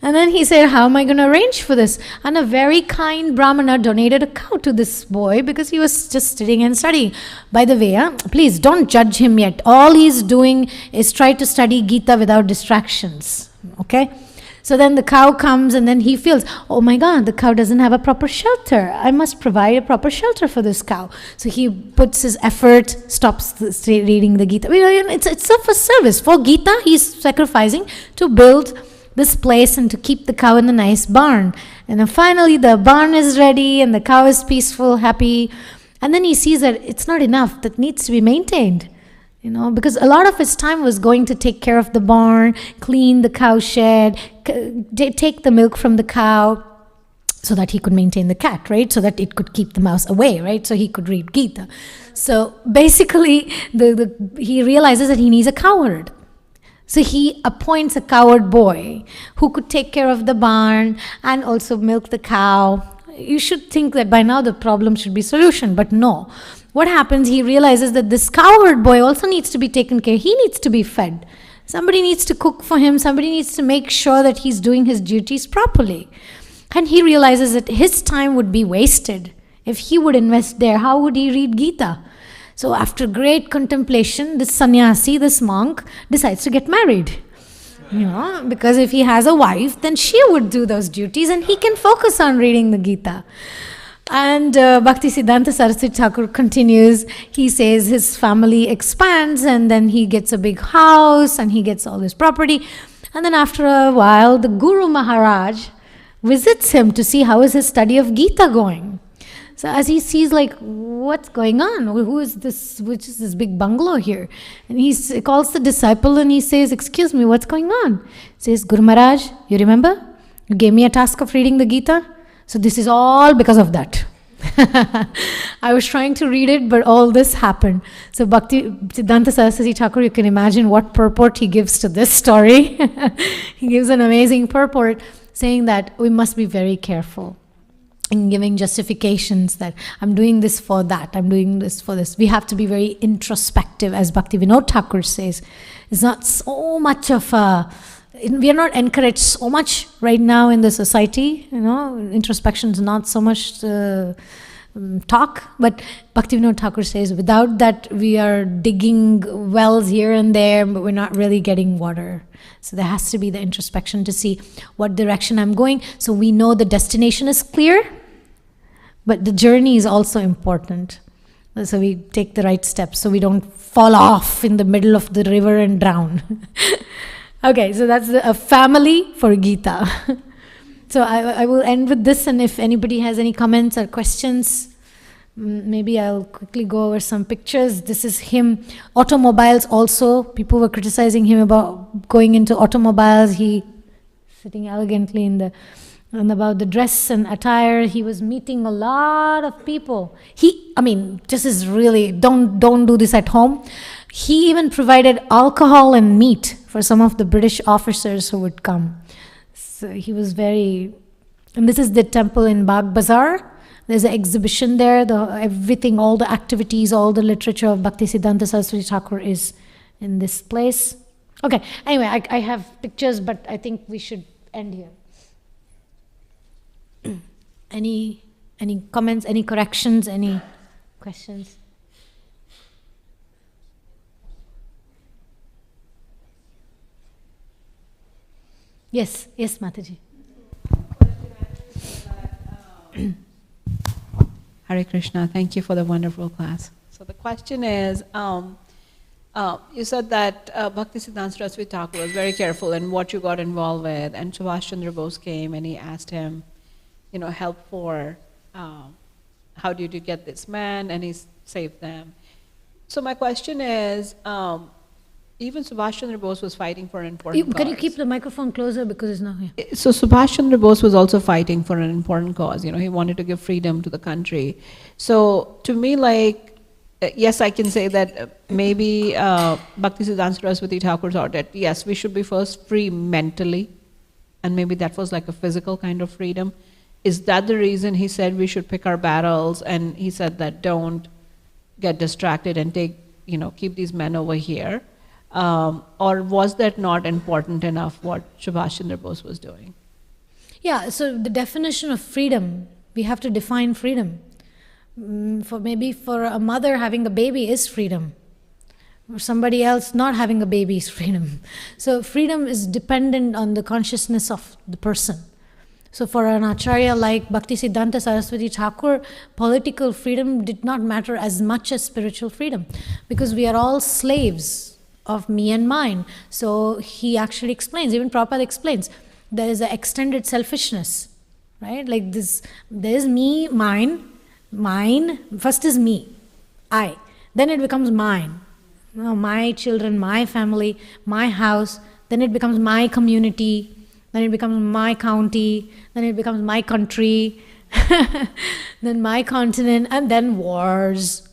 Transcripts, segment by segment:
And then he said, how am I going to arrange for this? And a very kind Brahmana donated a cow to this boy because he was just sitting and studying. By the way, please don't judge him yet. All he's doing is try to study Gita without distractions. Okay? So then the cow comes and then he feels, oh my God, the cow doesn't have a proper shelter. I must provide a proper shelter for this cow. So he puts his effort, stops reading the Gita. It's for service. For Gita, he's sacrificing to build this place and to keep the cow in a nice barn. And then finally the barn is ready and the cow is peaceful, happy. And then he sees that it's not enough, that needs to be maintained. Because a lot of his time was going to take care of the barn, clean the cow shed, take the milk from the cow so that he could maintain the cat, right? So that it could keep the mouse away, right? So he could read Gita. So basically, he realizes that he needs a cowherd. So he appoints a cowherd boy who could take care of the barn and also milk the cow. You should think that by now the problem should be solution, but no. What happens, he realizes that this cowherd boy also needs to be taken care of. He needs to be fed. Somebody needs to cook for him. Somebody needs to make sure that he's doing his duties properly. And he realizes that his time would be wasted. If he would invest there, how would he read Gita? So after great contemplation, this sannyasi, this monk, decides to get married. Because if he has a wife, then she would do those duties and he can focus on reading the Gita. And Bhaktisiddhanta Saraswati Thakur continues. He says his family expands and then he gets a big house and he gets all this property. And then after a while, the Guru Maharaj visits him to see how is his study of Gita going. So as he sees what's going on, who is this, which is this big bungalow here? And he calls the disciple and he says, excuse me, what's going on? He says, Guru Maharaj, you remember? You gave me a task of reading the Gita. So this is all because of that. I was trying to read it, but all this happened. So Bhaktisiddhanta Saraswati Thakur, you can imagine what purport he gives to this story. He gives an amazing purport saying that we must be very careful in giving justifications that I'm doing this for that, I'm doing this for this. We have to be very introspective, as Bhaktivinoda Thakur says. It's not so much of a, we are not encouraged so much right now in the society, introspection is not so much talk, but Bhaktivinoda Thakur says without that we are digging wells here and there, but we're not really getting water. So there has to be the introspection to see what direction I'm going. So we know the destination is clear, but the journey is also important. So we take the right steps so we don't fall off in the middle of the river and drown. Okay, so that's a family for Gita. So I will end with this, and if anybody has any comments or questions, maybe I'll quickly go over some pictures. This is him. Automobiles also. People were criticizing him about going into automobiles. He sitting elegantly and about the dress and attire. He was meeting a lot of people. This is really, don't do this at home. He even provided alcohol and meat for some of the British officers who would come. So he was very, and this is the temple in Bagh Bazaar. There's an exhibition there. Everything, all the activities, all the literature of Bhaktisiddhanta Saraswati Thakur is in this place. Okay, anyway, I have pictures, but I think we should end here. Any comments, any corrections, any questions? Yes, Mataji. Hare Krishna, thank you for the wonderful class. So the question is, you said that Bhaktisiddhanta Saraswati Thakur was very careful in what you got involved with, and Subhash Chandra Bose came and he asked him, help for how did you get this man, and he saved them. So my question is, even Subhash Chandra Bose was fighting for an important cause. Can you keep the microphone closer because it's not here? So Subhash Chandra Bose was also fighting for an important cause. He wanted to give freedom to the country. So to me, yes, I can say that maybe Bhaktisiddhanta Saraswati Thakur thought that, yes, we should be first free mentally, and maybe that was like a physical kind of freedom. Is that the reason he said we should pick our battles, and he said that don't get distracted and keep these men over here? Or was that not important enough what Subhash Chandra Bose was doing? Yeah, so the definition of freedom, we have to define freedom. For a mother, having a baby is freedom. For somebody else, not having a baby is freedom. So freedom is dependent on the consciousness of the person. So for an acharya like Bhaktisiddhanta Saraswati Thakur, political freedom did not matter as much as spiritual freedom, because we are all slaves of me and mine. So he actually explains, even Prabhupada explains, there is an extended selfishness, right? Like this, there is me, mine, first is me, I, then it becomes mine. My children, my family, my house, then it becomes my community, then it becomes my county, then it becomes my country, then my continent, and then wars.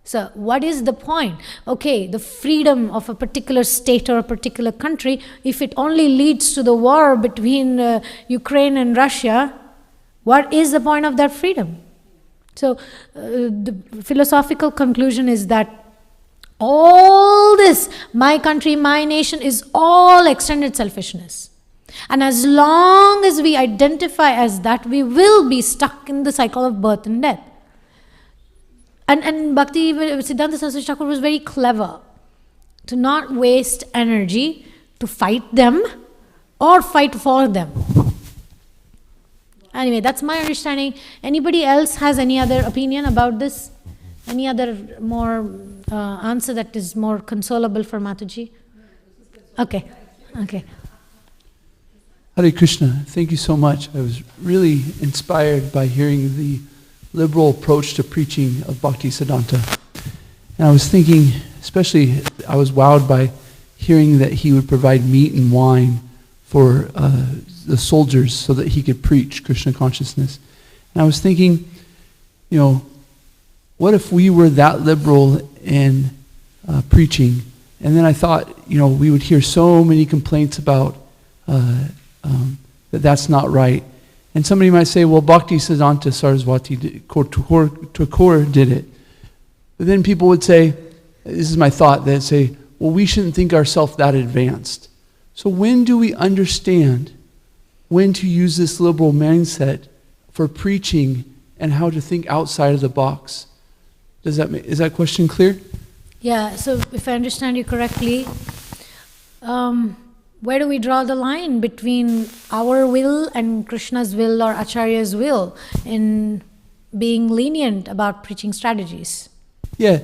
So what is the point? Okay, the freedom of a particular state or a particular country, if it only leads to the war between Ukraine and Russia, what is the point of that freedom? So the philosophical conclusion is that all this, my country, my nation, is all extended selfishness. And as long as we identify as that, we will be stuck in the cycle of birth and death. And Bhakti Siddhanta Saraswati Thakur was very clever to not waste energy to fight them or fight for them. Anyway, that's my understanding. Anybody else has any other opinion about this? Any other more answer that is more consolable for Mataji? Okay. Hare Krishna, thank you so much. I was really inspired by hearing the liberal approach to preaching of Bhaktisiddhanta. And I was thinking, especially, I was wowed by hearing that he would provide meat and wine for the soldiers so that he could preach Krishna consciousness. And I was thinking, what if we were that liberal in preaching? And then I thought, we would hear so many complaints about that that's not right. And somebody might say, well, Bhaktisiddhanta Saraswati Thakur did it. But then people would say, this is my thought, they'd say, well, we shouldn't think ourselves that advanced. So when do we understand when to use this liberal mindset for preaching and how to think outside of the box? Is that question clear? Yeah, so if I understand you correctly, where do we draw the line between our will and Krishna's will or Acharya's will in being lenient about preaching strategies? Yeah,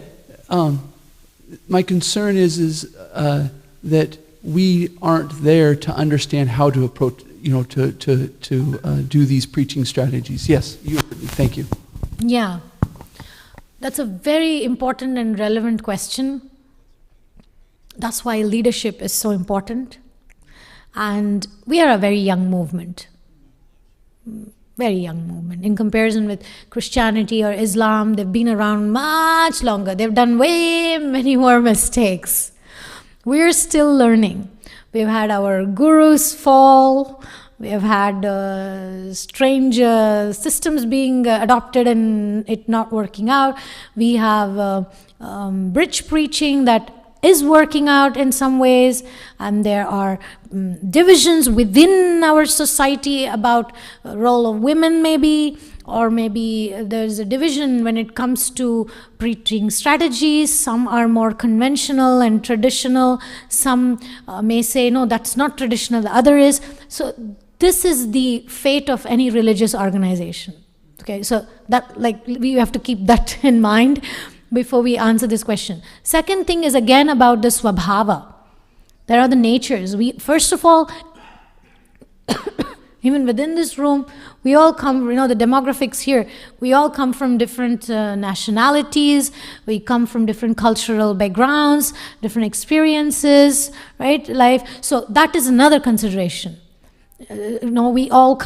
my concern is that we aren't there to understand how to approach, to do these preaching strategies. Yes, thank you. Yeah, that's a very important and relevant question. That's why leadership is so important. And we are a very young movement. Very young movement. In comparison with Christianity or Islam, they've been around much longer. They've done way many more mistakes. We're still learning. We've had our gurus fall. We have had strange systems being adopted and it not working out. We have bridge preaching that is working out in some ways, and there are divisions within our society about the role of women maybe, or maybe there's a division when it comes to preaching strategies. Some are more conventional and traditional. Some may say, no, that's not traditional, the other is. So this is the fate of any religious organization. Okay, so that, we have to keep that in mind before we answer this question. Second thing is again about the swabhava. There are the natures. First of all, even within this room, we all come, the demographics here, we all come from different nationalities, we come from different cultural backgrounds, different experiences, right, life. So that is another consideration. We all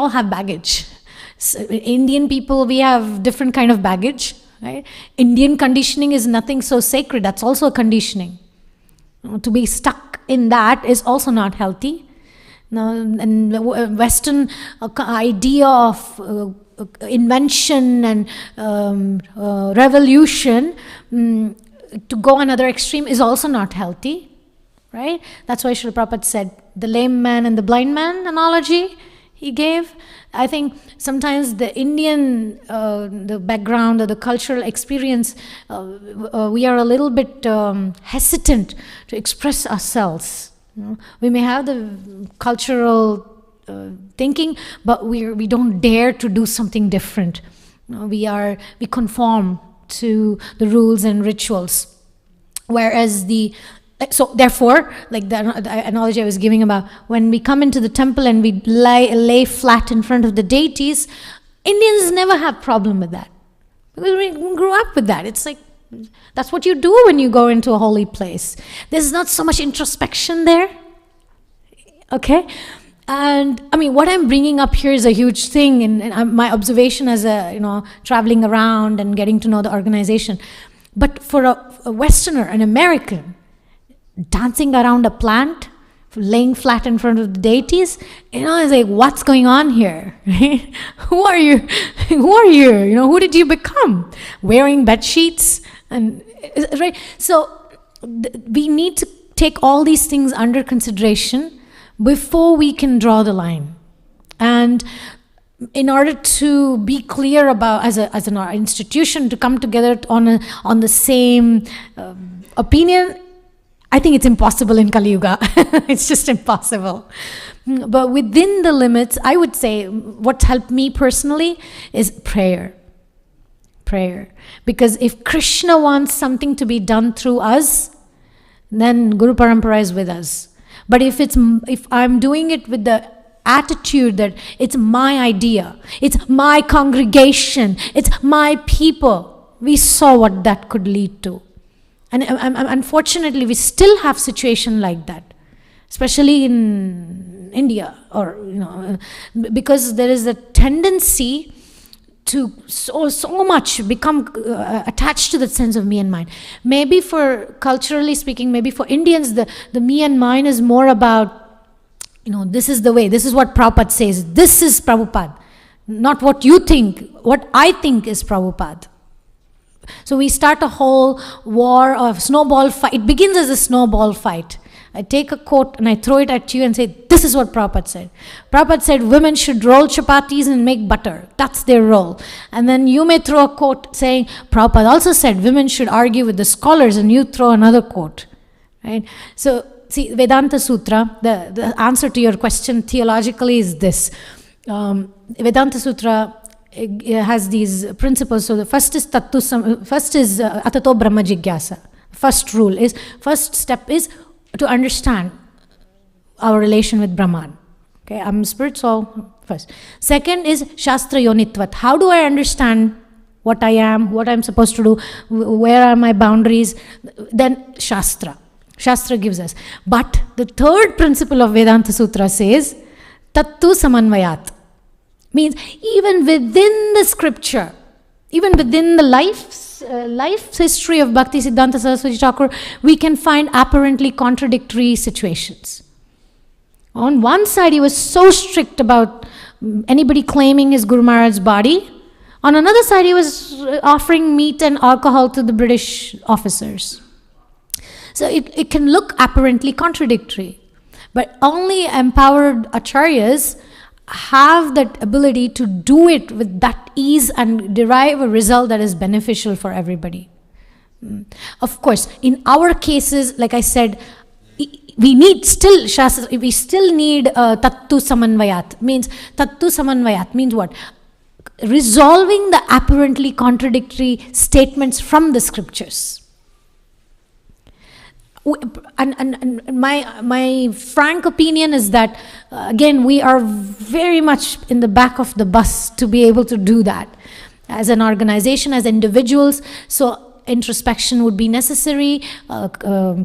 have baggage. So Indian people, we have different kind of baggage. Right? Indian conditioning is nothing so sacred. That's also a conditioning. To be stuck in that is also not healthy. And the Western idea of invention and revolution to go another extreme is also not healthy. Right? That's why Srila Prabhupada said the lame man and the blind man analogy he gave. I think sometimes the Indian, the background or the cultural experience, we are a little bit hesitant to express ourselves. We may have the cultural thinking, but we don't dare to do something different. We conform to the rules and rituals. Whereas so therefore, like the analogy I was giving about when we come into the temple and we lay flat in front of the deities, Indians never have problem with that. Because we grew up with that. It's like, that's what you do when you go into a holy place. There's not so much introspection there. Okay? And I mean, what I'm bringing up here is a huge thing in my observation as traveling around and getting to know the organization. But for a Westerner, an American, dancing around a plant, laying flat in front of the deities, it's like, what's going on here? Right? Who are you? Who are you? Who did you become? Wearing bed sheets, and right. So we need to take all these things under consideration before we can draw the line. And in order to be clear about, as an institution, to come together on the same opinion, I think it's impossible in Kali Yuga. It's just impossible. But within the limits, I would say what's helped me personally is prayer. Prayer. Because if Krishna wants something to be done through us, then Guru Parampara is with us. But if I'm doing it with the attitude that it's my idea, it's my congregation, it's my people, we saw what that could lead to. And unfortunately, we still have situation like that, especially in India, because there is a tendency to so much become attached to the sense of me and mine. Maybe culturally speaking, maybe for Indians, the me and mine is more about, this is the way, this is what Prabhupada says, this is Prabhupada, not what you think, what I think is Prabhupada. So we start a whole war of snowball fight. It begins as a snowball fight. I take a quote and I throw it at you and say, this is what Prabhupada said. Prabhupada said women should roll chapatis and make butter. That's their role. And then you may throw a quote saying, Prabhupada also said women should argue with the scholars, and you throw another quote. Right? So, see, Vedanta Sutra, the answer to your question theologically is this. Vedanta Sutra has these principles. So the first is Atato Brahma Jigyasa. First step is to understand our relation with Brahman. Okay, I'm spirit, so first. Second is Shastra Yonitvat. How do I understand what I am, what I'm supposed to do, where are my boundaries? Then Shastra. Shastra gives us. But the third principle of Vedanta Sutra says, Tattu Samanvayat. Means even within the scripture, even within the life history of Bhakti Siddhanta Saraswati Thakur, we can find apparently contradictory situations. On one side, he was so strict about anybody claiming his Guru Maharaj's body. On another side, he was offering meat and alcohol to the British officers. So it can look apparently contradictory. But only empowered acharyas have that ability to do it with that ease and derive a result that is beneficial for everybody. Of course, in our cases, like I said, we still need Tattu Samanvayat. Tattu Samanvayat means what? Resolving the apparently contradictory statements from the scriptures. And my frank opinion is that, again, we are very much in the back of the bus to be able to do that. As an organization, as individuals, so introspection would be necessary,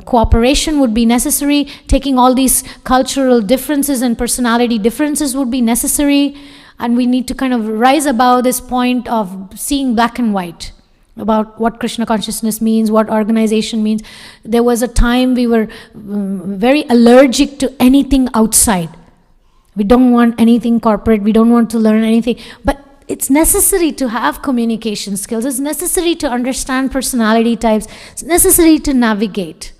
cooperation would be necessary, taking all these cultural differences and personality differences would be necessary, and we need to kind of rise above this point of seeing black and white about what Krishna consciousness means, what organization means. There was a time we were very allergic to anything outside. We don't want anything corporate, we don't want to learn anything. But it's necessary to have communication skills, it's necessary to understand personality types, it's necessary to navigate.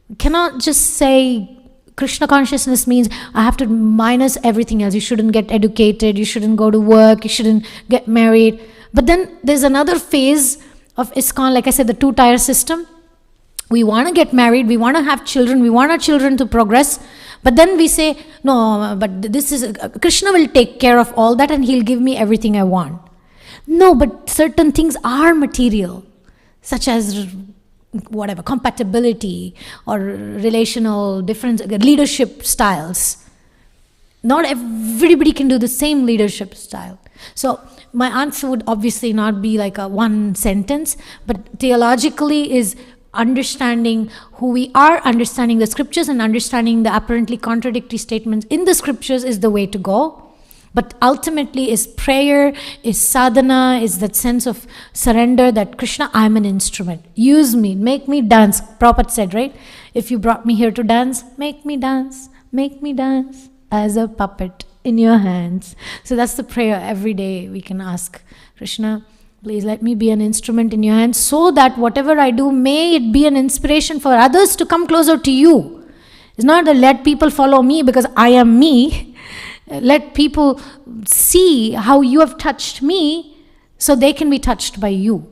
You cannot just say Krishna consciousness means I have to minus everything else. You shouldn't get educated, you shouldn't go to work, you shouldn't get married. But then there's another phase of ISKCON, like I said, the two-tier system. We want to get married, we want to have children, we want our children to progress. But then we say, no, but this is, Krishna will take care of all that and he'll give me everything I want. No, but certain things are material, such as whatever, compatibility or relational difference, leadership styles. Not everybody can do the same leadership style. So my answer would obviously not be like a one sentence, but theologically is understanding who we are, understanding the scriptures, and understanding the apparently contradictory statements in the scriptures is the way to go. But ultimately is prayer, is sadhana, is that sense of surrender that Krishna, I'm an instrument. Use me, make me dance. Prabhupada said, right? If you brought me here to dance make me dance as a puppet in your hands. So that's the prayer every day we can ask Krishna, please let me be an instrument in your hands so that whatever I do, may it be an inspiration for others to come closer to you. It's not that let people follow me because I am me. Let people see how you have touched me so they can be touched by you.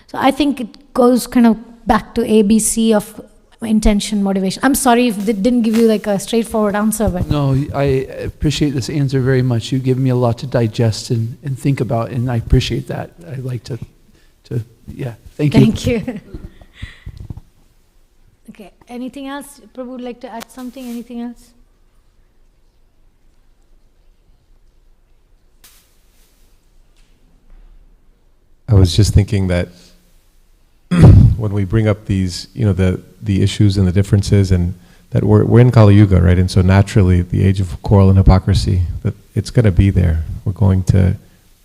So I think it goes kind of back to ABC of intention, motivation. I'm sorry if it didn't give you like a straightforward answer. But No, I appreciate this answer very much. You give me a lot to digest and think about, and I appreciate that. I like to yeah, thank you. Thank you. Okay, anything else? Prabhu would like to add something? Anything else? I was just thinking that when we bring up these, the issues and the differences, and that we're in Kali Yuga, right? And so naturally, the age of quarrel and hypocrisy, that it's going to be there. We're going to,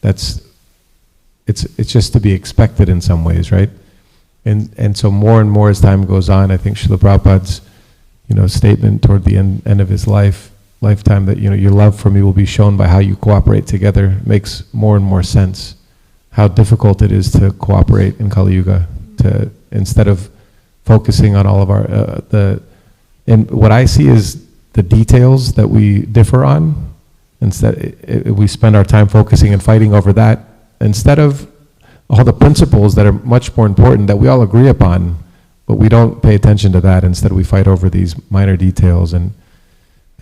it's just to be expected in some ways, right? And so more and more as time goes on, I think Srila Prabhupada's, statement toward the end of his lifetime that, your love for me will be shown by how you cooperate together makes more and more sense. How difficult it is to cooperate in Kali Yuga, to instead of focusing on all of our and what I see is the details that we differ on. Instead, we spend our time focusing and fighting over that instead of all the principles that are much more important that we all agree upon, but we don't pay attention to that. Instead, we fight over these minor details, and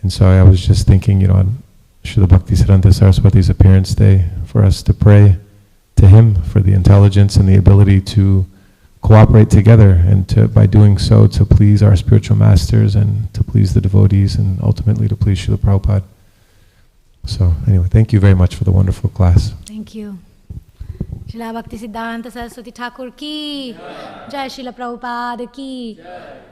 so I was just thinking, on Srila Bhaktisiddhanta Saraswati's appearance day, for us to pray to him for the intelligence and the ability to cooperate together, and by doing so to please our spiritual masters and to please the devotees and ultimately to please Srila Prabhupada. So anyway, thank you very much for the wonderful class. Thank you. Srila Bhaktisiddhanta Saraswati Thakur ki Jai, Srila Prabhupada ki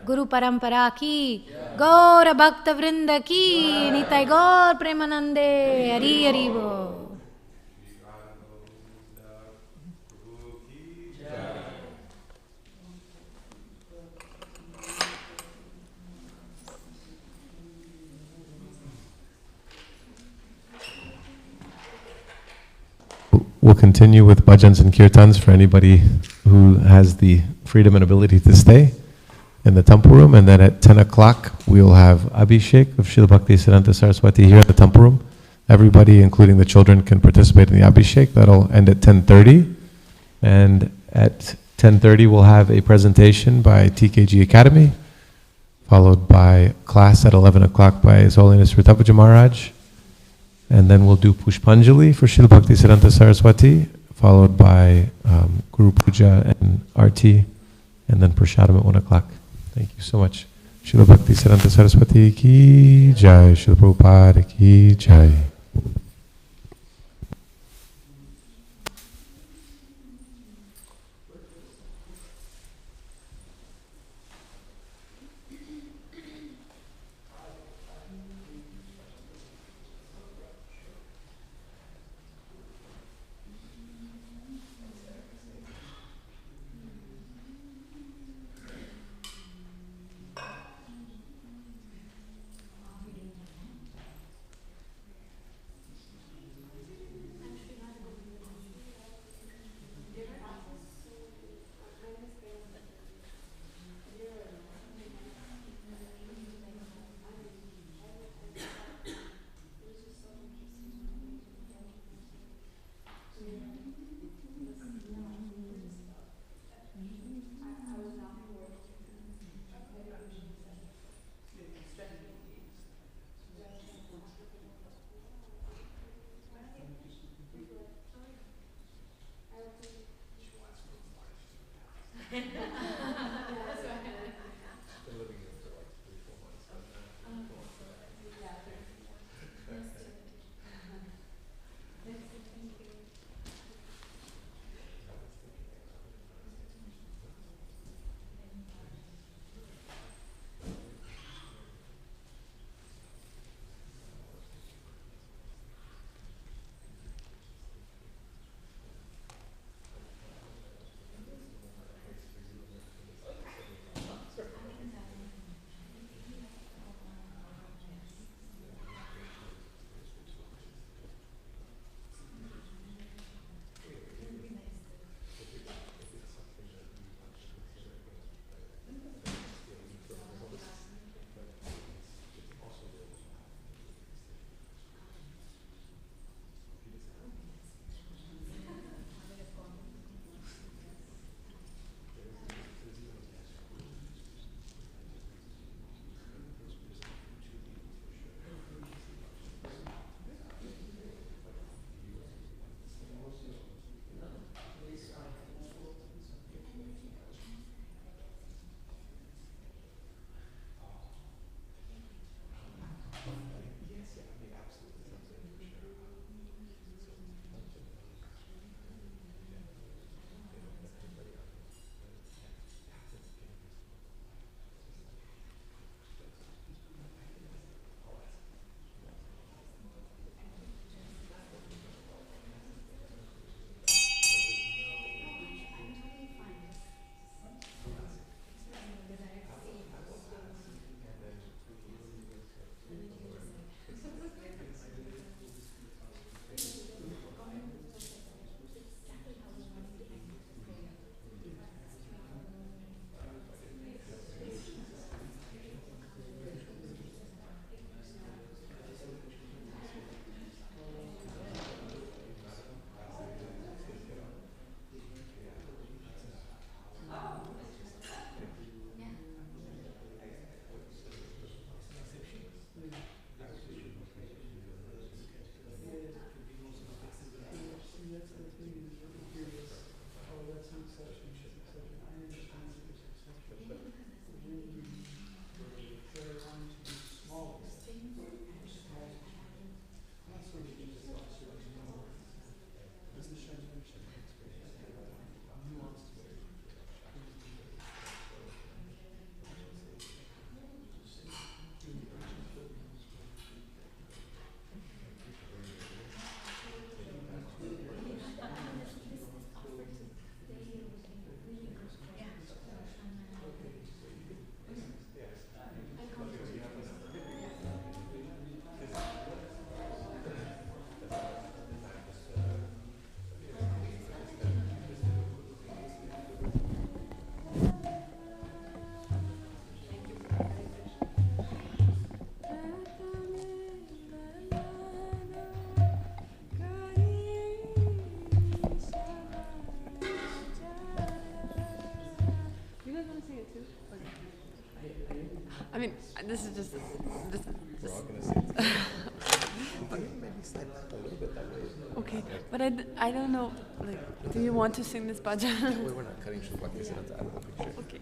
Guru Parampara ki Gaura Bhakta Vrinda ki Nitai Gaur Premanande Hari Hari Bo. We'll continue with bhajans and kirtans for anybody who has the freedom and ability to stay in the temple room. And then at 10 o'clock, we'll have Abhishek of Srila Bhaktisiddhanta Saraswati here at the temple room. Everybody, including the children, can participate in the Abhishek. That'll end at 10:30. And at 10:30, we'll have a presentation by TKG Academy, followed by class at 11 o'clock by His Holiness Ritapaja Maharaj. And then we'll do Pushpanjali for Srila Bhaktisiddhanta Saraswati, followed by Guru Puja and Arti, and then Prashadam at 1 o'clock. Thank you so much. Srila Bhaktisiddhanta Saraswati ki jai, Srila Prabhupada ki jai. This is just. Okay, but I don't know. Like, do you want to sing this bhajan? We're not cutting shofar out of the picture. Okay.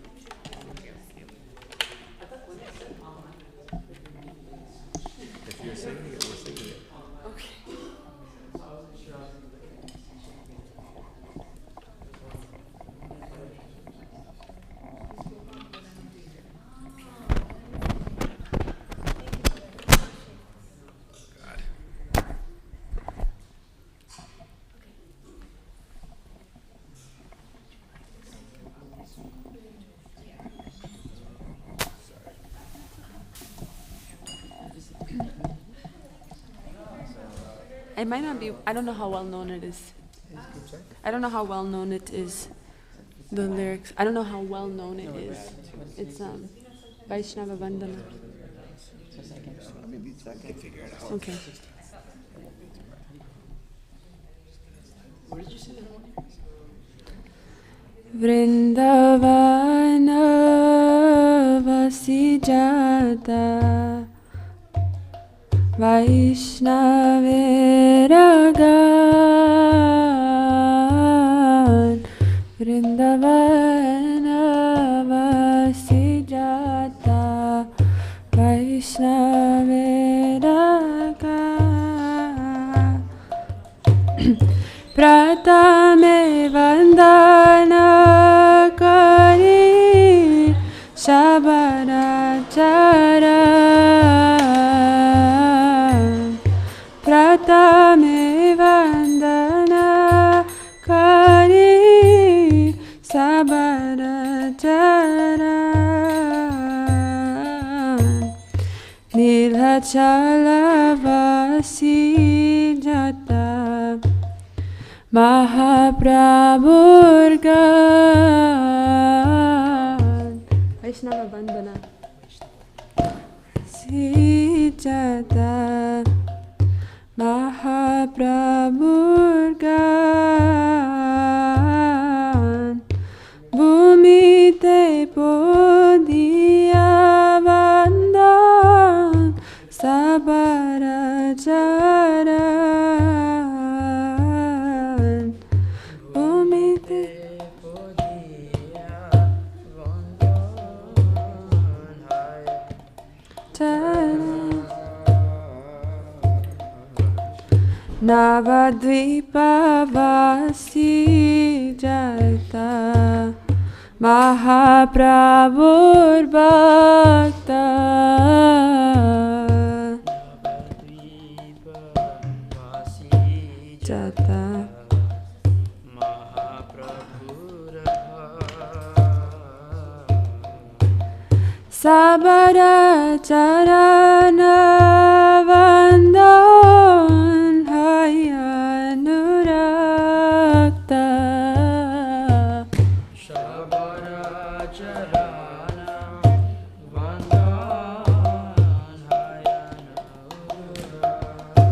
If you're singing it, we're singing it. Okay. It might not be. I don't know how well known it is. I don't know how well known it is. The lyrics. I don't know how well known it is. It's Vaishnava Vandana. Okay. Vrindavana vasijata Vaishnaviragan Vrindavana vasijata Vaishnaviragan Pratame vandana kari Shabarachara Pratame vandana kari Shabarachara Nilachala vasijata Mahaprabhurgan Vaishnava Vandana Sijata Mahaprabhurgan Bhumite podiya vandan Sabaracharan Bhumite Navadvipavasi jata Mahaprabhur Bhakta jata Sabaracharana Vandan Hayanurakta Sabaracharana Vandan Hayanurakta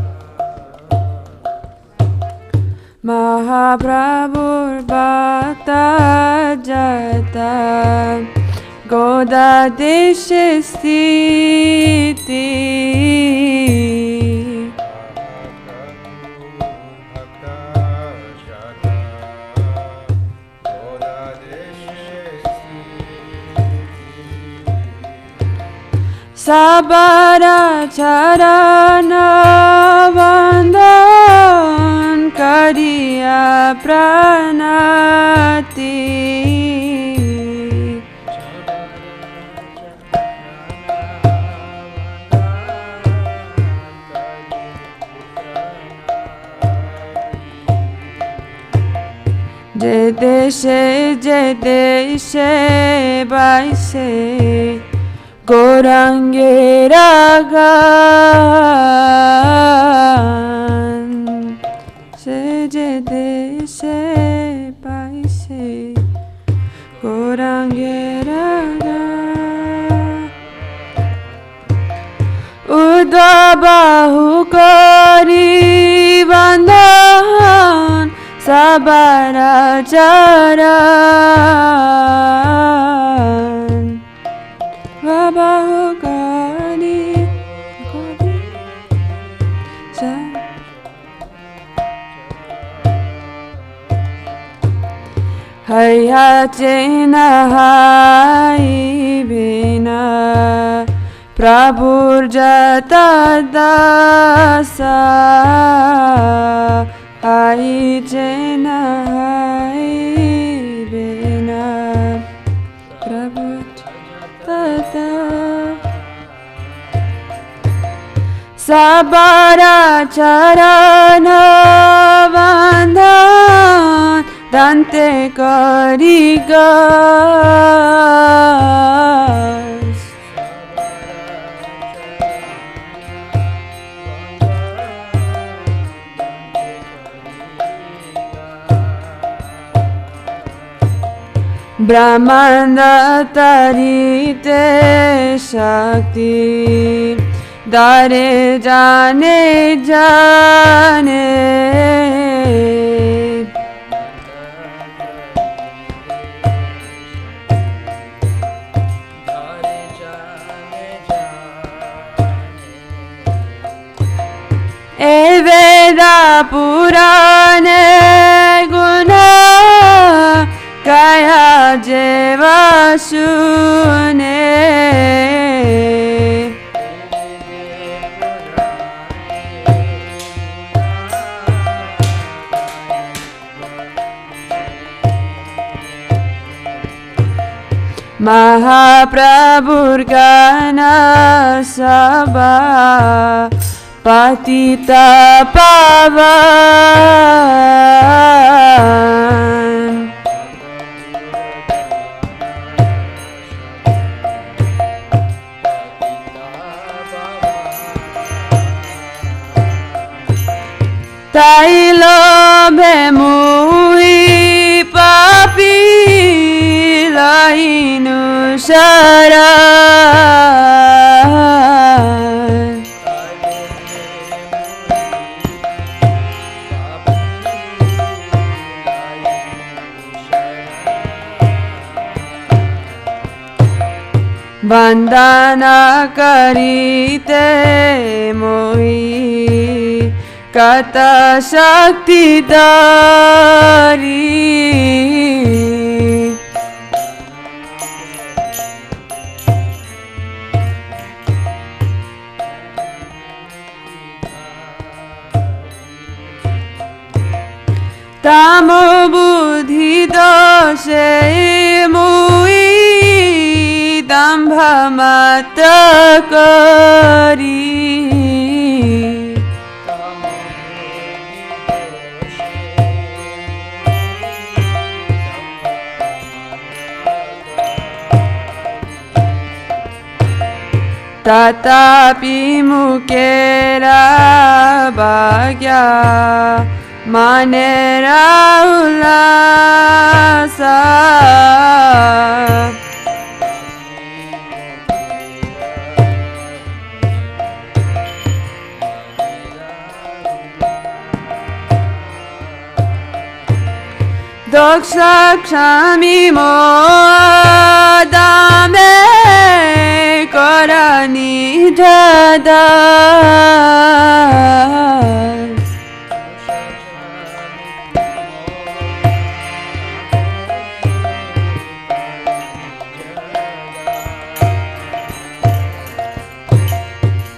Mahaprabhur Bhakta jata Goda deshe sthiti Sabaracharana vandan kariya pranati Je deshe baise Gorange ragan Se deshe baise Gorange ragan Udabahu kari vandan Sabaracharan Vabahu kari Hayatena haibena Prabhur jata dasa Hayatena haibena Prabhur jata Sabara charana bandhan Dante Carigas Brahmanda Tarite Shakti Dare Jane Jane Veda Purane Guna Kaya Jeva Shune Mahaprabhur Gana Sabha Patita Pavan Tailo Bemui Papi Lainu Sharan Vandana karite moi Kata Shakti Dari Tamo Buddhi Doshe Mui Dambha Mata Kari Tatapi Mukera Bhagya Manera Ulasa Doksha Kshami Modame Korani Jadas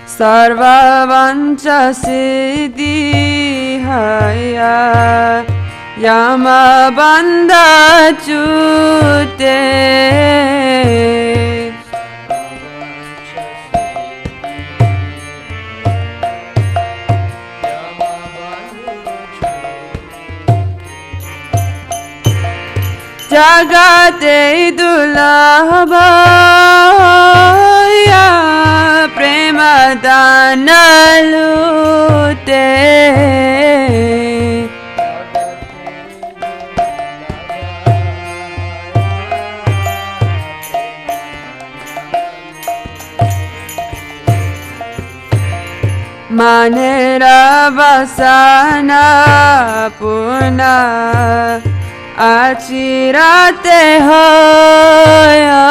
Sarva Vancha Siddhi Haya Yama Bandha Chute Jagate Dulabhaya Prema Danalute Manera Vasana Puna Achirate Hoya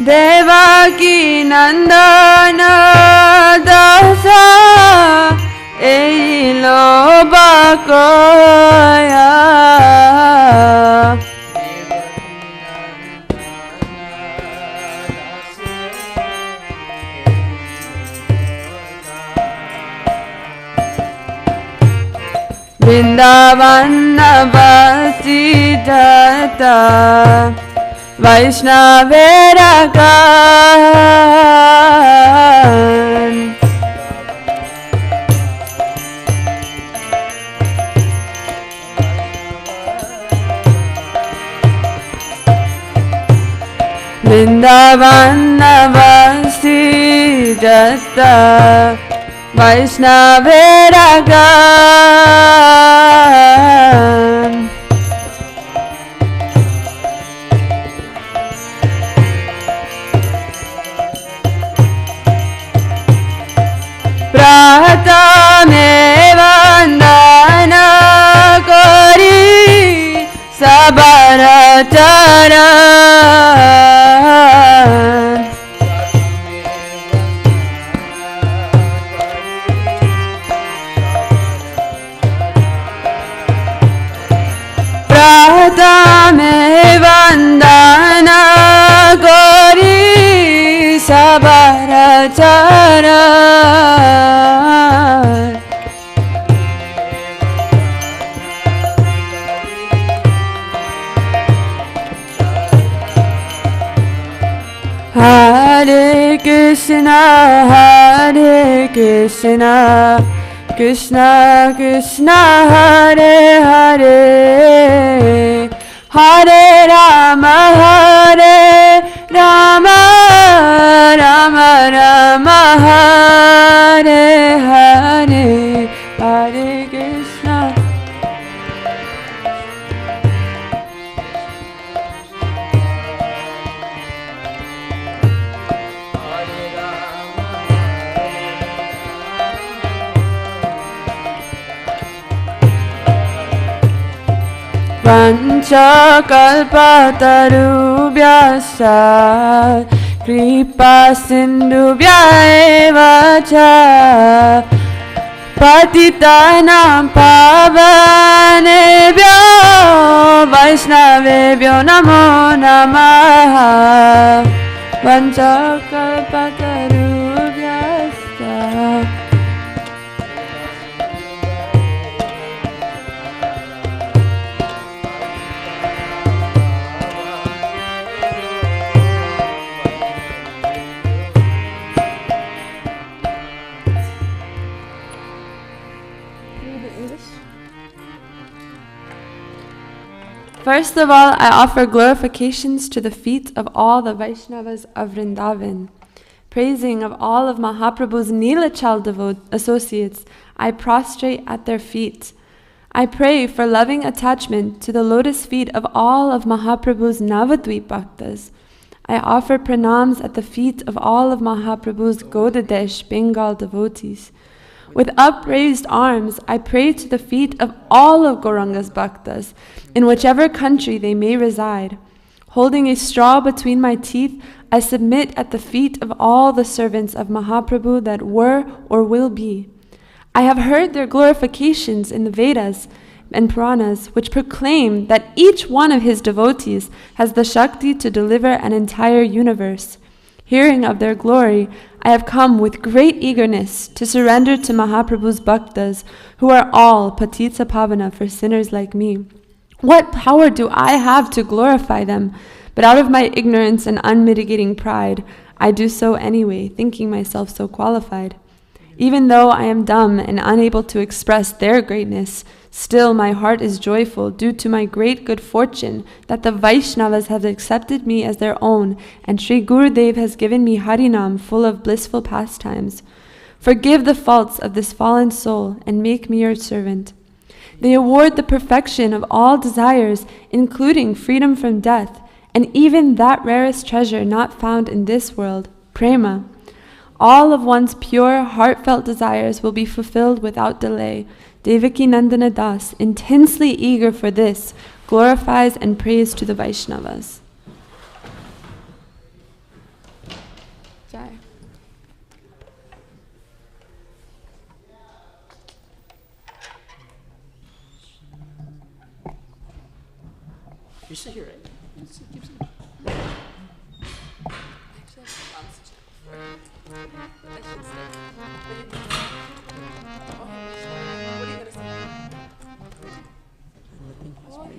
Devaki Nandana Dasa Eilo Bakoya Vrindavan Vasi Jata Vaishnaveragan Vrindavan Vasi Jata Vaishnaveragan Pratame Vandana Kori Sabaracharan Pratame Vandana Kori Sabaracharan Hare Krishna, Hare Krishna, Krishna Krishna, Hare Hare, Hare Rama, Hare Rama, Rama Rama, Hare Hare, Hare Krishna. Vancha kalpatarubhyascha kripa sindhubhya eva cha patitanam pavanebhyo vaishnavebhyo namo namaha. Vancha kalpatarubhyascha First of all, I offer glorifications to the feet of all the Vaishnavas of Vrindavan. Praising of all of Mahaprabhu's Neelachal associates, I prostrate at their feet. I pray for loving attachment to the lotus feet of all of Mahaprabhu's Navadvip Bhaktas. I offer pranams at the feet of all of Mahaprabhu's Godadesh Bengal devotees. With upraised arms, I pray to the feet of all of Gauranga's Bhaktas, in whichever country they may reside. Holding a straw between my teeth, I submit at the feet of all the servants of Mahaprabhu that were or will be. I have heard their glorifications in the Vedas and Puranas, which proclaim that each one of his devotees has the Shakti to deliver an entire universe. Hearing of their glory, I have come with great eagerness to surrender to Mahaprabhu's Bhaktas, who are all Patitsa Pavana for sinners like me. What power do I have to glorify them? But out of my ignorance and unmitigating pride, I do so anyway, thinking myself so qualified. Even though I am dumb and unable to express their greatness, still my heart is joyful due to my great good fortune that the Vaishnavas have accepted me as their own, and Sri Gurudev has given me Harinam full of blissful pastimes. Forgive the faults of this fallen soul and make me your servant. They award the perfection of all desires, including freedom from death, and even that rarest treasure not found in this world, prema. All of one's pure, heartfelt desires will be fulfilled without delay. Devaki Nandana Das, intensely eager for this, glorifies and prays to the Vaishnavas. You sit here, right? You sit, keep sitting.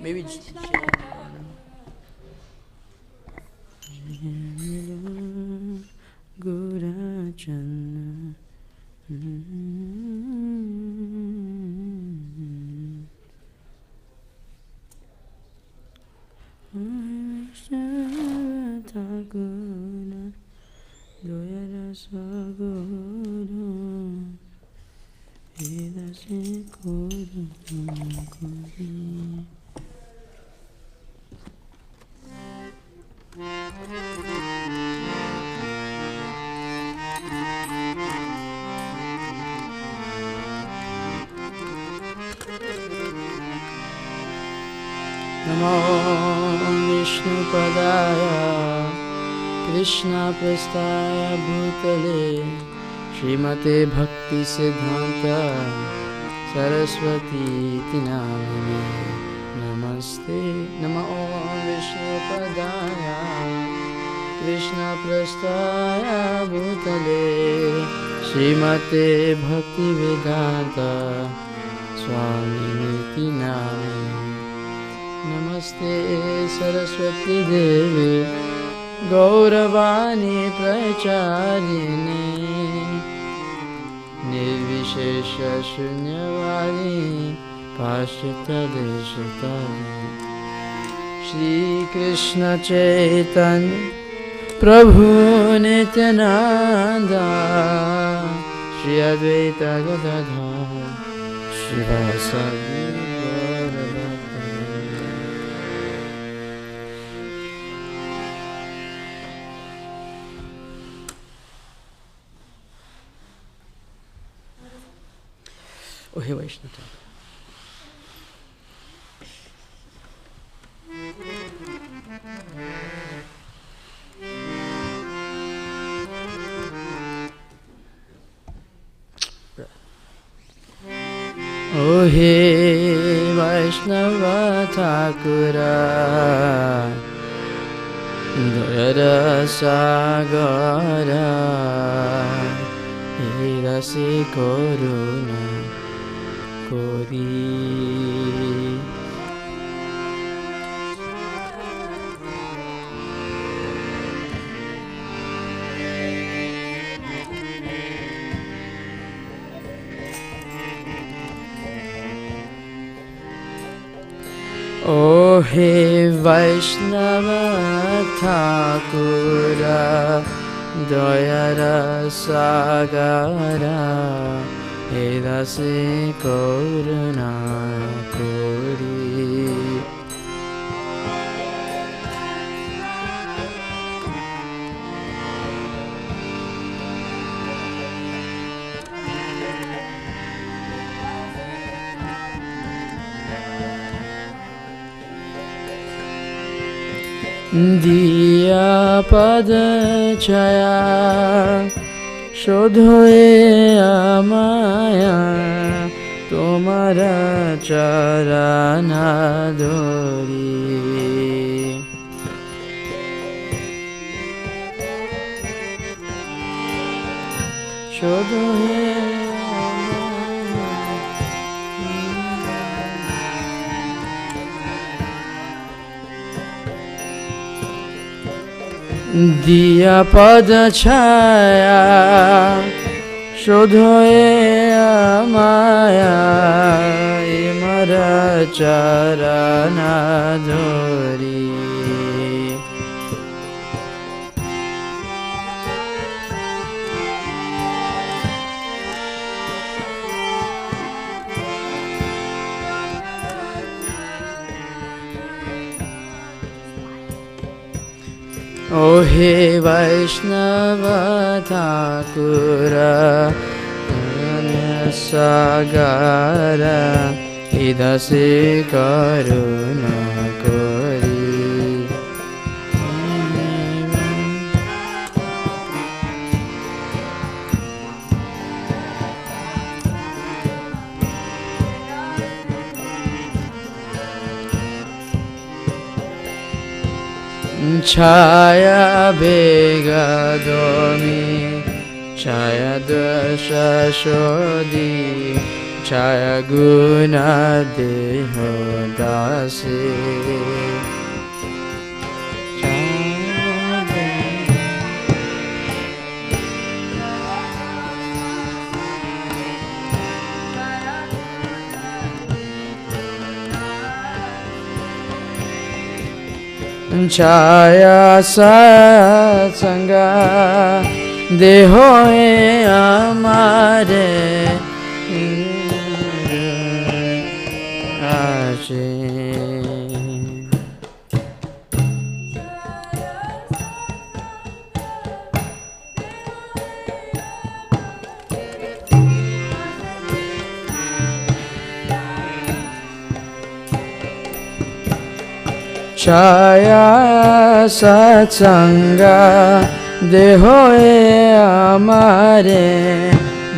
Maybe just Gurachan. Namo Vishnupadaya Krishna Prasthaya Bhutale Srimate Bhakti Siddhanta Saraswati Tinamine Namaste Namo Vishnupadaya Krishna Prasthaya Bhutale Srimate Bhakti Vedanta Swami Tinamine Namaste Saraswati Devi Gauravani Pracharine Nirvishesha Shunyavadi Pashita Deshatari Shri Krishna Chaitanya Prabhu Nityananda Shri Advaita Gadadhar Shivasadi Oh, hey, Vaishnava. Oh, hey, Vaishnava Thakura Dayara Sagara Hirasi Koruna Kori Oh, hey, Vaishnava Thakura Dayara Sagara Hedase Koruna Kori Diya Pada Chaya Shodhoe Amaya Tomara Charana Dori Shodhoe Diya Pada Chaya Shodhoe Amaya Imara Charana Dori Oh, hey, Vaishnava Thakura Sagara Idase Karuna Kori Chaya Bega Domi Chaya Dosha Shodhi Chaya Guna Deho Dasi Chaya Satsanga Deho e Amare Ashe Chaya Satsanga Deho e Amare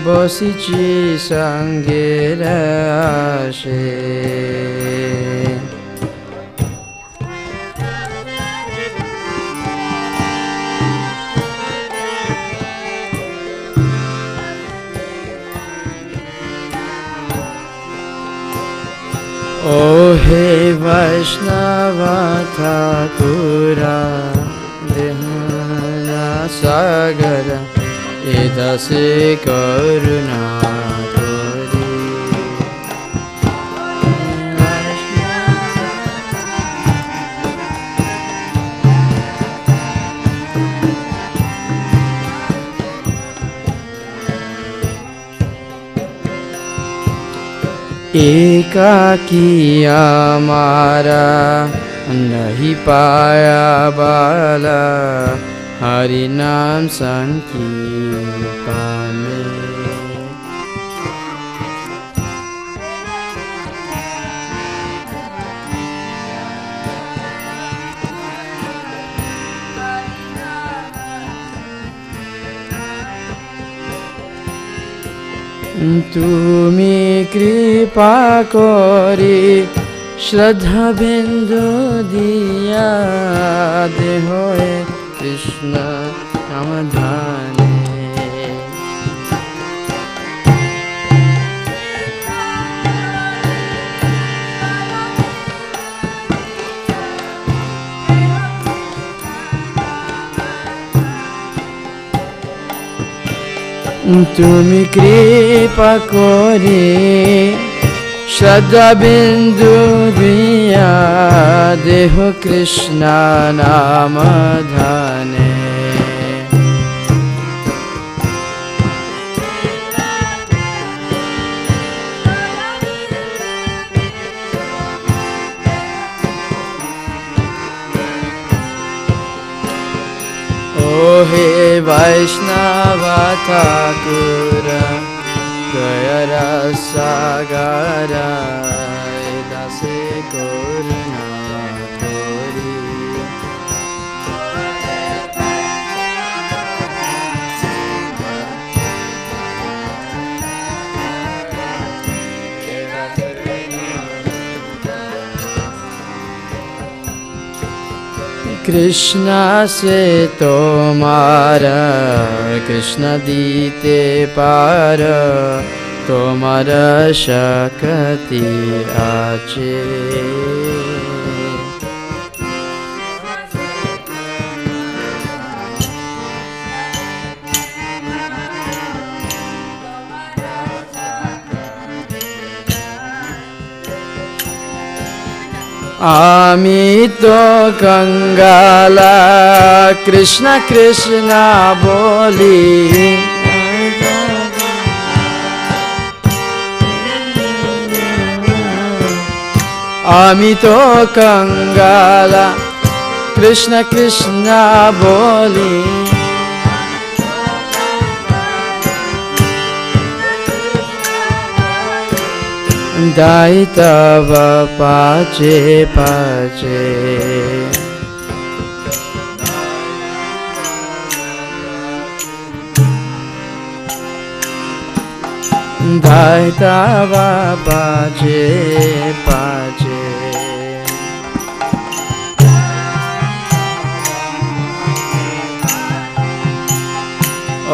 Bosichi Sangera Ashe O He Vaishnava Thakura Dehana Sagara Edase Karuna Kori एकाकी हमारा नहीं पाया बाला हरि नाम संकीर्तन में তুমি কৃপা করে শ্রদ্ধা বিন্দু দিয়া দেহ কৃষ্ণ সমাধানে তুমি কৃপা করে শ্রদ্ধা বিন্দু দিয়া দেহ কৃষ্ণ নাম ধানে हे वैष्णव ठाकुर गया सागर दासे करुणा करी कृष्णा से तुम्हारा कृष्ण दीते पार तुम्हारा शक्ति आचे আমি তো কঙ্গালা কৃষ্ণ কৃষ্ণ বলি আমি তো কঙ্গালা কৃষ্ণ কৃষ্ণ বলি दाई तव पाचे पाचे दाई तव पाचे पाचे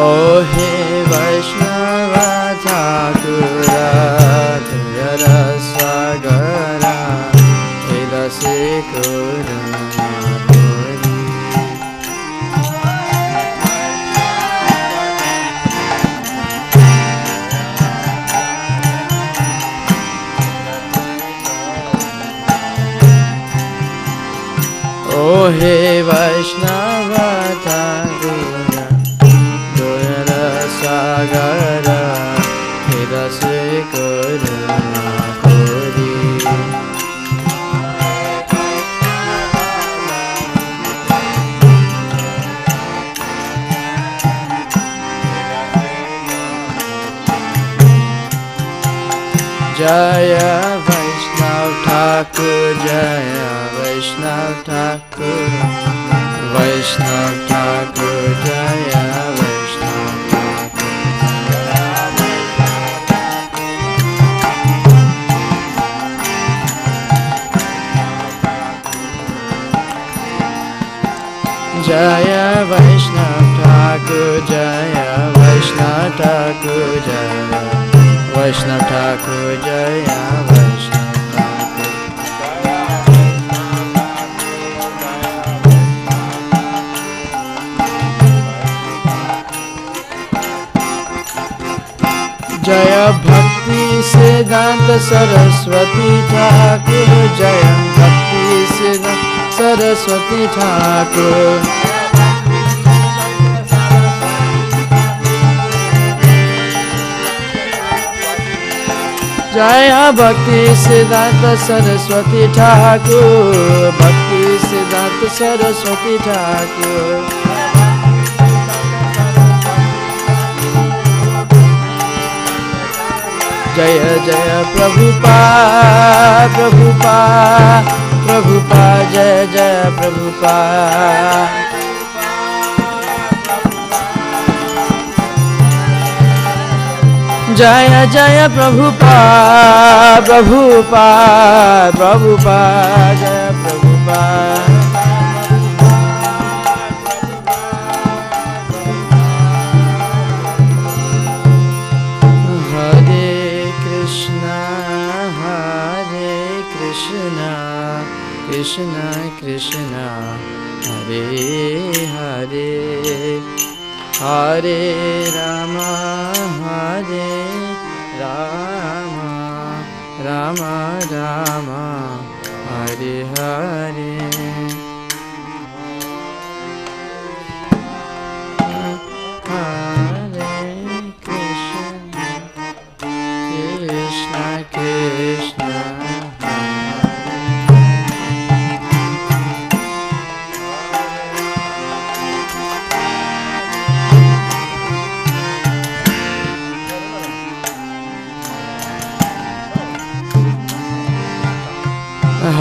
O he Vaishnava Thakura Tuyara Sagara Hilase Kuruna Kori. O he Vaishnava Thakura Tuyara Sagara Hilase Kuruna Kori. Jaya Vaishnav Thakur, Jaya Vaishnav Thakur, Vaishnav Thakur, Jaya Vaishnav Thakur. Jaya Vaishnav Thakur, Jaya Vaishnav Thakur, Jaya Vaishnav Thakur, Jaya Vaishnav Thakur. Jaya Bhakti Siddhanta Saraswati Thakur, Jaya Bhakti Siddhanta Saraswati Thakur. Jaya Bhakti Siddhanta Saraswati Thakur, Bhakti Siddhanta Saraswati Thakur. Jaya Jaya Prabhupada, Prabhupada, Prabhupada, Jaya Jaya Prabhupada. Jaya Jaya Prabhupada, Prabhupada, Prabhupada, Jaya Prabhupada. Hare Krishna, Krishna Krishna, Hare Hare, Hare Rama, Hare Rama, Rama Rama, Hare Hare. Hare Krishna, Krishna Krishna,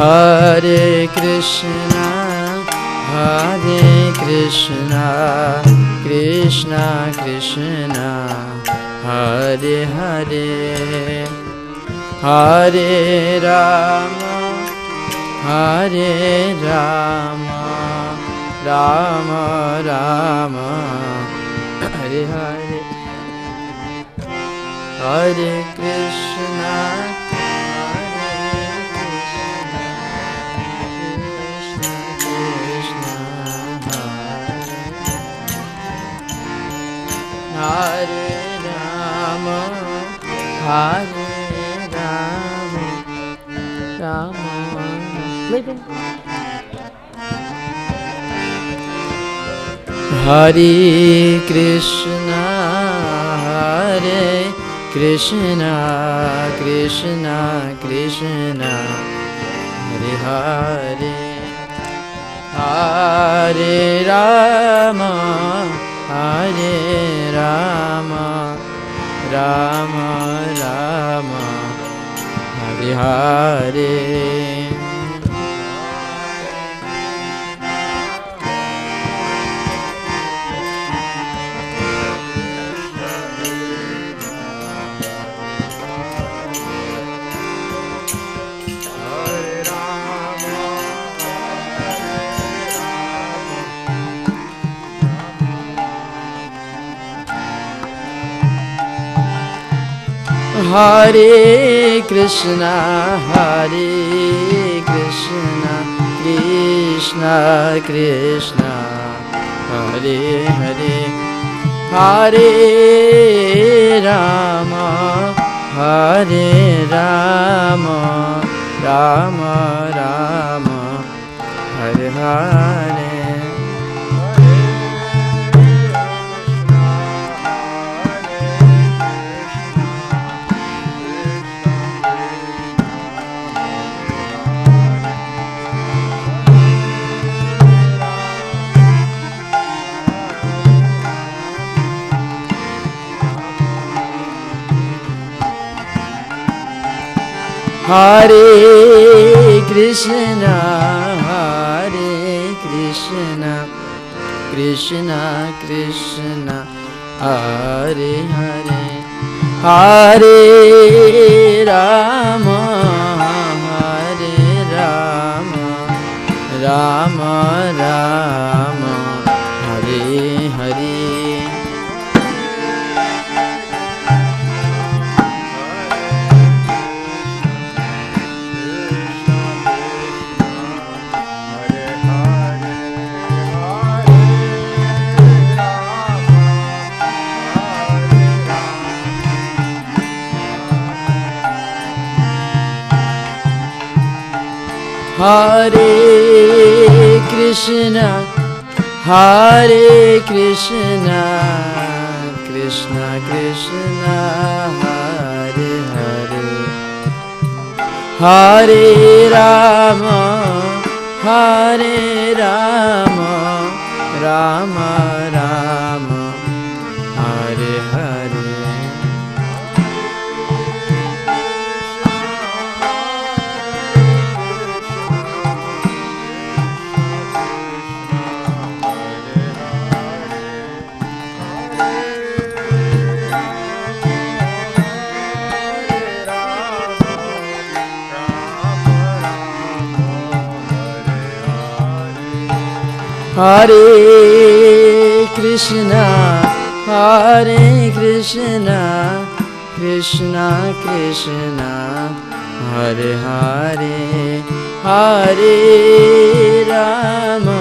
Hare Krishna, Hare Krishna, Krishna Krishna, Hare Hare, Hare Rama, Hare Rama, Rama Rama, Hare Hare, Hare Krishna, Hare Rama, Hare Rama, Rama. Living. Hare Krishna, Hare Krishna, Krishna Krishna, Hare Hare, Hare Rama, Hare Rama, Rama Rama, Hare Hare. Hare Krishna, Krishna Krishna, Hare Hare, Hare Rama, Rama Rama, Hare Hare. Hare Krishna, Krishna Krishna, Hare Hare, Hare Rama, Rama Rama, Hare Hare. Hare Krishna, Krishna Krishna, Hare Hare, Hare Rama, Rama Rama, Hare Hare. Hare Krishna, Krishna Krishna, Hare Hare, Hare Rama,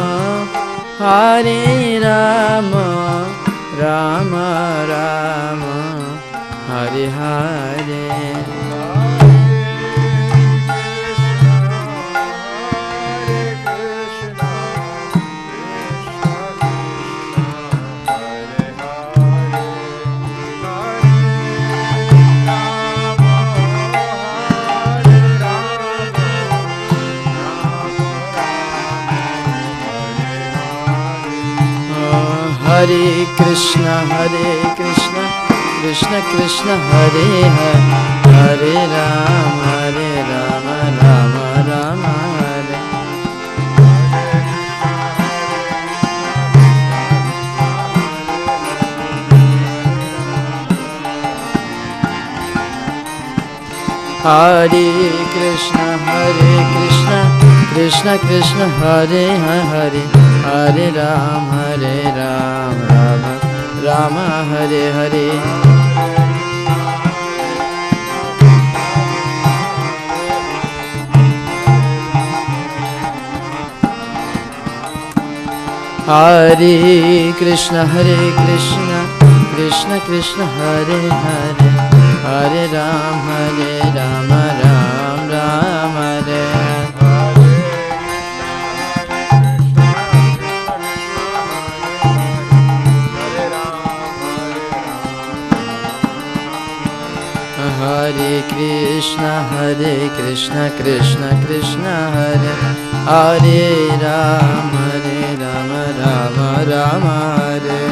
Rama Rama, Hare Hare. Hare Krishna, Krishna Krishna, Hare Hare, Hare Rama, Rama Rama, Hare. Hare Krishna, Krishna Krishna, Hare Hare, Hare Rama, Rama Hare Hare. Hare Krishna, Krishna Krishna, Hare Hare, Hare Rama, Rama Hare. Hare Krishna, Krishna Krishna, Hare Hare Rama, Rama Hare.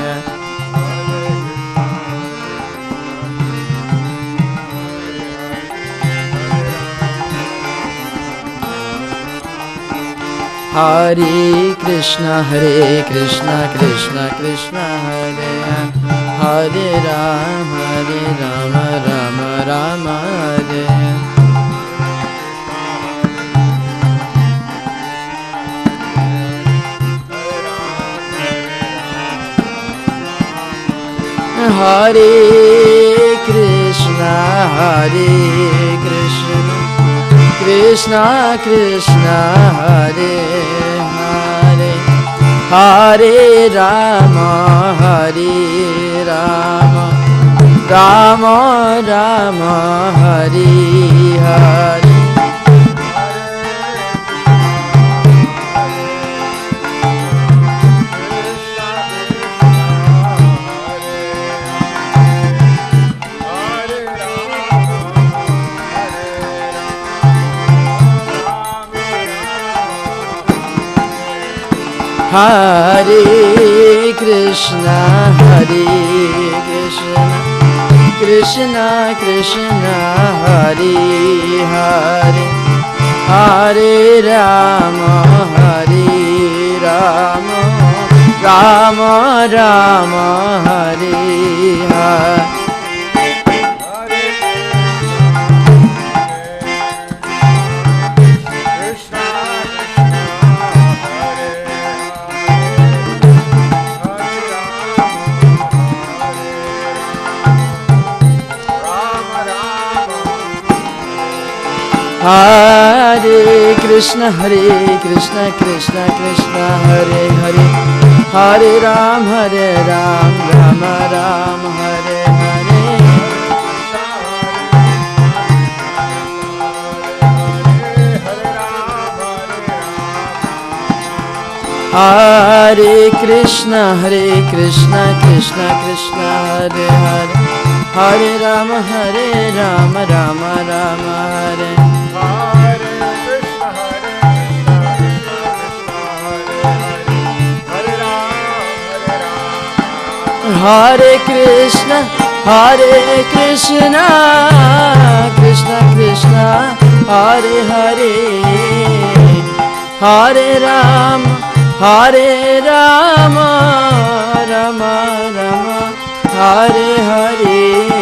Hare Krishna, Krishna Krishna, Hare Hare Rama, Rama Hare. Hare Krishna, Hare Krishna, Krishna Krishna Hare Hare, Hare Rama, Hare Rama, Rama Rama, Hare Hare. Hare Krishna, Hare Krishna, Krishna Krishna Hare Hare, Hare Rama, Hare Rama, Rama Rama, Hare Hare. Hare Krishna, Hare Krishna, Krishna Krishna Hare Hare, Hare Ram, Rama Ram, Hare Hare. Hare Krishna, Krishna Krishna Hare Hare, Hare Ram, Rama Rama Hare. Hare Krishna, Krishna Krishna Hare Hare, Hare Rama, Rama Rama, Hare Hare.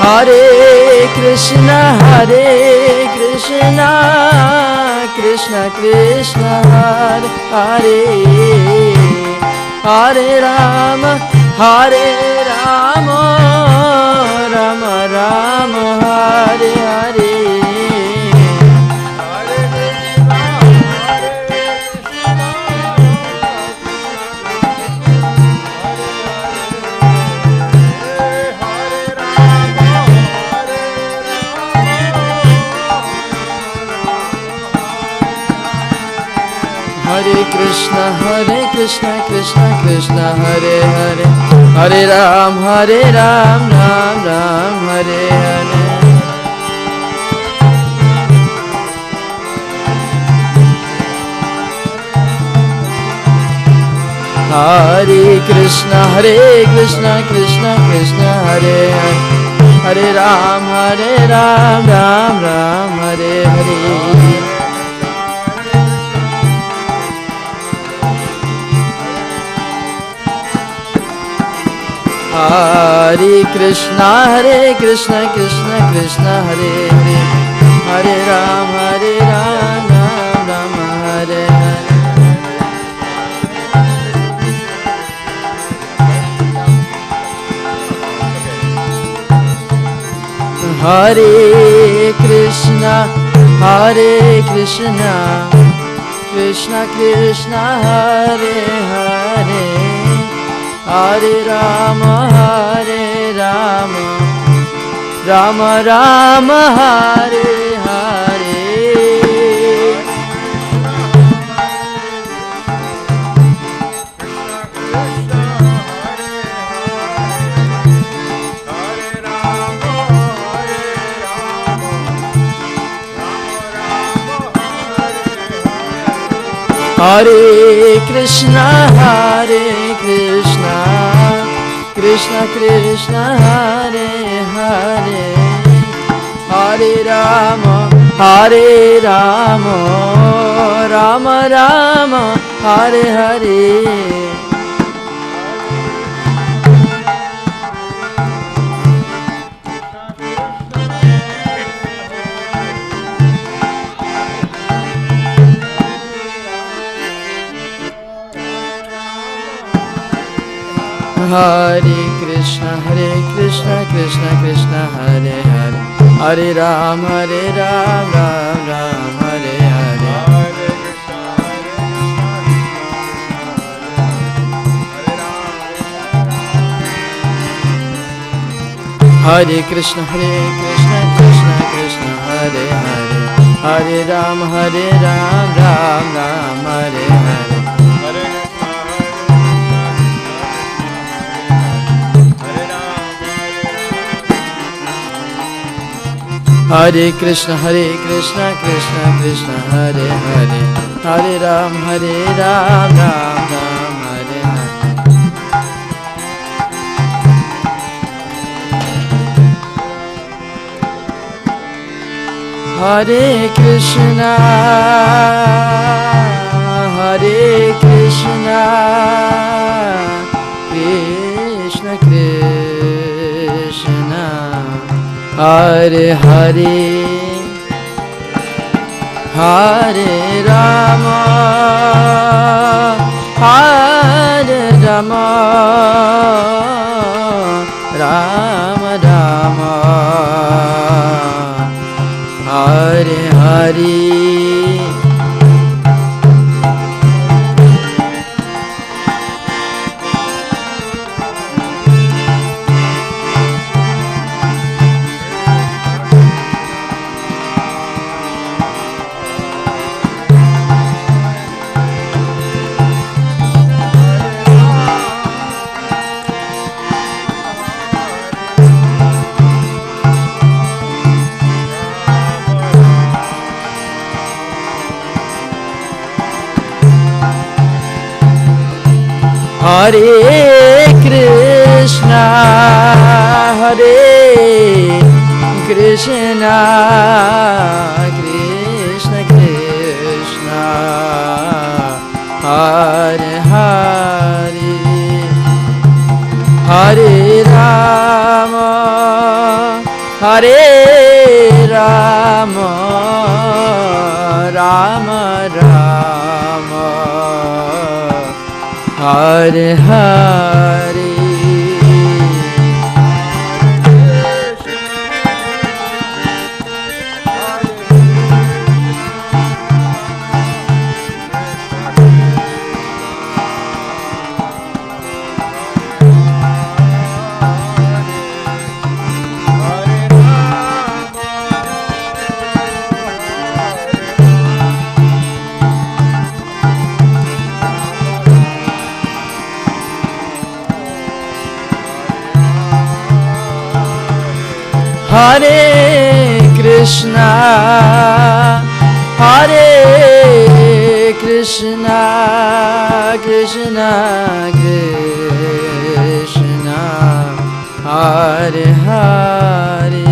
Hare Krishna, Krishna Krishna Hare Hare, Hare Rama, Rama Rama, Hare Hare. Hare Krishna, Krishna Krishna Hare Hare, Hare Ram, Ram Ram, Hare Hare. Hare Krishna, Krishna Krishna Hare Hare, Hare Ram, Ram Ram, Hare Hare. Hare Krishna, Krishna Krishna Hare Hare, Hare Ram, Ram Ram, Hare Hare. Hare Krishna, Krishna Krishna Hare Hare, Hare Rama, Rama Rama, Hare Hare. Hare Krishna, Krishna Krishna Hare Hare, Hare Rama, Rama Rama, Hare Hare. Hare Krishna, Krishna Krishna, Hare Hare, Hare Ram, Ram Ram, Hare Hare. Hare Krishna, Krishna Krishna, Hare Hare, Hare Ram, Ram Ram, Hare Hare. Hare Krishna, Krishna Krishna, Hare Hare, Hare Ram, Ram Ram, Hare Hare. Hare Krishna, Krishna Krishna, Hare Hare, Hare Rama, Rama Rama, Hare Hare. Hare Krishna, Krishna Krishna Krishna, Hare Hare, Hare Rama, Rama Rama, Hare Hare. Hare Krishna, Krishna Krishna Krishna, Hare Hare,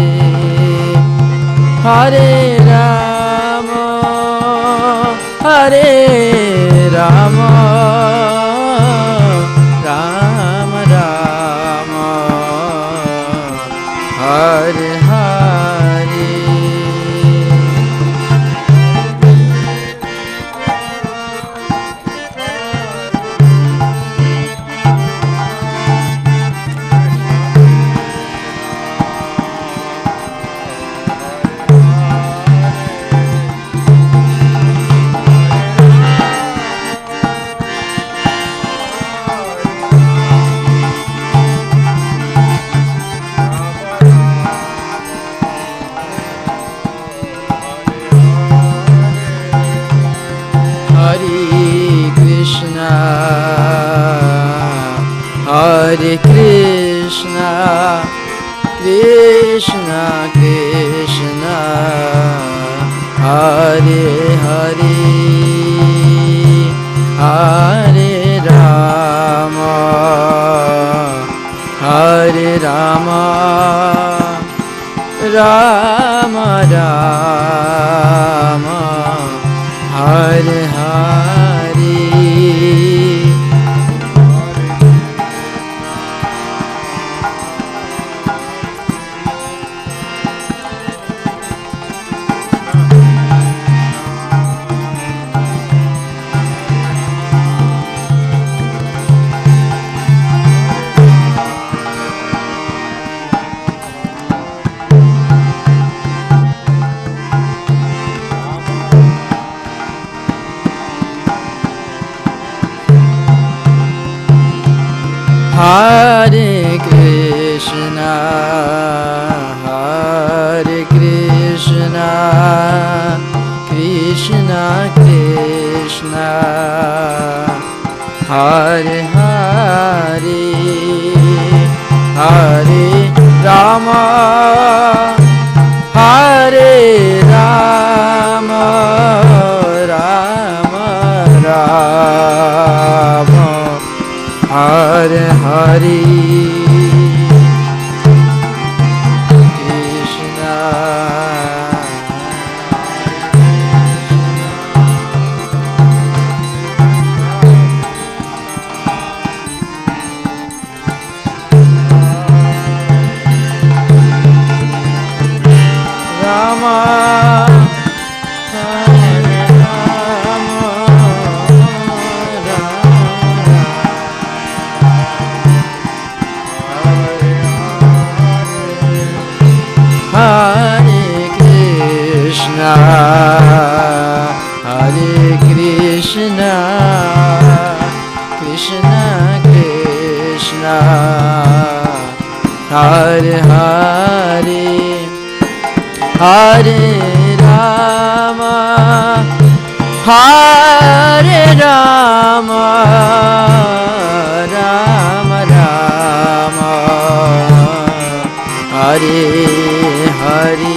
Hare Rama, Rama Rama, Hare Hare. Hare Krishna, Krishna Krishna, Hare Hare, Hare Rama, Rama Rama, Hare Hare. Krishna, Krishna Krishna, Hare Hare, Hare Rama, Hare Rama, Rama Rama, Hare Hare. Hare Krishna, Krishna Krishna, Hare Hare, Hare Rama, Hare Rama, Rama Rama, Hare Hare.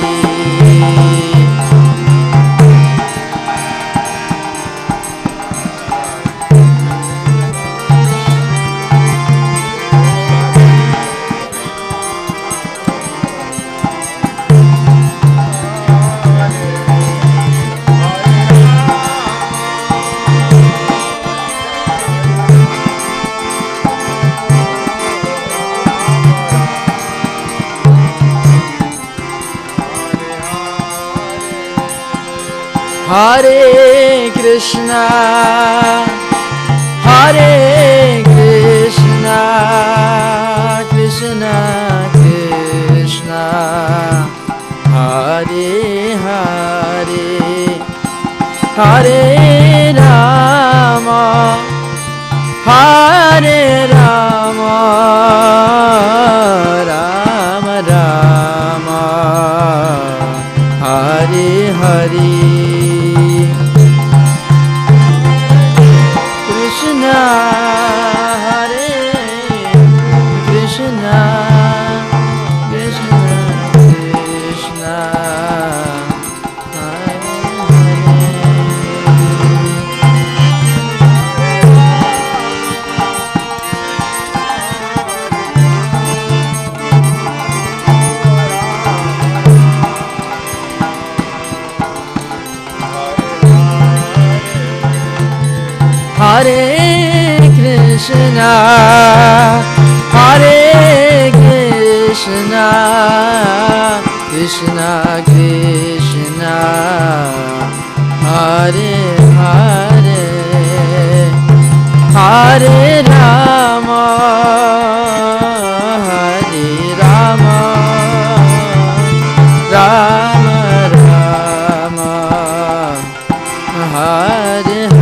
Hare Krishna, Hare Krishna, Krishna Krishna, Hare Hare, Hare Rama, Hare Rama, Rama Rama, Hare Hare. Krishna, Hare Krishna, Krishna Krishna, Hare Hare Krishna, Hare Krishna, Krishna Krishna, Hare Hare, Hare Rama, Hare Rama, Rama Rama, Hare Hare.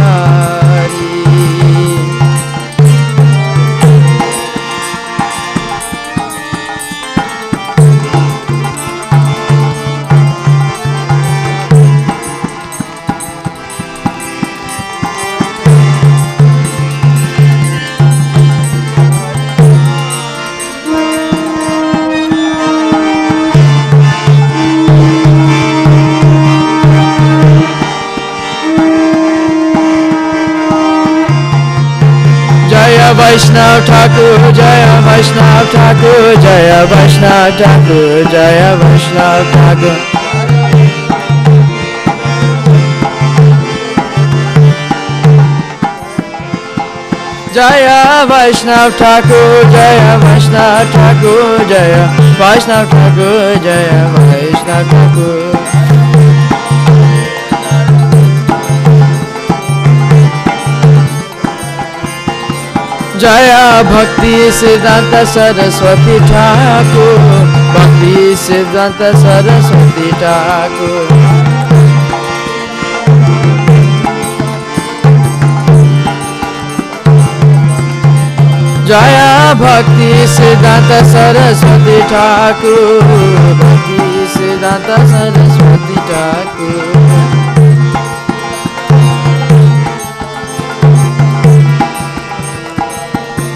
Jaya Vaishnav Thakur, Jaya Vaishnav Thakur, Jaya Vaishnav Thakur, Jaya Vaishnav Thakur. Jaya Vaishnav Thakur, Jaya Vaishnav Thakur, Jaya Vaishnav Thakur, Jaya Vaishnav Thakur. Jaya Bhakti Siddhanta Saraswati Thakur, Bhakti Siddhanta Saraswati Thakur. Jaya Bhakti Siddhanta Saraswati Thakur, Bhakti Siddhanta Saraswati Thakur.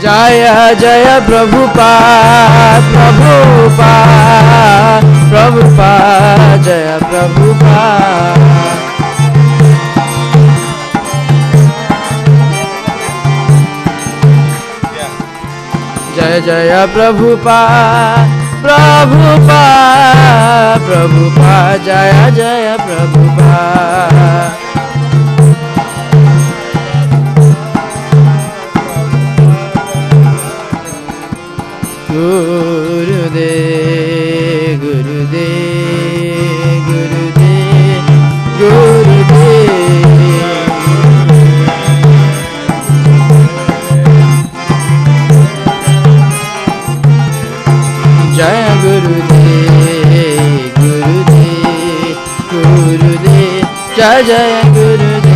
Jaya Jaya Prabhupada, Prabhupada, Prabhupada, Jaya Prabhupada. Jaya Jaya Prabhupada, Prabhupada, Prabhupada, Jaya Jaya Prabhupada. Gurudev, Gurudev, Gurudev, Gurudev. Jaya Gurudev, Gurudev, Gurudev, Jaya Jaya Gurudev.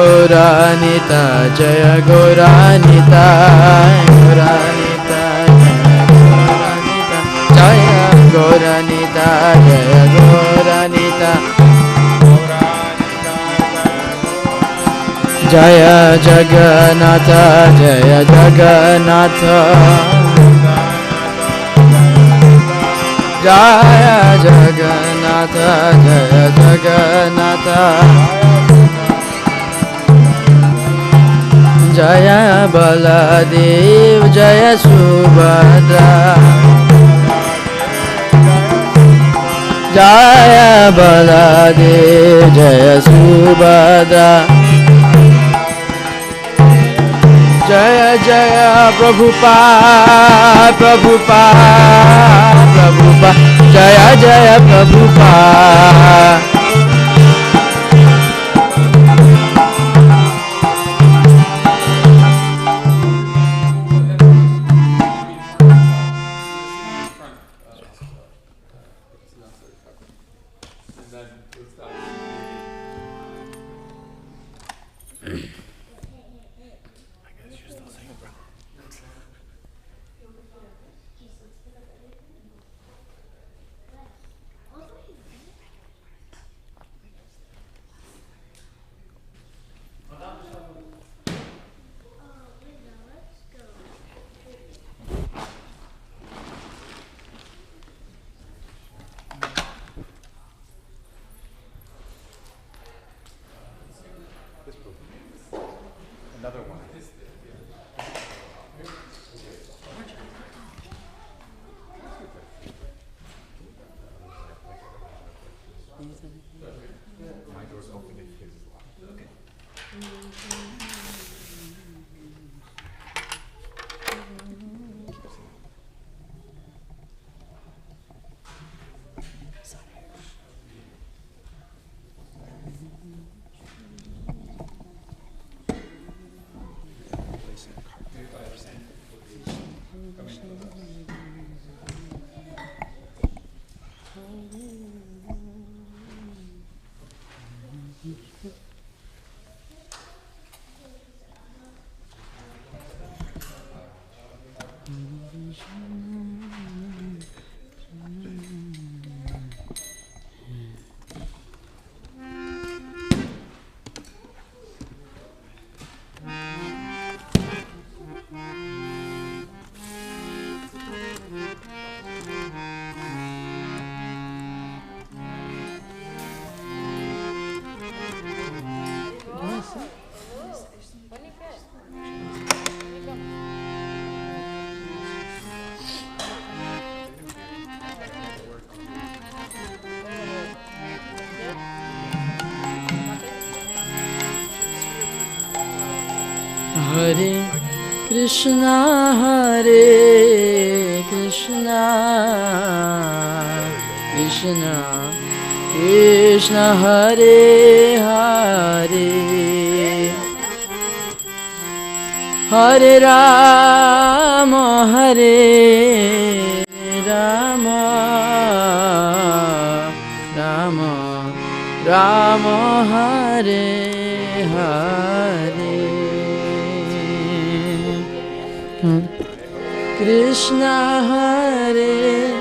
Gauranita, Jaya Gauranita, Gauranita, Jaya Gauranita, Jaya Gauranita, Jaya Jagannatha, Jaya Jagannatha, Jaya Jagannatha, Jaya Jagannatha. Jaya Baladev, Jaya Subhadra, Jaya Baladev, Jaya Subhadra. Jaya Jaya Prabhupada, Prabhupada, Prabhupada, Jaya Jaya Prabhupada. Hare Krishna, Hare Krishna, Krishna Krishna, Hare Hare, Hare Rama, Hare Rama, Rama Rama, Hare Hare. Krishna Hare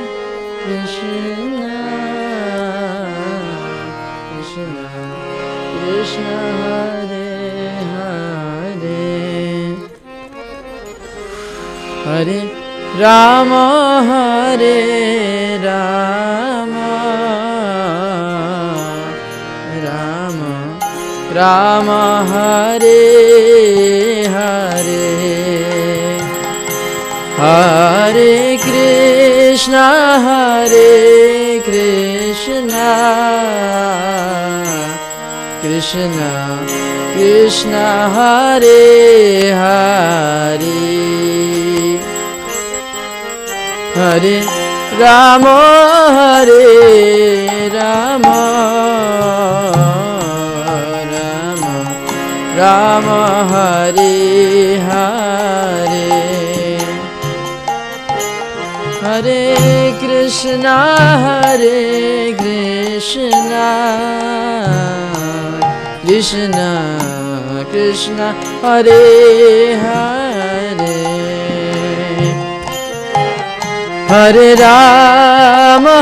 Krishna Krishna Krishna Hare Hare Hare Rama Hare Rama Rama Rama Hare Hare Hare Krishna Krishna Krishna Hare Hare Hare Rama Hare Rama Rama Rama Hare Hare Hare Krishna Krishna Krishna Hare Hare Hare Rama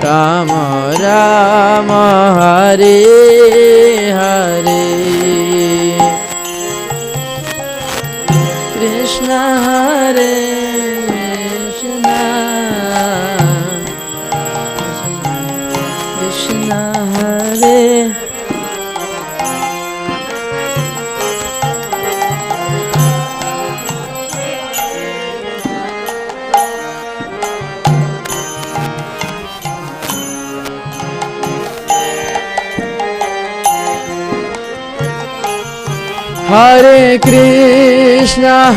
Rama Rama Hare Hare Krishna Hare Krishna Krishna Hare Hare Krishna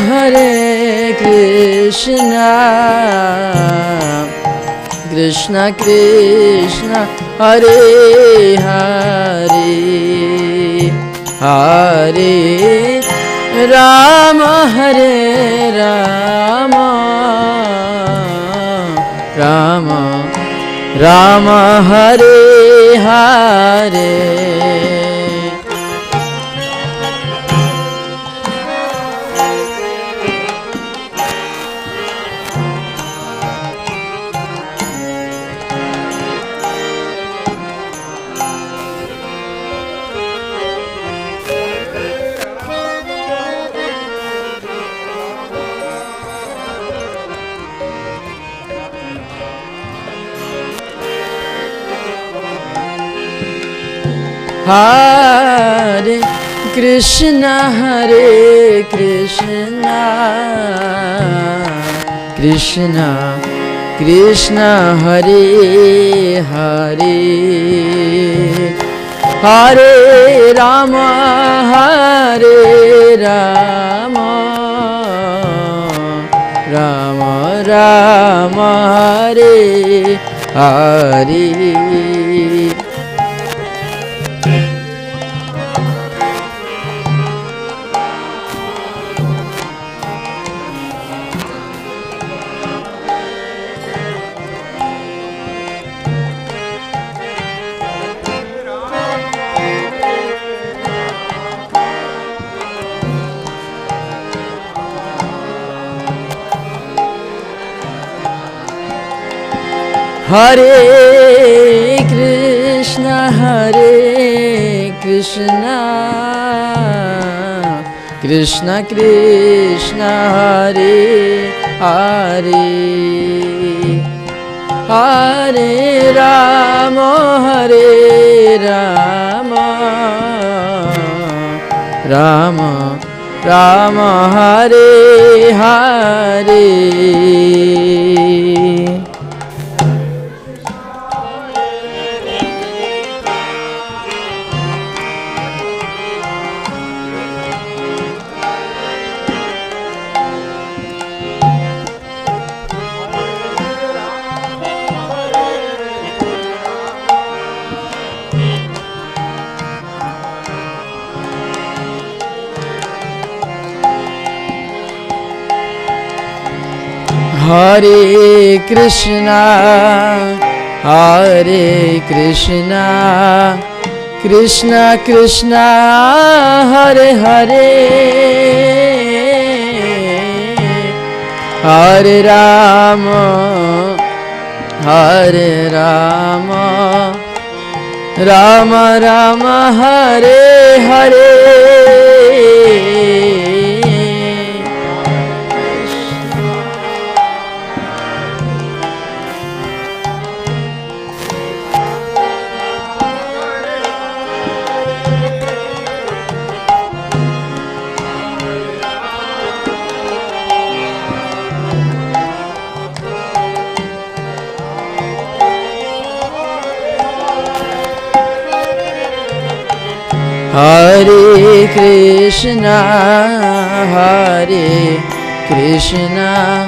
Krishna Krishna Hare Hare Hare Rama Rama Rama Hare Hare Hare Krishna Krishna Krishna Hare Hare Hare Rama Rama Rama Hare Hare Hare Krishna Krishna Krishna Hare Hare Hare Rama Rama Rama Hare Hare Hare Krishna Krishna Krishna Hare Hare Hare Rama Hare Rama Rama Rama Hare Hare Hare Krishna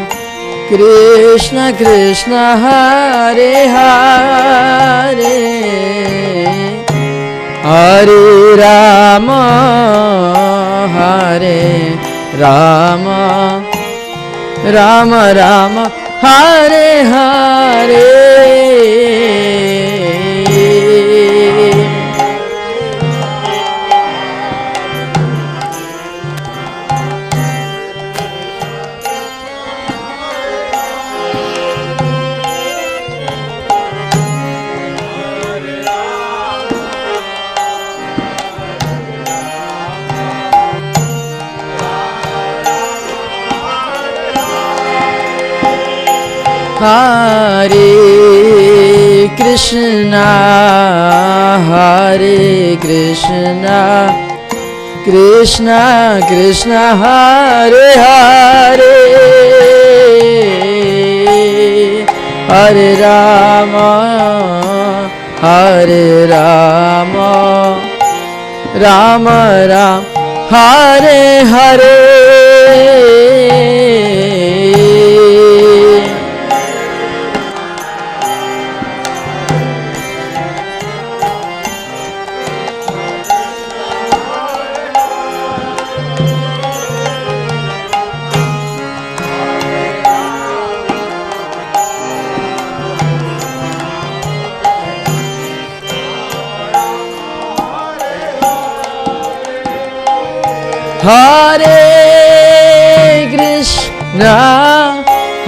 Krishna Krishna Hare Hare Hare Rama Rama Rama Hare Hare Hare Krishna Krishna Krishna Hare Hare Hare Rama Rama Rama Hare Hare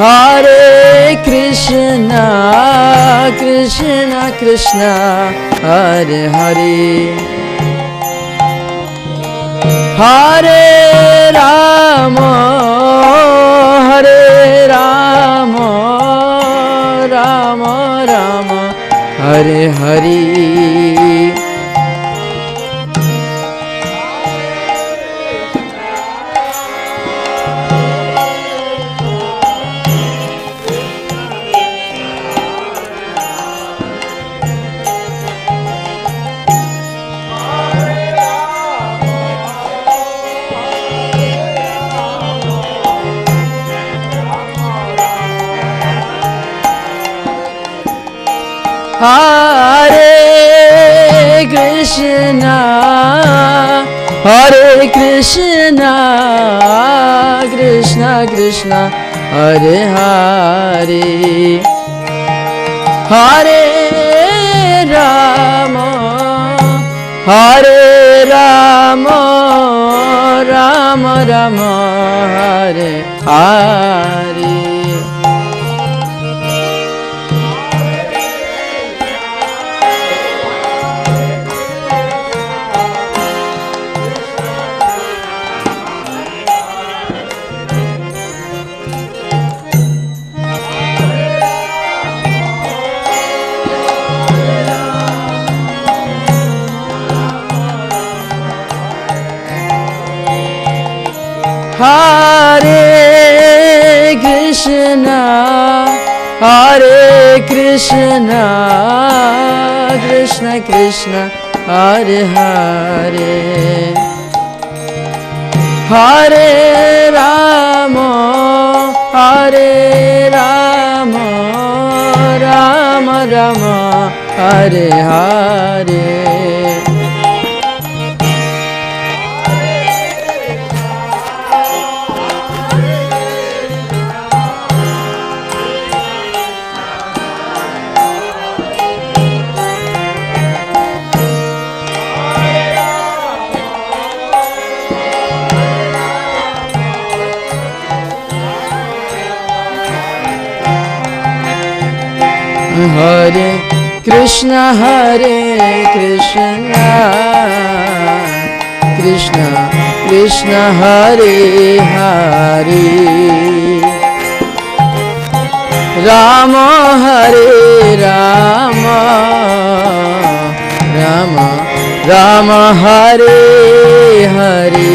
Hare Krishna Krishna Krishna Hare Hare Hare Rama Rama Rama Hare Hare Hare Krishna Krishna Krishna Hare Hare Hare Rama Rama Rama Hare Hare Hare Krishna Krishna Krishna Hare Hare Hare Rama Rama Rama Hare Hare Hare Krishna, Krishna Krishna, Hare Hare, Rama Hare Rama, Rama Rama Hare Hare.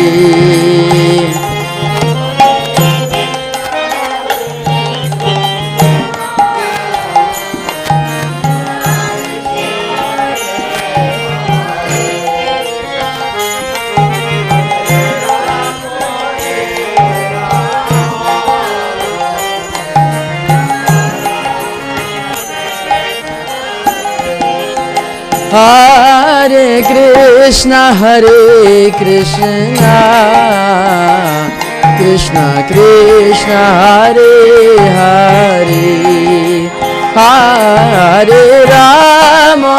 Hare Krishna, Krishna Krishna, Hare Hare, Hare Rama,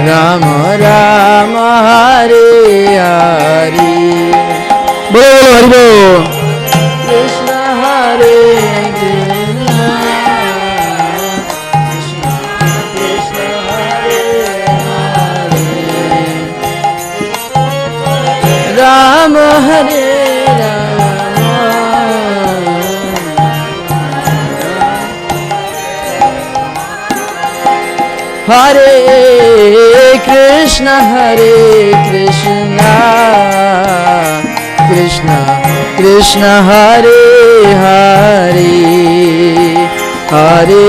Rama Rama, Hare Hare. Bolo Hari Bol. Krishna Hare Rama Hare Rama, Hare Krishna, Krishna Krishna, Hare Hare, Hare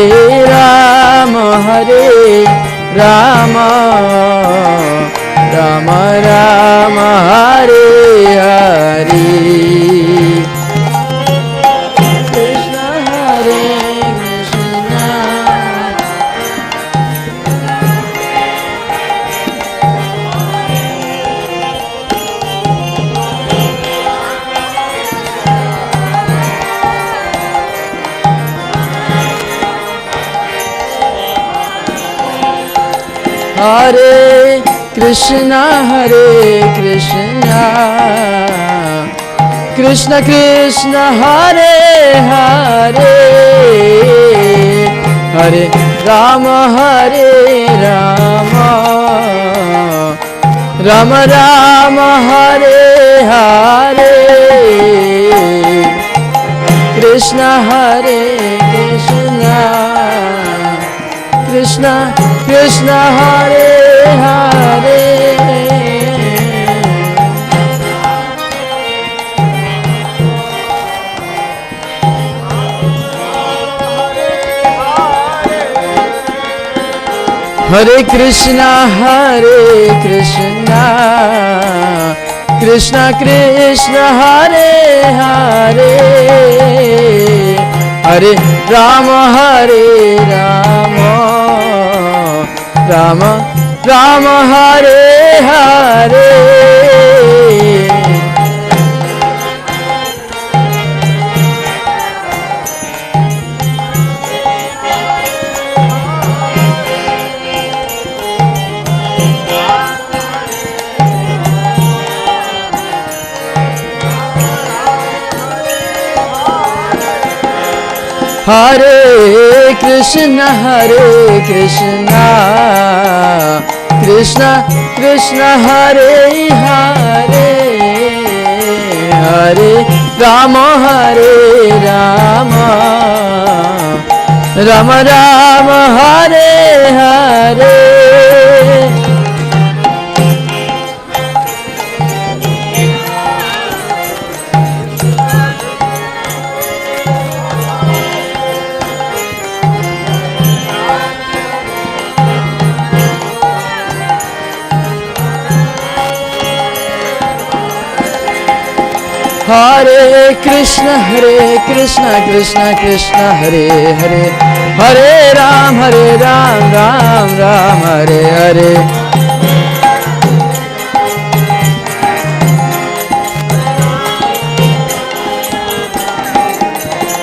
Rama, Rama Rama, Hare Hare. Krishna Hare Krishna, Hare Krishna, Krishna Krishna, Hare Hare, Hare Rama, Rama Rama, Hare Hare. Krishna Hare Krishna, Krishna Hare Hare. Hare Krishna, Krishna Krishna, Hare Hare, Hare Rama, Rama Rama, Hare Hare. Hare Krishna, Krishna Krishna, Hare Hare, Hare Rama, Rama Rama, Hare Hare. Hare Krishna, Krishna Krishna, Hare Hare, Hare Ram, Ram Ram, Hare Hare.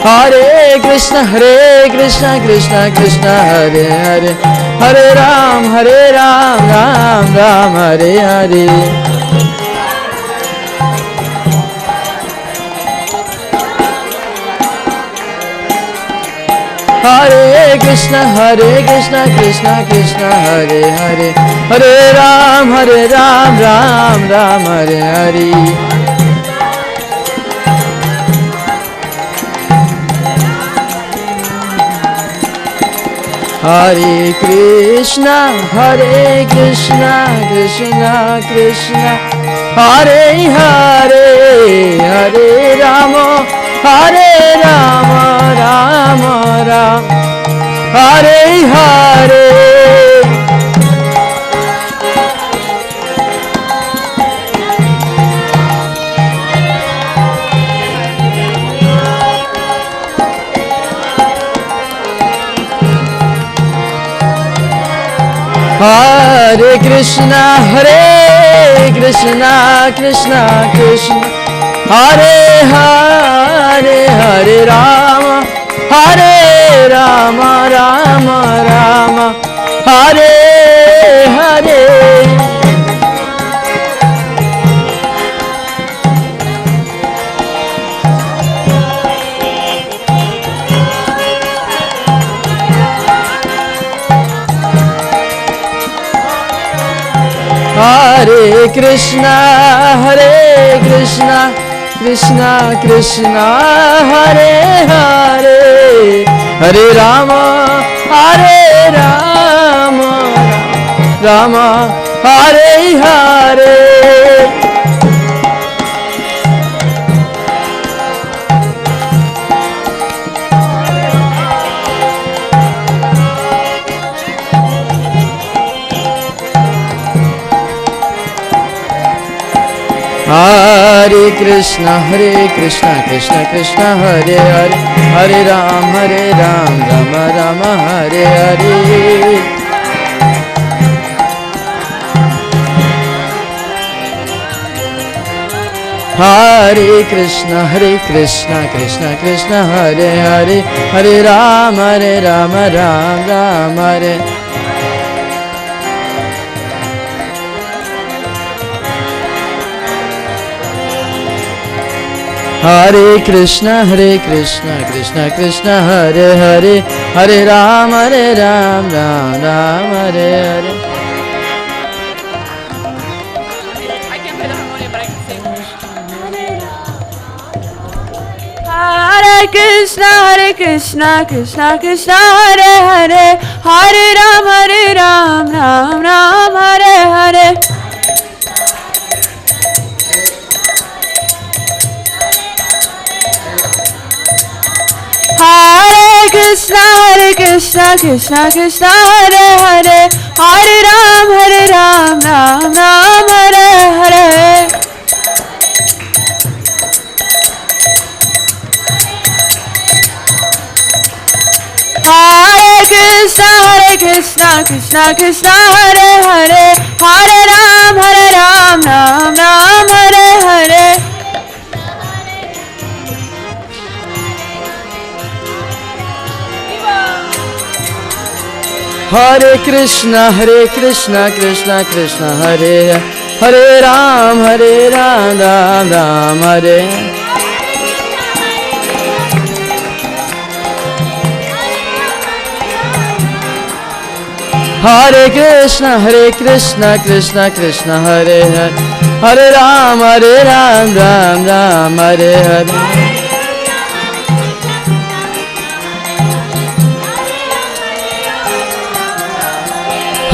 Hare Krishna, Krishna Krishna, Hare Hare, Hare Ram, Ram Ram, Hare Hare. Hare Krishna Krishna Krishna Hare Hare, Hare Ram Ram Ram Hare Hare. Hare Krishna Krishna Krishna Hare Hare, Hare Rama Rama Ram, Hare Hare. Hare Krishna Krishna Krishna Hare Hare, Hare Rama Rama Rama, Hare Hare. Hare Krishna Krishna Krishna Hare Hare, Hare Rama Rama Hare Hare. Hare Krishna Krishna Krishna Hare Hare, Hare Ram Rama Rama Hare Hare. Hare Krishna Krishna Krishna Hare Hare, Hare Ram Ram Hare. Hare Krishna Krishna Krishna Hare Hare, Hare Ram Ram Hare Hare. I can't play the harmonium, but I can sing. Hare Krishna Krishna Krishna Hare Hare, Hare Ram Ram Hare Hare. Hare Krishna Krishna Krishna Hare Hare, Hare Ram Ram Hare Hare. Hare Krishna Krishna Hare Hare, Hare Ram Ram Hare Hare. Hare Krishna Krishna Krishna Hare Hare Ram Ram Hare. Hare Krishna Krishna Hare Hare Ram Ram Hare Hare.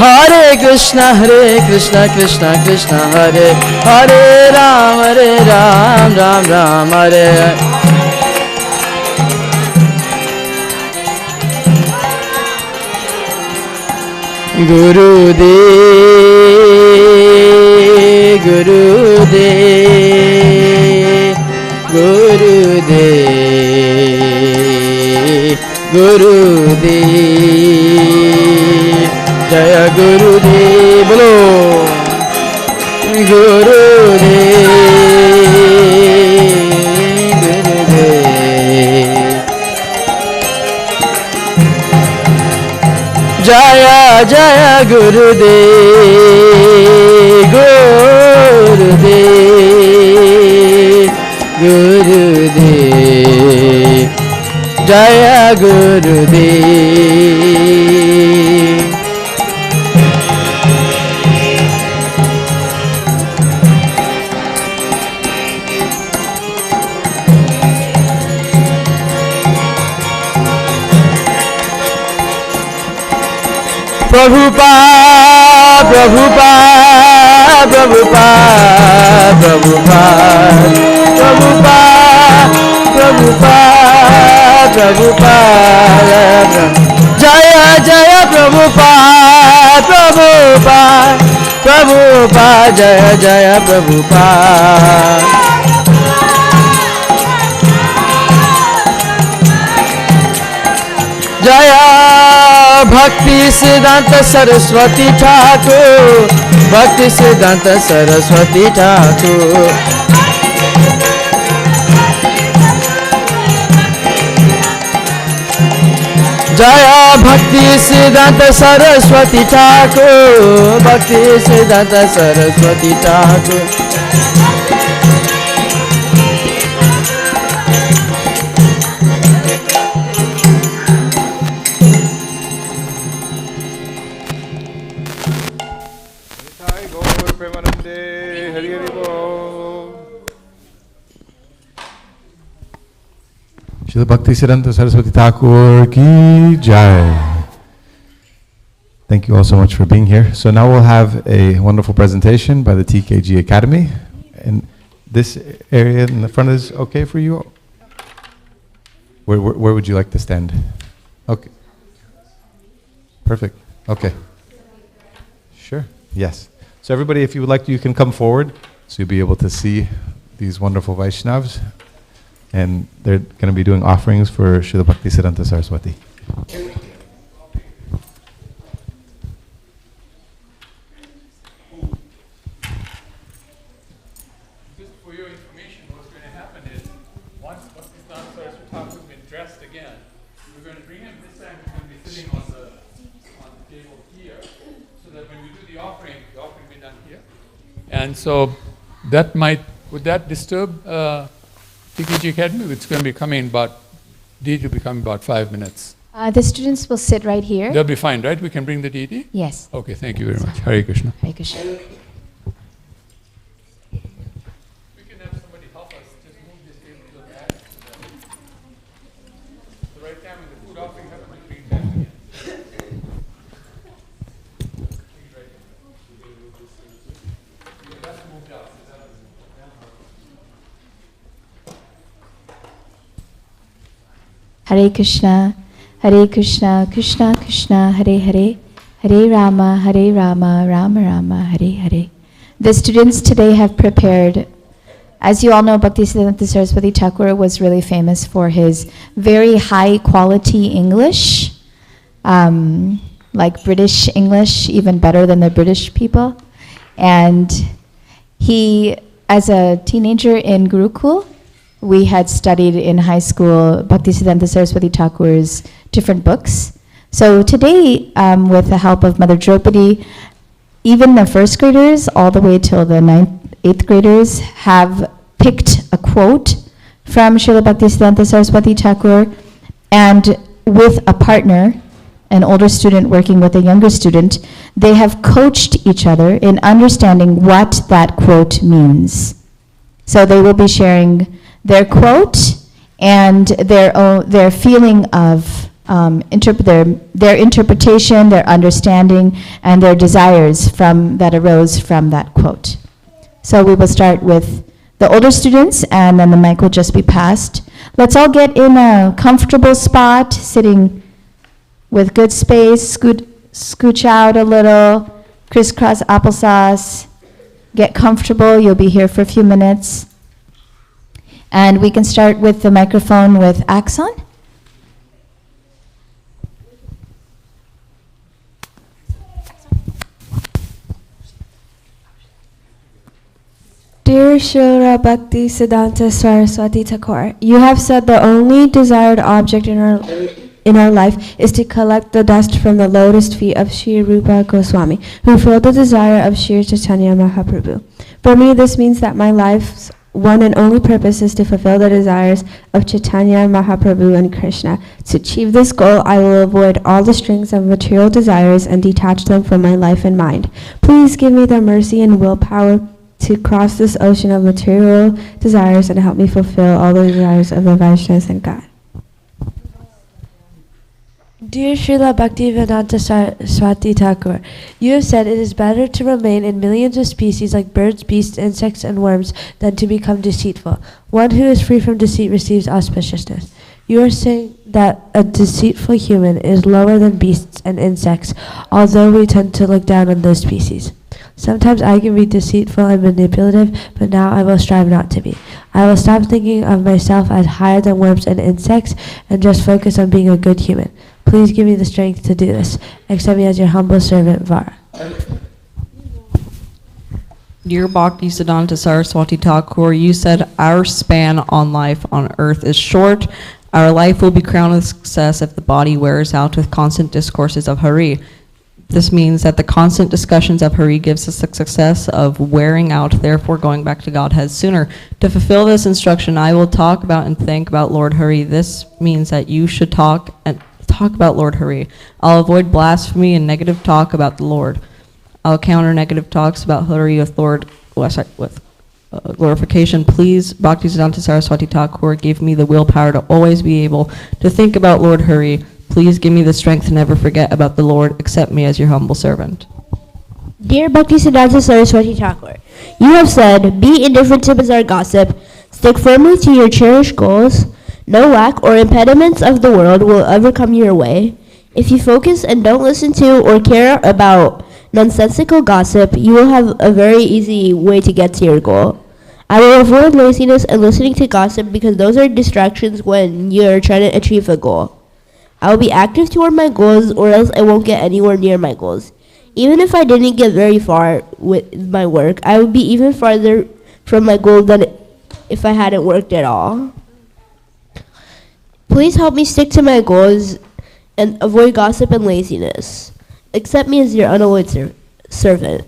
Hare Krishna Krishna Hare Hare Ram Ram Hare Hare. Gurudev Jaya Gurudev, bolo Gurudev. Jaya Jaya Gurudev, Gurudev. Jaya Gurudev. Prabhupada, Prabhupada, Prabhupada, Prabhupada, Prabhupada, Prabhupada, Jaya Jaya Prabhupada, Prabhupada, Prabhupada, Jaya Jaya Prabhupada. Jaya Bhakti Siddhanta Saraswati Thakur, Bhakti Siddhanta Saraswati Thakur. Jaya Bhakti Siddhanta Saraswati Thakur, Bhakti Siddhanta Saraswati Thakur. Srila Bhaktisiddhanta Saraswati Thakur ki jai. Thank you all so much for being here. So now we'll have a wonderful presentation by the TKG Academy. And this area in the front is okay for you? Where would you like to stand? Okay. Perfect. Okay. Sure. Yes. So everybody, if you would like to, you can come forward so you'll be able to see these wonderful Vaishnavas. And they're going to be doing offerings for Srila Bhaktisiddhanta Saraswati. Just for your information, what's going to happen is, once Bhaktisiddhanta Saraswati Thakur has been dressed again, we're going to bring him, this time he's going to be sitting on the table here, so that when we do the offering will be done here. And so that would that disturb TKG Academy? It's going to be coming about 5 minutes. The students will sit right here. They'll be fine, right? We can bring the deity? Yes. Okay, thank you very much. Hare Krishna. Hare Krishna. We can have somebody help us just move this table to the back. The right time when the food offering happens, we bring it back again. That's moved out. Hare Krishna, Krishna Krishna, Hare Hare, Hare Rama, Rama Rama, Hare Hare. The students today have prepared, as you all know, Bhaktisiddhanta Saraswati Thakur was really famous for his very high quality English, like British English, even better than the British people. And he, as a teenager in Gurukul, we had studied in high school Bhaktisiddhanta Saraswati Thakur's different books. So today, with the help of Mother Draupadi, even the first graders, all the way till the 8th graders, have picked a quote from Srila Bhaktisiddhanta Saraswati Thakur, and with a partner, an older student working with a younger student, they have coached each other in understanding what that quote means. So they will be sharing their quote and their feeling of their interpretation, their understanding, and their desires that arose from that quote. So we will start with the older students, and then the mic will just be passed. Let's all get in a comfortable spot, sitting with good space. Scooch out a little, crisscross applesauce. Get comfortable. You'll be here for a few minutes. And we can start with the microphone with ISKCON. Dear Srila Bhaktisiddhanta Saraswati Thakur, you have said the only desired object in our life is to collect the dust from the lotus feet of Sri Rupa Goswami, who filled the desire of Sri Chaitanya Mahaprabhu. For me, this means that my life's one and only purpose is to fulfill the desires of Chaitanya Mahaprabhu and Krishna. To achieve this goal, I will avoid all the strings of material desires and detach them from my life and mind. Please give me the mercy and willpower to cross this ocean of material desires and help me fulfill all the desires of the Vaishnavas and God. Dear Srila Bhaktivedanta Saraswati Thakur, you have said it is better to remain in millions of species like birds, beasts, insects, and worms than to become deceitful. One who is free from deceit receives auspiciousness. You are saying that a deceitful human is lower than beasts and insects, although we tend to look down on those species. Sometimes I can be deceitful and manipulative, but now I will strive not to be. I will stop thinking of myself as higher than worms and insects and just focus on being a good human. Please give me the strength to do this. Accept me as your humble servant, Vara. Dear Bhakti Siddhanta Saraswati Thakur, you said our span on life on earth is short. Our life will be crowned with success if the body wears out with constant discourses of Hari. This means that the constant discussions of Hari gives us the success of wearing out, therefore going back to Godhead sooner. To fulfill this instruction, I will talk about and think about Lord Hari. This means that you should talk about Lord Hari. I'll avoid blasphemy and negative talk about the Lord. I'll counter negative talks about Hari with glorification. Please, Bhakti Siddhanta Saraswati Thakur, give me the willpower to always be able to think about Lord Hari. Please give me the strength to never forget about the Lord. Accept me as your humble servant. Dear Bhakti Siddhanta Saraswati Thakur, you have said, be indifferent to bizarre gossip, stick firmly to your cherished goals. No lack or impediments of the world will ever come your way. If you focus and don't listen to or care about nonsensical gossip, you will have a very easy way to get to your goal. I will avoid laziness and listening to gossip because those are distractions when you are trying to achieve a goal. I will be active toward my goals or else I won't get anywhere near my goals. Even if I didn't get very far with my work, I would be even farther from my goal than if I hadn't worked at all. Please help me stick to my goals and avoid gossip and laziness. Accept me as your unalloyed servant.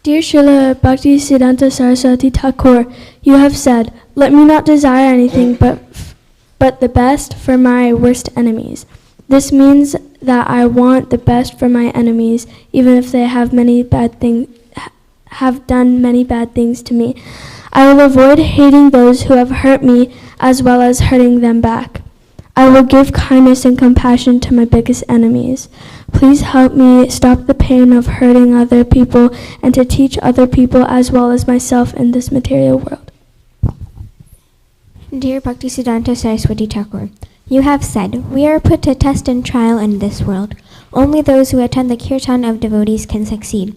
Dear Srila Bhakti Siddhanta Saraswati Thakur, you have said, let me not desire anything but the best for my worst enemies. This means that I want the best for my enemies, even if they have done many bad things to me. I will avoid hating those who have hurt me as well as hurting them back. I will give kindness and compassion to my biggest enemies. Please help me stop the pain of hurting other people and to teach other people as well as myself in this material world. Dear Bhaktisiddhanta Saraswati Thakur, you have said, we are put to test and trial in this world. Only those who attend the kirtan of devotees can succeed.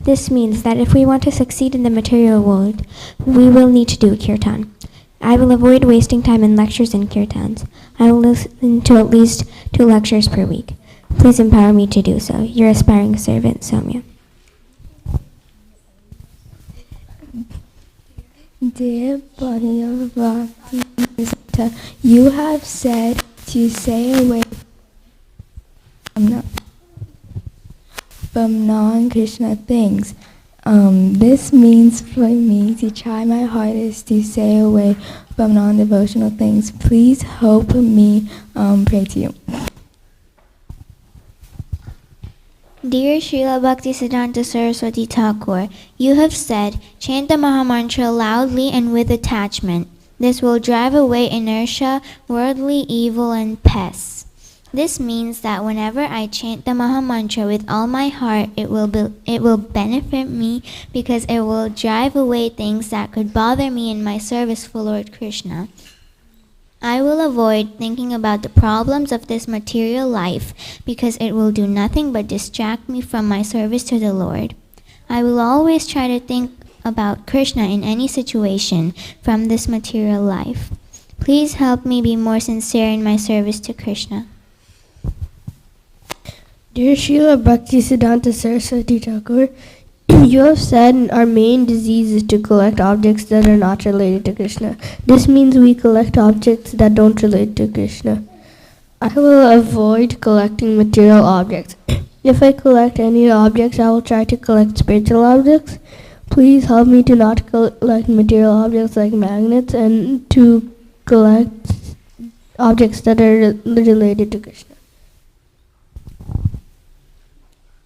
This means that if we want to succeed in the material world, we will need to do kirtan. I will avoid wasting time in lectures and kirtans. I will listen to at least 2 lectures per week. Please empower me to do so. Your aspiring servant, Soumya. Dear Body of Bhakti, you have said to stay away from non-Krishna things. This means for me to try my hardest to stay away from non-devotional things. Please help me pray to you. Dear Srila Bhaktisiddhanta Saraswati Thakur, you have said, chant the Mahamantra loudly and with attachment. This will drive away inertia, worldly evil, and pests. This means that whenever I chant the Mahamantra with all my heart, it will benefit me because it will drive away things that could bother me in my service for Lord Krishna. I will avoid thinking about the problems of this material life because it will do nothing but distract me from my service to the Lord. I will always try to think about Krishna in any situation from this material life. Please help me be more sincere in my service to Krishna. Dear Srila Bhaktisiddhanta Saraswati Thakur, you have said our main disease is to collect objects that are not related to Krishna. This means we collect objects that don't relate to Krishna. I will avoid collecting material objects. If I collect any objects, I will try to collect spiritual objects. Please help me to not collect material objects like magnets and to collect objects that are related to Krishna.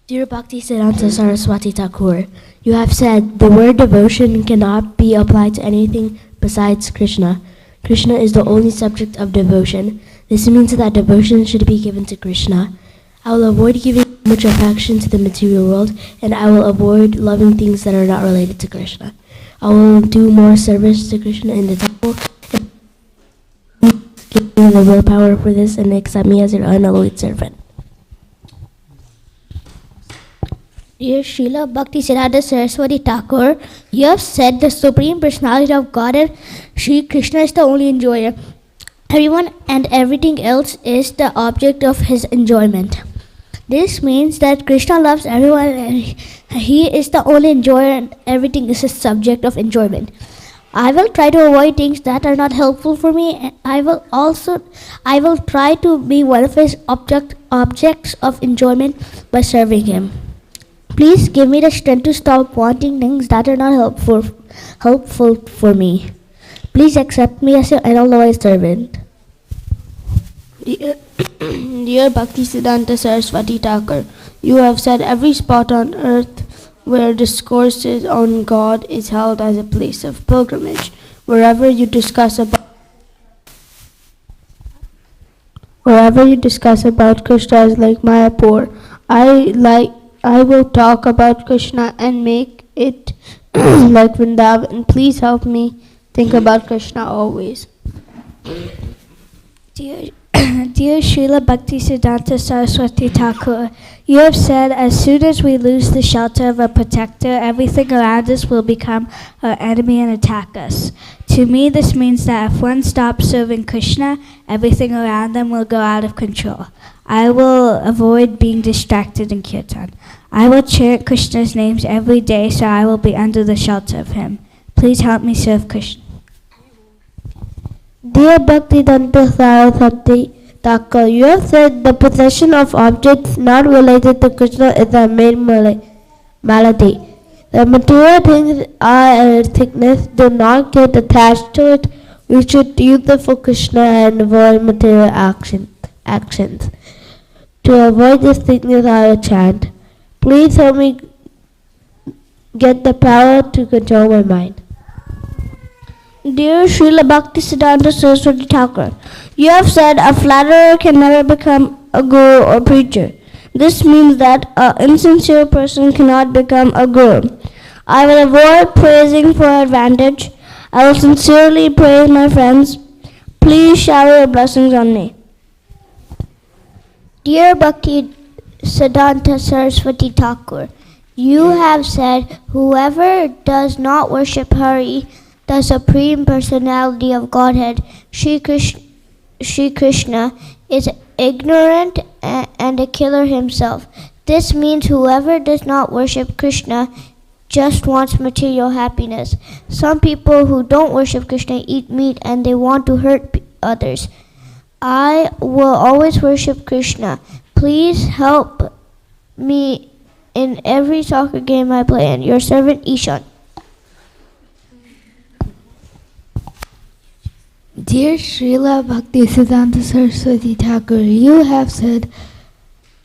Dear Bhaktisiddhanta Saraswati Thakur, you have said the word devotion cannot be applied to anything besides Krishna. Krishna is the only subject of devotion. This means that devotion should be given to Krishna. I will avoid giving much affection to the material world, and I will avoid loving things that are not related to Krishna. I will do more service to Krishna in the temple. Give me the willpower for this and accept me as your unalloyed servant. Dear Srila Bhaktisiddhanta Saraswati Thakur, you have said the Supreme Personality of Godhead, Sri Krishna, is the only enjoyer. Everyone and everything else is the object of his enjoyment. This means that Krishna loves everyone and he is the only enjoyer and everything is a subject of enjoyment. I will try to avoid things that are not helpful for me, and I will try to be one of his objects of enjoyment by serving him. Please give me the strength to stop wanting things that are not helpful for me. Please accept me as your unalloyed servant. Dear Bhaktisiddhanta Saraswati Thakur, you have said every spot on earth where discourses on God is held as a place of pilgrimage. Wherever you discuss about Krishna is like Mayapur. I will talk about Krishna and make it like Vrindavan. Please help me think about Krishna always. Dear Srila Bhaktisiddhanta Saraswati Thakur, you have said as soon as we lose the shelter of a protector, everything around us will become our enemy and attack us. To me, this means that if one stops serving Krishna, everything around them will go out of control. I will avoid being distracted in kirtan. I will chant Krishna's names every day so I will be under the shelter of him. Please help me serve Krishna. Dear Bhaktisiddhanta Saraswati Thakur, you have said the possession of objects not related to Krishna is the main malady. The material things are a sickness. Do not get attached to it. We should use it for Krishna and avoid material actions. To avoid this sickness, I will chant. Please help me get the power to control my mind. Dear Srila Bhaktisiddhanta Saraswati Thakur, you have said a flatterer can never become a guru or preacher. This means that an insincere person cannot become a guru. I will avoid praising for advantage. I will sincerely praise my friends. Please shower your blessings on me. Dear Bhaktisiddhanta Saraswati Thakur, you have said whoever does not worship Hari, the Supreme Personality of Godhead, Sri Krishna, is ignorant and a killer himself. This means whoever does not worship Krishna just wants material happiness. Some people who don't worship Krishna eat meat and they want to hurt others. I will always worship Krishna. Please help me in every soccer game I play in. Your servant ISKCON. Dear Srila Bhaktisiddhanta Saraswati Thakur, you have said,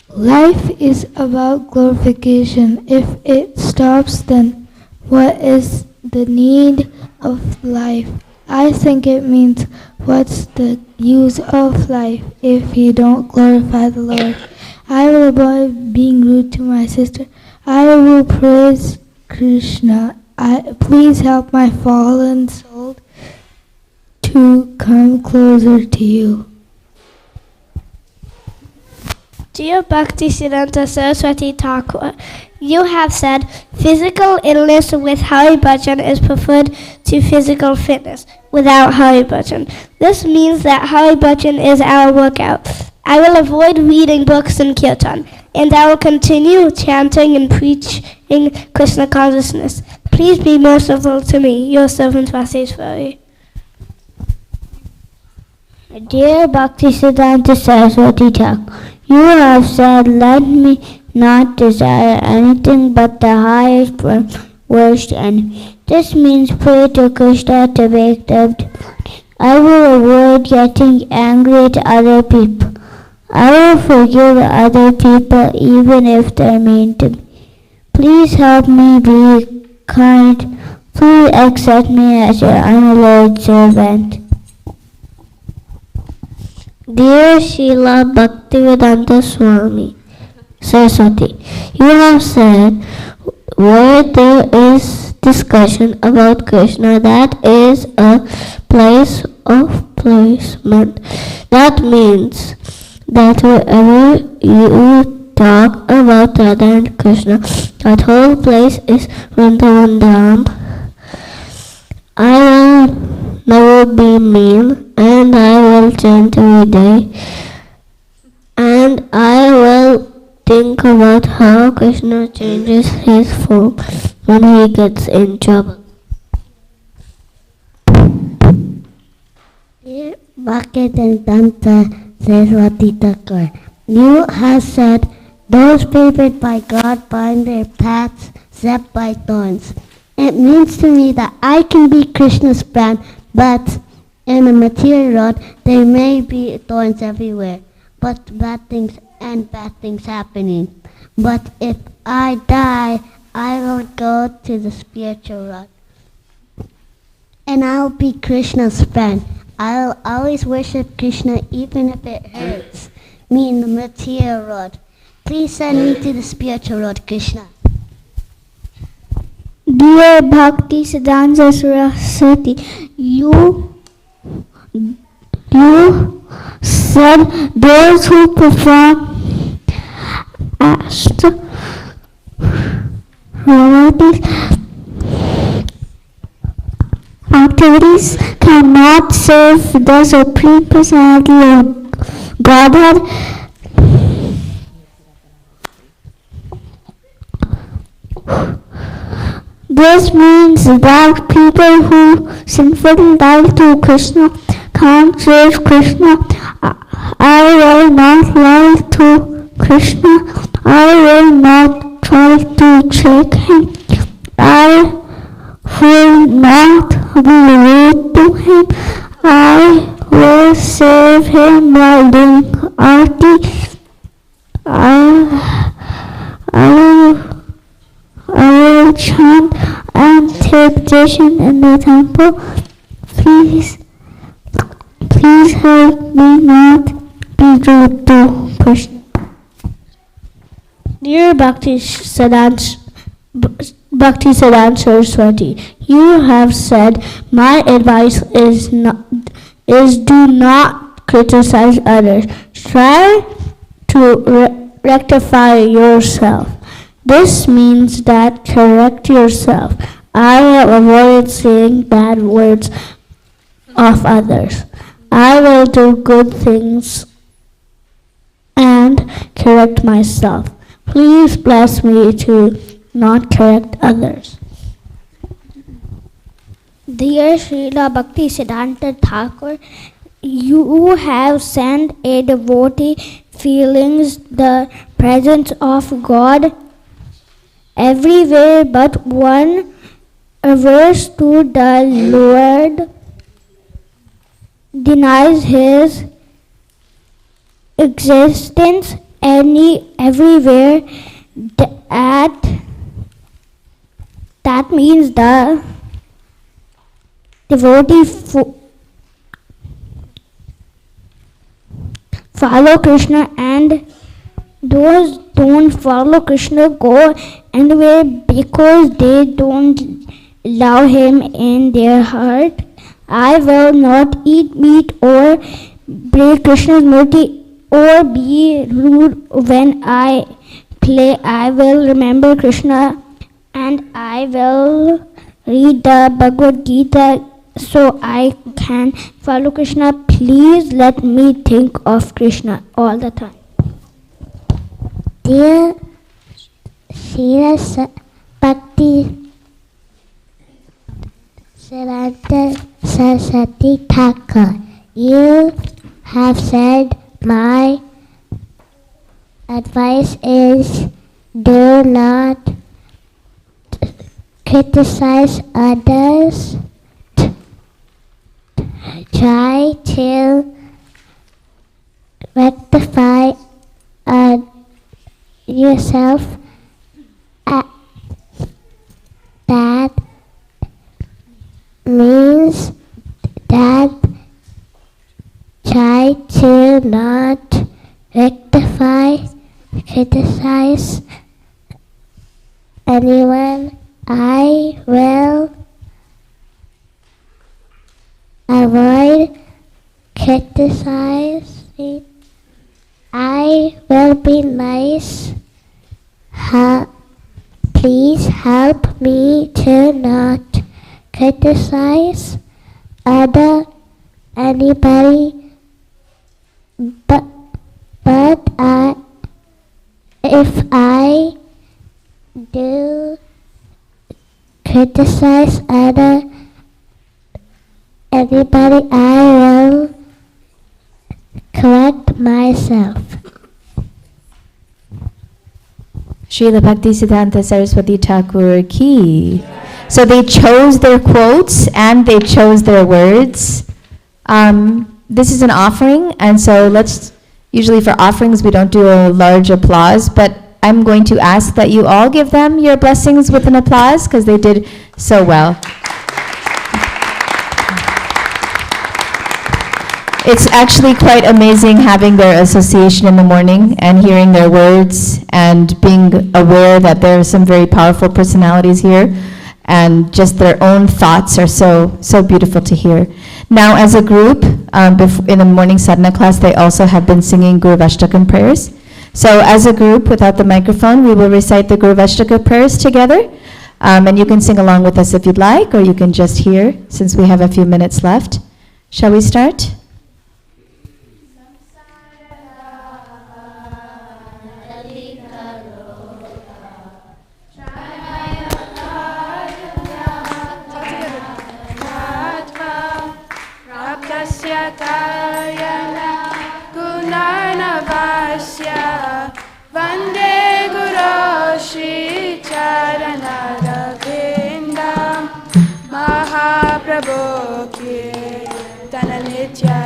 life is about glorification. If it stops, then what is the need of life? I think it means, what's the use of life if you don't glorify the Lord? I will avoid being rude to my sister. I will praise Krishna. Please help my fallen soul to come closer to you. Dear Bhaktisiddhanta Saraswati Thakur, you have said physical illness with Hari Bhajan is preferred to physical fitness without Hari Bhajan. This means that Hari Bhajan is our workout. I will avoid reading books in kirtan, and I will continue chanting and preaching Krishna consciousness. Please be merciful to me, your servant Vaseshwari. Dear Bhaktisiddhanta Saraswati Thakur, you have said, let me not desire anything but the highest form. worst enemy. This means pray to Krishna to make them devotees. I will avoid getting angry at other people. I will forgive other people even if they're mean to me. Please help me be kind. Please accept me as your unalloyed servant. Dear Srila Bhaktivedanta Swami Saraswati, you have said where there is discussion about Krishna, that is a place of placement. That means that wherever you talk about Radha and Krishna, that whole place is Vrindavan Dham. I will never be mean, and I will chant every day, and I will think about how Krishna changes his form when he gets in trouble. Dear Bhaktivedanta Saraswati Thakur, you have said, those favored by God find their paths set by thorns. It means to me that I can be Krishna's friend, but in a material world there may be thorns everywhere, but bad things happening. But if I die, I will go to the spiritual world, and I'll be Krishna's friend. I'll always worship Krishna even if it hurts me in the material world. Please send me to the spiritual world, Krishna. Dear Bhakti Siddhanta Saraswati, you said those who perform activities cannot serve the Supreme Personality of Godhead. This means that people who sinfully die to Krishna can't serve Krishna. I will not lie to Krishna. I will not try to trick him. I will not be rude to him. I will serve him while doing arti. I will chant and take darshan in the temple. Please help me not be rude to Krishna. Dear Bhakti Siddhanta Saraswati, you have said my advice is do not criticize others. Try to rectify yourself. This means that correct yourself. I have avoided saying bad words of others. I will do good things and correct myself. Please bless me to not correct others. Dear Srila Bhakti Siddhanta Thakur, you have sent a devotee feelings the presence of God everywhere but one averse to the Lord denies his existence everywhere. That means the devotee follow Krishna, and those don't follow Krishna go anywhere because they don't allow him in their heart. I will not eat meat or break Krishna's murti or be rude when I play. I will remember Krishna and I will read the Bhagavad Gita so I can follow Krishna. Please let me think of Krishna all the time. Dear Srila Bhakti Siddhanta Saraswati Thakur, you have said my advice is do not criticize others, try to rectify yourself. That means that try to not rectify, criticize anyone. I will avoid criticizing. I will be nice. Please help me to not criticize anybody, but if I do criticize anybody, I will correct myself. Srila Bhaktisiddhanta Saraswati Thakur ki. So they chose their quotes and they chose their words. This is an offering, and so usually for offerings we don't do a large applause, but I'm going to ask that you all give them your blessings with an applause because they did so well. It's actually quite amazing having their association in the morning and hearing their words and being aware that there are some very powerful personalities here, and just their own thoughts are so beautiful to hear. Now, as a group, in the morning sadhana class, they also have been singing Guru Vastakam prayers. So as a group, without the microphone, we will recite the Guru Vashtaka prayers together. And you can sing along with us if you'd like, or you can just hear, since we have a few minutes left. Shall we start? Vande Guru Shri Charanarvindam Mahaprabhu Ki Tananitya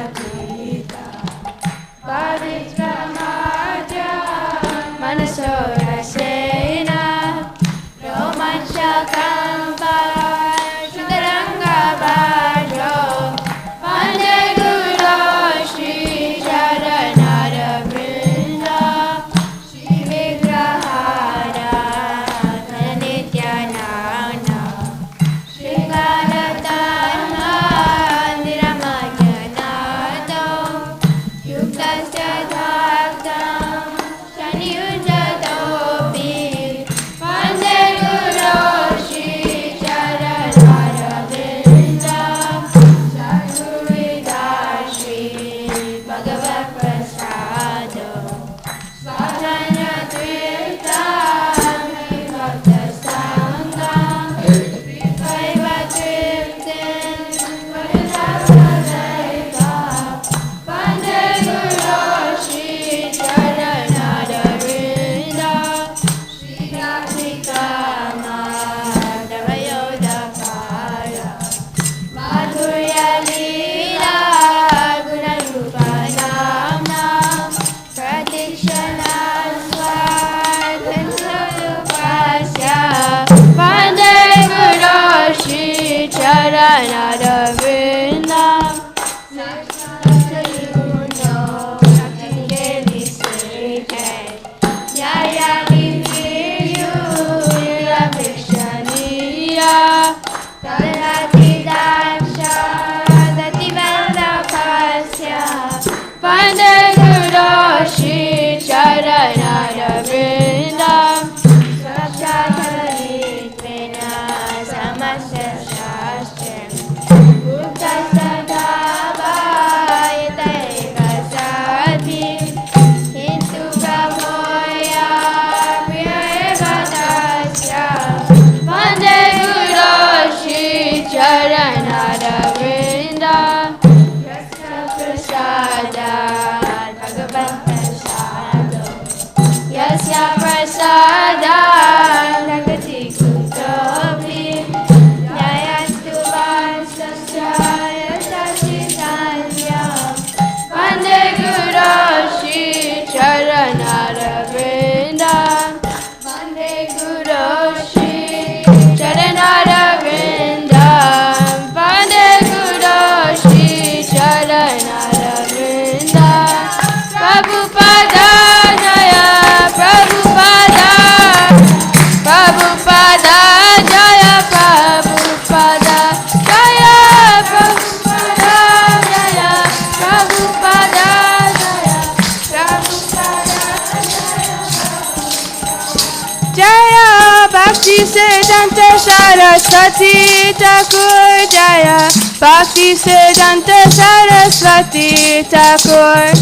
Jaya Bhakti Siddhanta Saraswati Thakur Jaya Bhakti Siddhanta Saraswati Thakur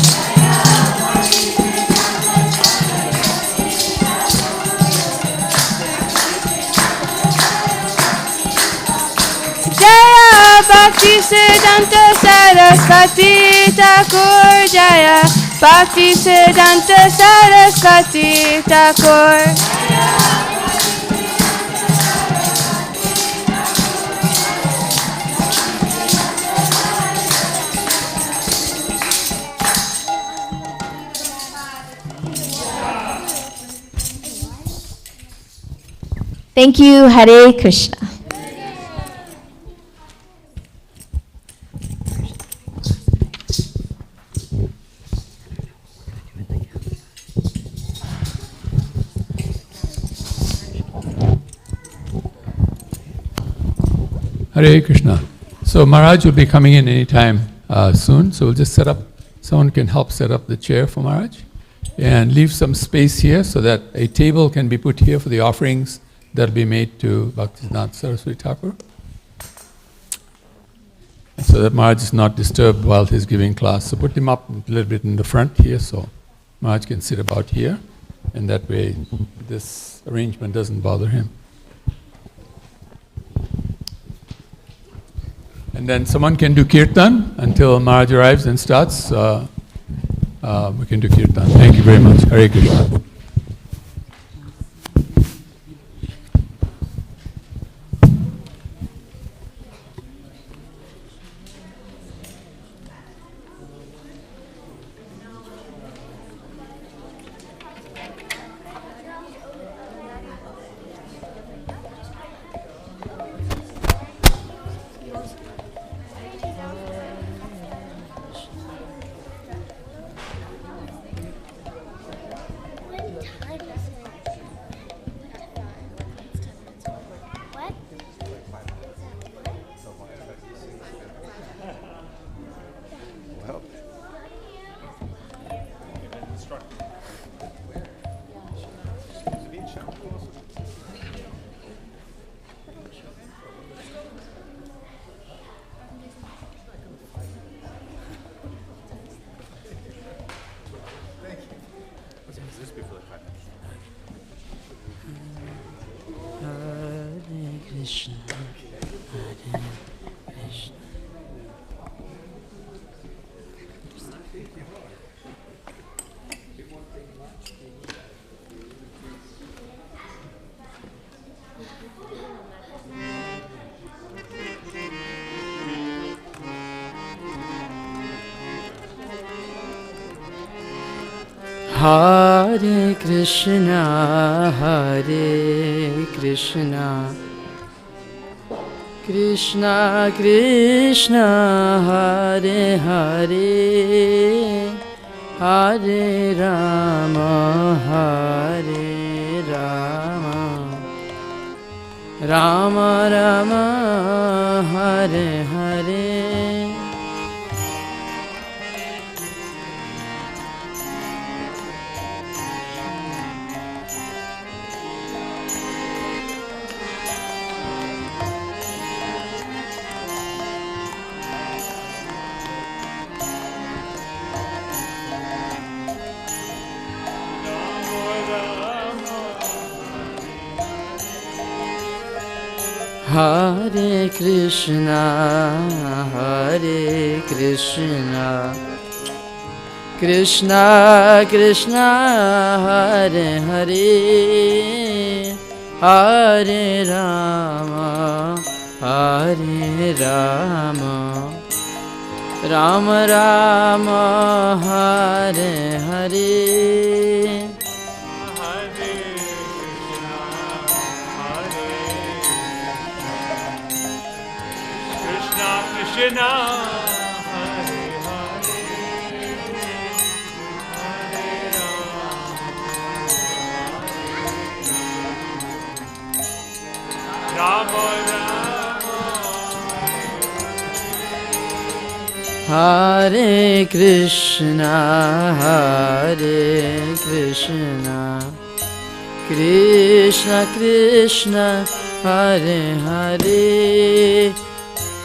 Jaya Bhakti Siddhanta Saraswati Thakur Jaya Bhakti Siddhanta Saraswati Thakur Thank you, Hare Krishna. Hare Krishna. So Maharaj will be coming in anytime soon, so we'll just set up, someone can help set up the chair for Maharaj and leave some space here so that a table can be put here for the offerings that will be made to Bhaktisiddhanta Saraswati Thakur. So that Maharaj is not disturbed while he's giving class. So put him up a little bit in the front here so Maharaj can sit about here, and that way this arrangement doesn't bother him. And then someone can do kirtan until Maharaj arrives and starts. We can do kirtan. Thank you very much. Hare Krishna. Hare Krishna, Krishna Krishna, Hare Hare, Hare Rama, Rama Rama, Hare Hare. Hare Krishna, Krishna Krishna, Hare Hare, Hare Rama, Rama Rama, Hare Hare. Krishna, Hare Krishna, Krishna Krishna Hare Hare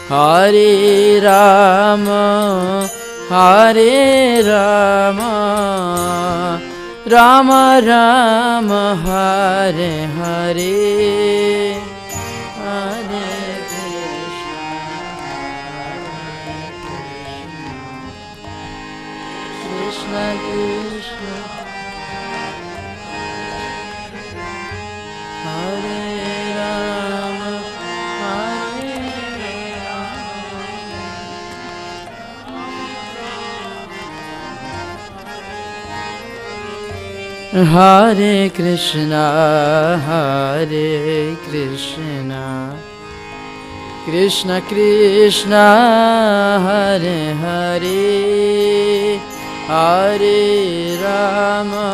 Hare Rama Hare Rama Rama Rama Hare Hare Hare Krishna Krishna Krishna Hare Rama Hare Rama Hare Krishna Krishna Krishna Hare Hare Hare Rama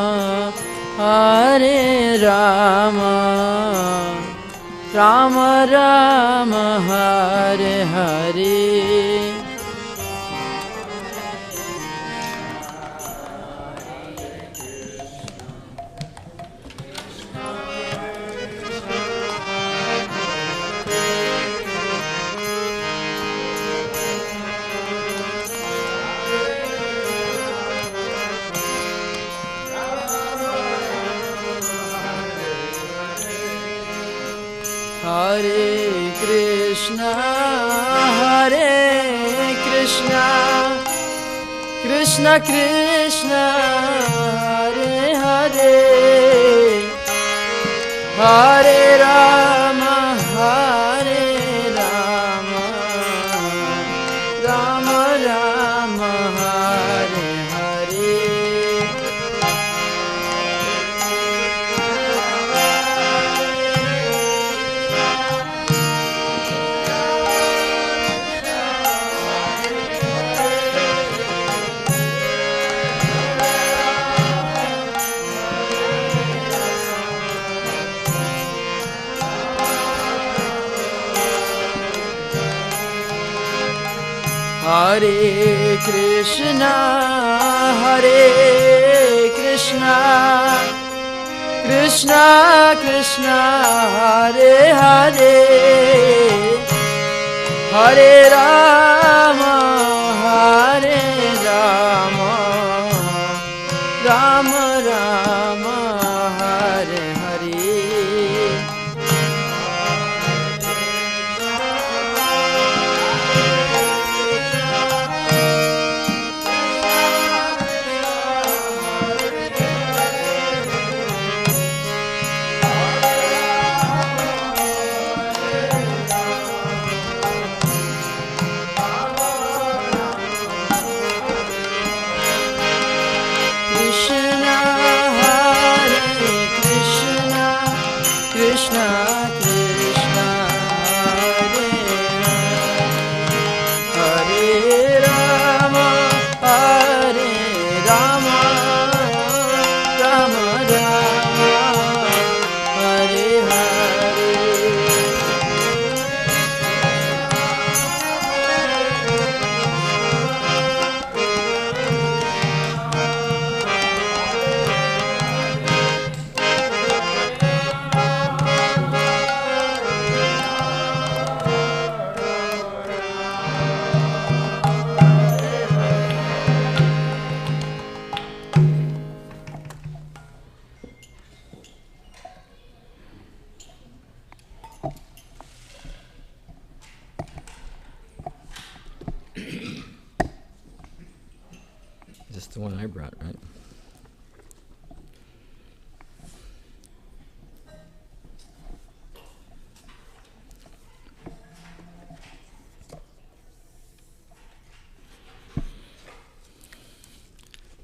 Hare Rama Rama Rama Hare Hare Hare Krishna Krishna Krishna Hare Hare Hare Rama Hare Rama Rama Rama Hare Hare Hare Krishna Krishna Krishna Hare Hare Hare Rama Hare Rama Rama Rama Hare Hare Krishna Krishna Hare Hare Rama Hare Rama Rama Rama Hare Hare This is the one I brought, right?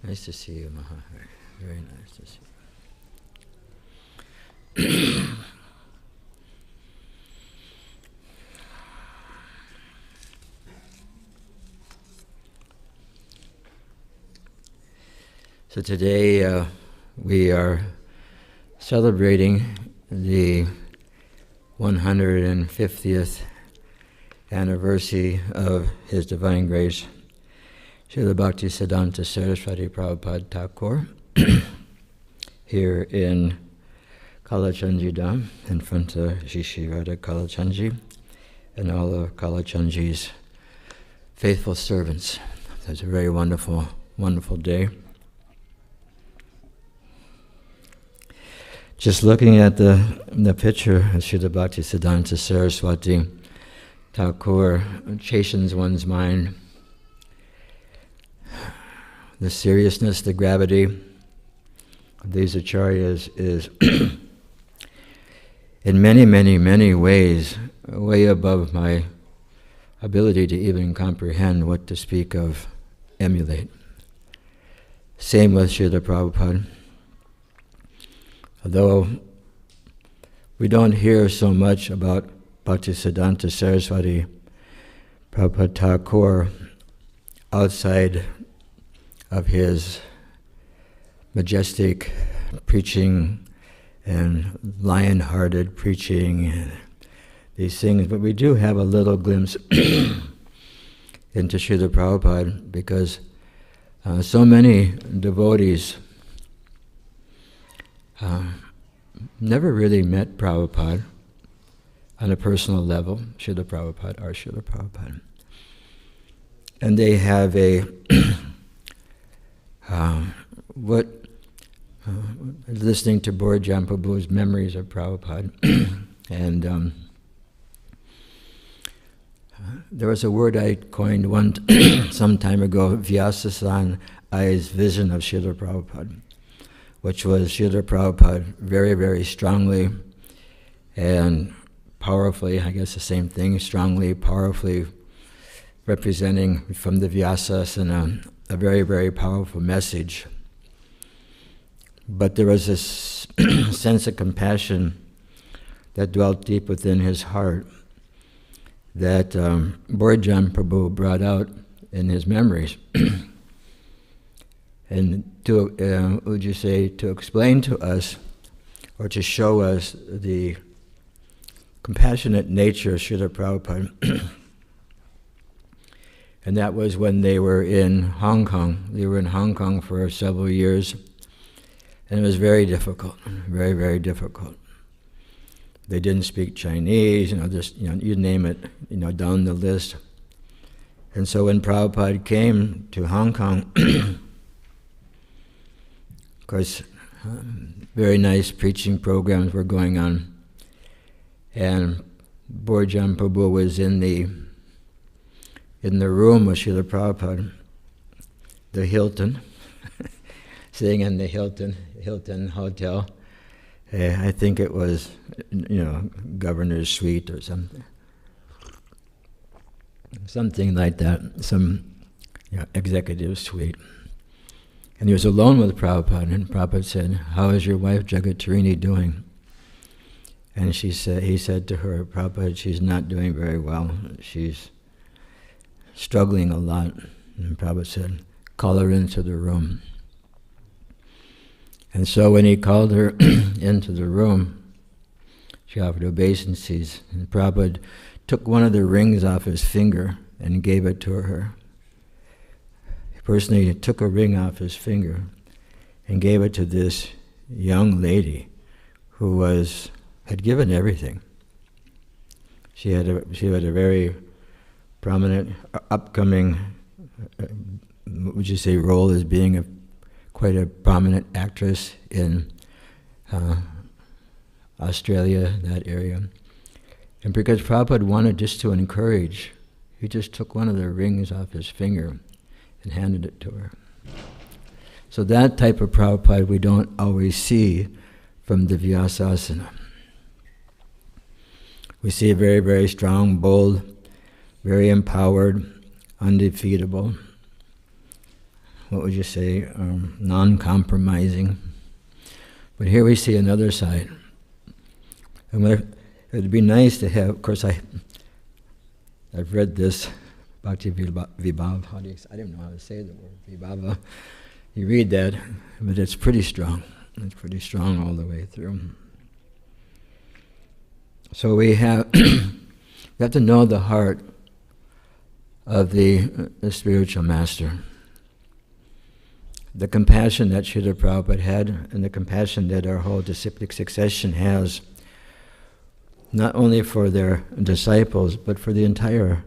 Nice to see you, Maha. Very nice to see you. So today we are celebrating the 150th anniversary of His Divine Grace, Srila Bhaktisiddhanta Saraswati Prabhupada Thakur, here in Kalachandji Dham, in front of Shri Radha Kalachandji and all of Kalachandji's faithful servants. It was a very wonderful, wonderful day. Just looking at the picture of Srila Bhaktisiddhanta Saraswati Thakur chastens one's mind. The seriousness, the gravity of these acharyas is in many, many, many ways way above my ability to even comprehend, what to speak of emulate. Same with Srila Prabhupada. Although we don't hear so much about Bhaktisiddhanta Saraswati Prabhupada Thakur outside of his majestic preaching and lion-hearted preaching and these things, but we do have a little glimpse into Srila Prabhupada because so many devotees never really met Prabhupada on a personal level, Srila Prabhupada or Srila Prabhupada. And they have a, listening to Borjan Prabhu's memories of Prabhupada, and there was a word I coined some time ago, Vyasa-san I's vision of Srila Prabhupada, which was Srila Prabhupada very, very strongly and powerfully, I guess the same thing, strongly, powerfully representing from the Vyasas and a very, very powerful message. But there was this sense of compassion that dwelt deep within his heart that Borjan Prabhu brought out in his memories. And to, would you say, to explain to us or to show us the compassionate nature of Srila Prabhupada. And that was when they were in Hong Kong. They were in Hong Kong for several years, and it was very difficult, very, very difficult. They didn't speak Chinese, just, you name it, down the list. And so when Prabhupada came to Hong Kong, of course, very nice preaching programs were going on. And Borjan Prabhu was in the room with Srila Prabhupada, the Hilton, sitting in the Hilton Hotel. I think it was, governor's suite or something like that, some executive suite. And he was alone with Prabhupada, and Prabhupada said, "How is your wife Jagatarini doing?" And he said to her, "Prabhupada, she's not doing very well. She's struggling a lot." And Prabhupada said, "Call her into the room." And so when he called her into the room, she offered obeisances, and Prabhupada took one of the rings off his finger and gave it to her. He personally took a ring off his finger and gave it to this young lady who had given everything. She had a very prominent upcoming, would you say, role as being quite a prominent actress in Australia, that area. And because Prabhupada wanted just to encourage, he just took one of the rings off his finger and handed it to her. So that type of Prabhupada we don't always see from the Vyasasana. We see a very, very strong, bold, very empowered, undefeatable, what would you say, non-compromising. But here we see another side. And it would be nice to have, of course I've read this, Bhakti Vibhav, I don't know how to say the word, Vibhava. You read that, but it's pretty strong. It's pretty strong all the way through. So we have to know the heart of the spiritual master. the compassion that Srila Prabhupada had and the compassion that our whole disciplic succession has, not only for their disciples, but for the entire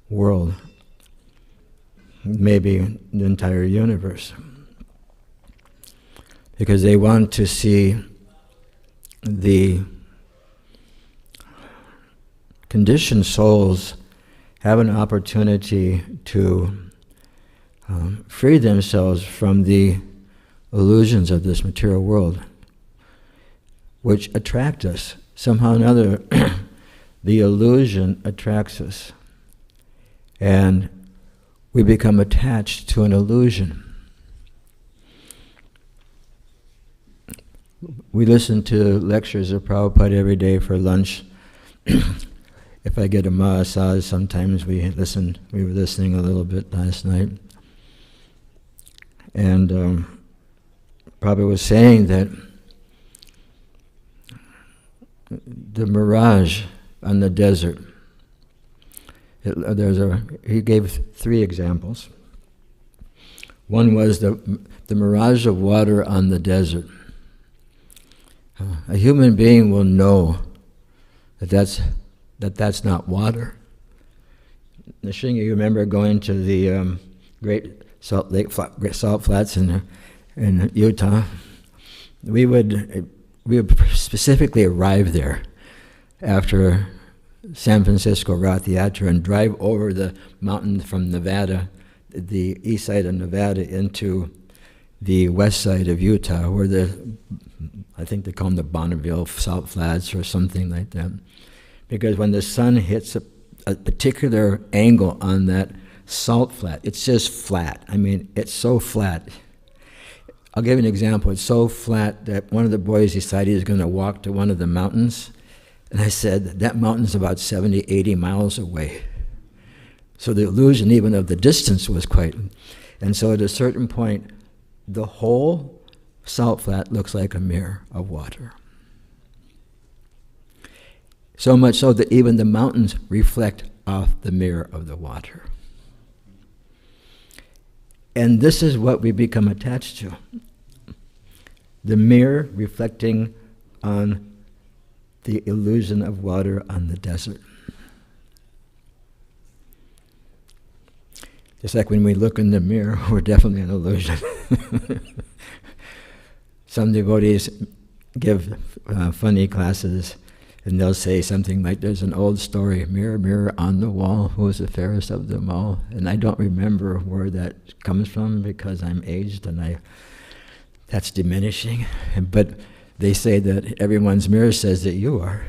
world, maybe the entire universe. Because they want to see the conditioned souls have an opportunity to free themselves from the illusions of this material world, which attract us. Somehow or another, the illusion attracts us, and we become attached to an illusion. We listen to lectures of Prabhupada every day for lunch. If I get a massage, sometimes we were listening a little bit last night. And Prabhupada was saying that the mirage on the desert, he gave 3 examples. One was the mirage of water on the desert. A human being will know that that's not water. Nishinga, you remember going to the Great Salt Flats in Utah? We would specifically arrive there after San Francisco Rath Yatra and drive over the mountain from Nevada, the east side of Nevada, into the west side of Utah, where I think they call them the Bonneville Salt Flats or something like that. Because when the sun hits a particular angle on that salt flat, it's just flat. I mean, it's so flat. I'll give you an example. It's so flat that one of the boys decided he was going to walk to one of the mountains. And I said, that mountain's about 70, 80 miles away. So the illusion even of the distance was quite... And so at a certain point, the whole salt flat looks like a mirror of water. So much so that even the mountains reflect off the mirror of the water. And this is what we become attached to. The mirror reflecting on the illusion of water on the desert. Just like when we look in the mirror, we're definitely an illusion. Some devotees give funny classes, and they'll say something like, there's an old story, mirror, mirror on the wall, who is the fairest of them all? And I don't remember where that comes from because I'm aged and that's diminishing. But they say that everyone's mirror says that you are.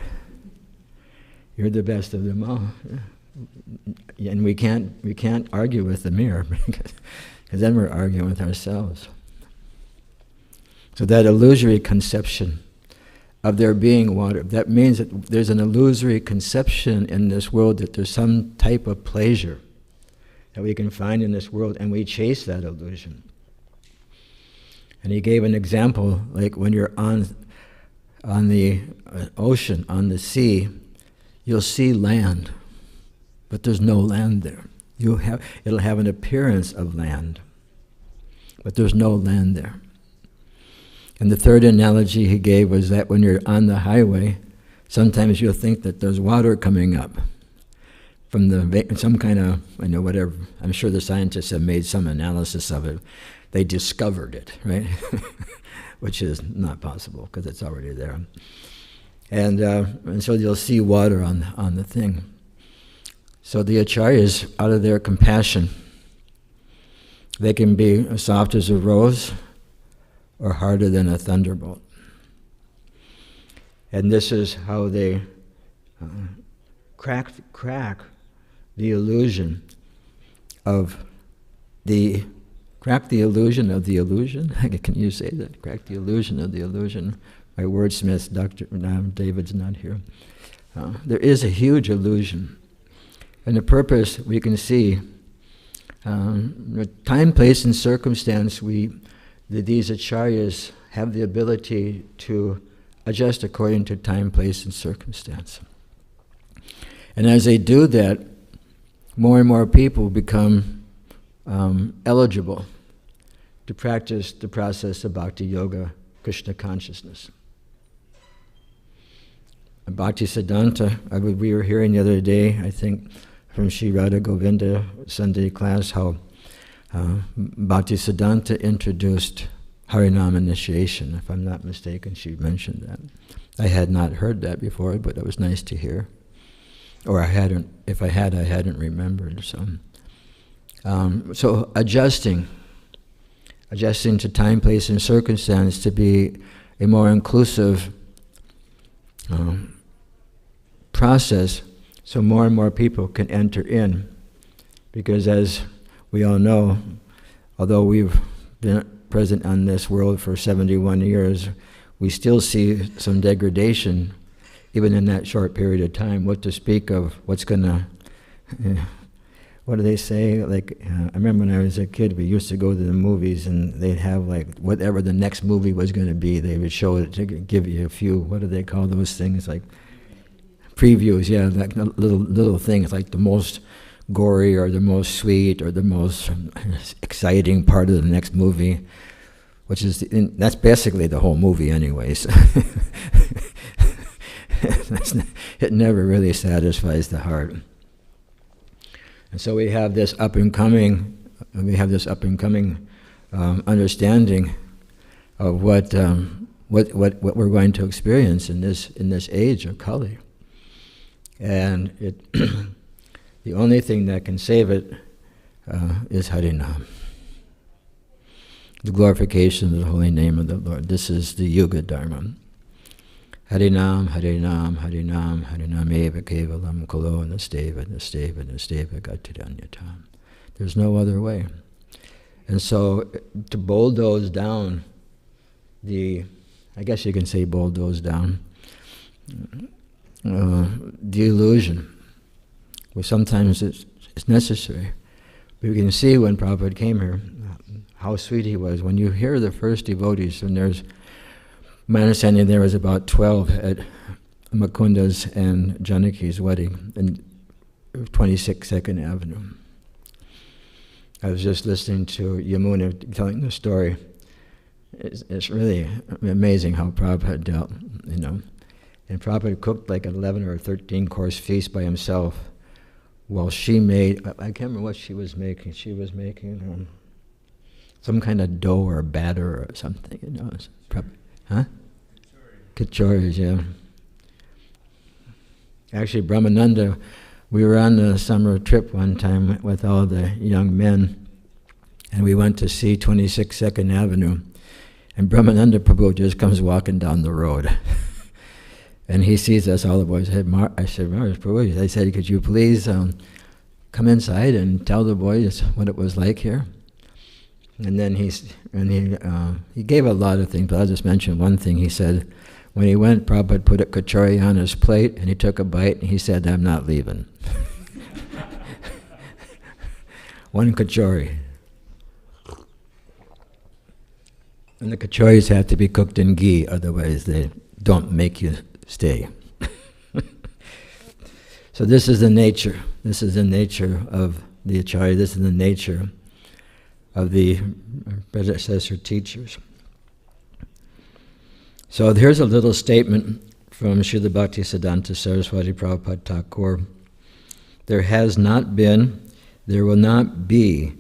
You're the best of them all. And we can't argue with the mirror because then we're arguing with ourselves. So that illusory conception of there being water, that means that there's an illusory conception in this world that there's some type of pleasure that we can find in this world, and we chase that illusion. And he gave an example, like when you're on the ocean, on the sea, you'll see land, but there's no land there. It'll have an appearance of land, but there's no land there. And the third analogy he gave was that when you're on the highway, sometimes you'll think that there's water coming up from some kind of, whatever. I'm sure the scientists have made some analysis of it. They discovered it, right? Which is not possible because it's already there. And so you'll see water on the thing. So the acharyas, out of their compassion, they can be as soft as a rose or harder than a thunderbolt. And this is how they crack the illusion of the illusion. Can you say that? Crack the illusion of the illusion. My wordsmith, Dr. David's not here. There is a huge illusion. And the purpose we can see, time, place, and circumstance, these acharyas have the ability to adjust according to time, place, and circumstance. And as they do that, more and more people become eligible to practice the process of Bhakti Yoga, Krishna consciousness. Bhaktisiddhanta, we were hearing the other day, I think, from Sri Radha Govinda Sunday class, how Bhaktisiddhanta introduced Harinam initiation. If I'm not mistaken, she mentioned that. I had not heard that before, but it was nice to hear. Or I hadn't, if I had, I hadn't remembered. So adjusting to time, place, and circumstance to be a more inclusive process, so more and more people can enter in. Because as we all know, although we've been present on this world for 71 years, we still see some degradation, even in that short period of time. What to speak of what's gonna, what do they say? Like, I remember when I was a kid, we used to go to the movies and they'd have like, whatever the next movie was gonna be, they would show it to give you a few, what do they call those things? Like, previews, yeah, like little things, like the most gory or the most sweet or the most exciting part of the next movie, which is, that's basically the whole movie anyways. It never really satisfies the heart. And so we have this up and coming understanding of what we're going to experience in this age of Kali. And the only thing that can save it is Harinam, the glorification of the holy name of the Lord. This is the Yuga Dharma. Harinam, Harinam, Harinam, Harinam eva kevalam kalo nasteva gatiranyatam. There's no other way. And so to bulldoze down I guess you can say bulldoze down, the illusion, well, sometimes it's necessary. We can see when Prabhupada came here, how sweet he was. When you hear the first devotees, and there's, my understanding there was about 12 at Mukunda's and Janaki's wedding in 26 Second Avenue. I was just listening to Yamuna telling the story. It's really amazing how Prabhupada dealt, you know. And Prabhupada cooked like an 11 or 13 course feast by himself, while she made, I can't remember what she was making. She was making some kind of dough or batter or something, you know. Huh? Kachoris, yeah. Actually, Brahmananda, we were on a summer trip one time with all the young men, and we went to see 26 Second Avenue, and Brahmananda Prabhu just comes walking down the road. And he sees us, all the boys. I said, Maharaj Prabhu, I said, could you please come inside and tell the boys what it was like here? And then he gave a lot of things, but I'll just mention one thing. He said, when he went, Prabhupada put a kachori on his plate, and he took a bite, and he said, I'm not leaving. One kachori. And the kachoris have to be cooked in ghee, otherwise they don't make you stay. So this is the nature. This is the nature of the acharya. This is the nature of the predecessor teachers. So here's a little statement from Srila Bhaktisiddhanta Saraswati Prabhupada Thakur. There has not been, there will not be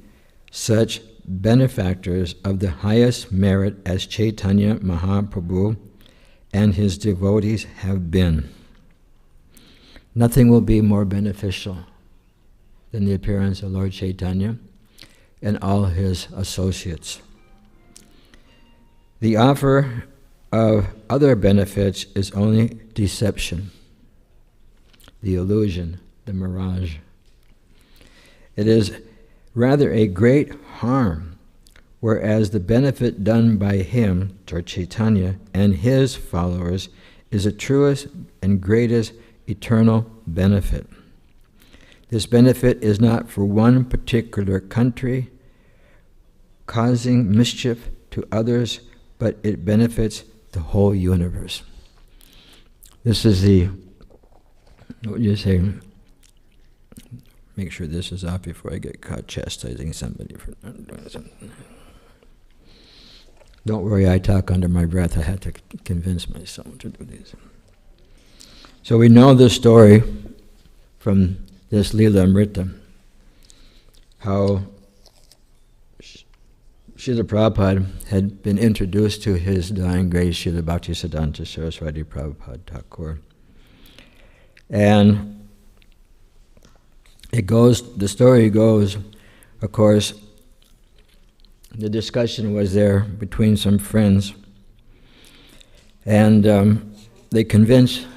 such benefactors of the highest merit as Chaitanya Mahaprabhu and his devotees have been. Nothing will be more beneficial than the appearance of Lord Chaitanya and all his associates. The offer of other benefits is only deception, the illusion, the mirage. It is rather a great harm, whereas the benefit done by him, Lord Chaitanya, and his followers is the truest and greatest eternal benefit. This benefit is not for one particular country, causing mischief to others, but it benefits the whole universe. This is the, what would you say? Make sure this is off before I get caught chastising somebody for not doing something. Don't worry, I talk under my breath. I had to convince myself to do this. So we know the story from this Leela Amrita, how Srila Prabhupada had been introduced to his dying grace, Srila Bhaktisiddhanta Saraswati Prabhupada Thakur. And the story goes, of course, the discussion was there between some friends, and they convinced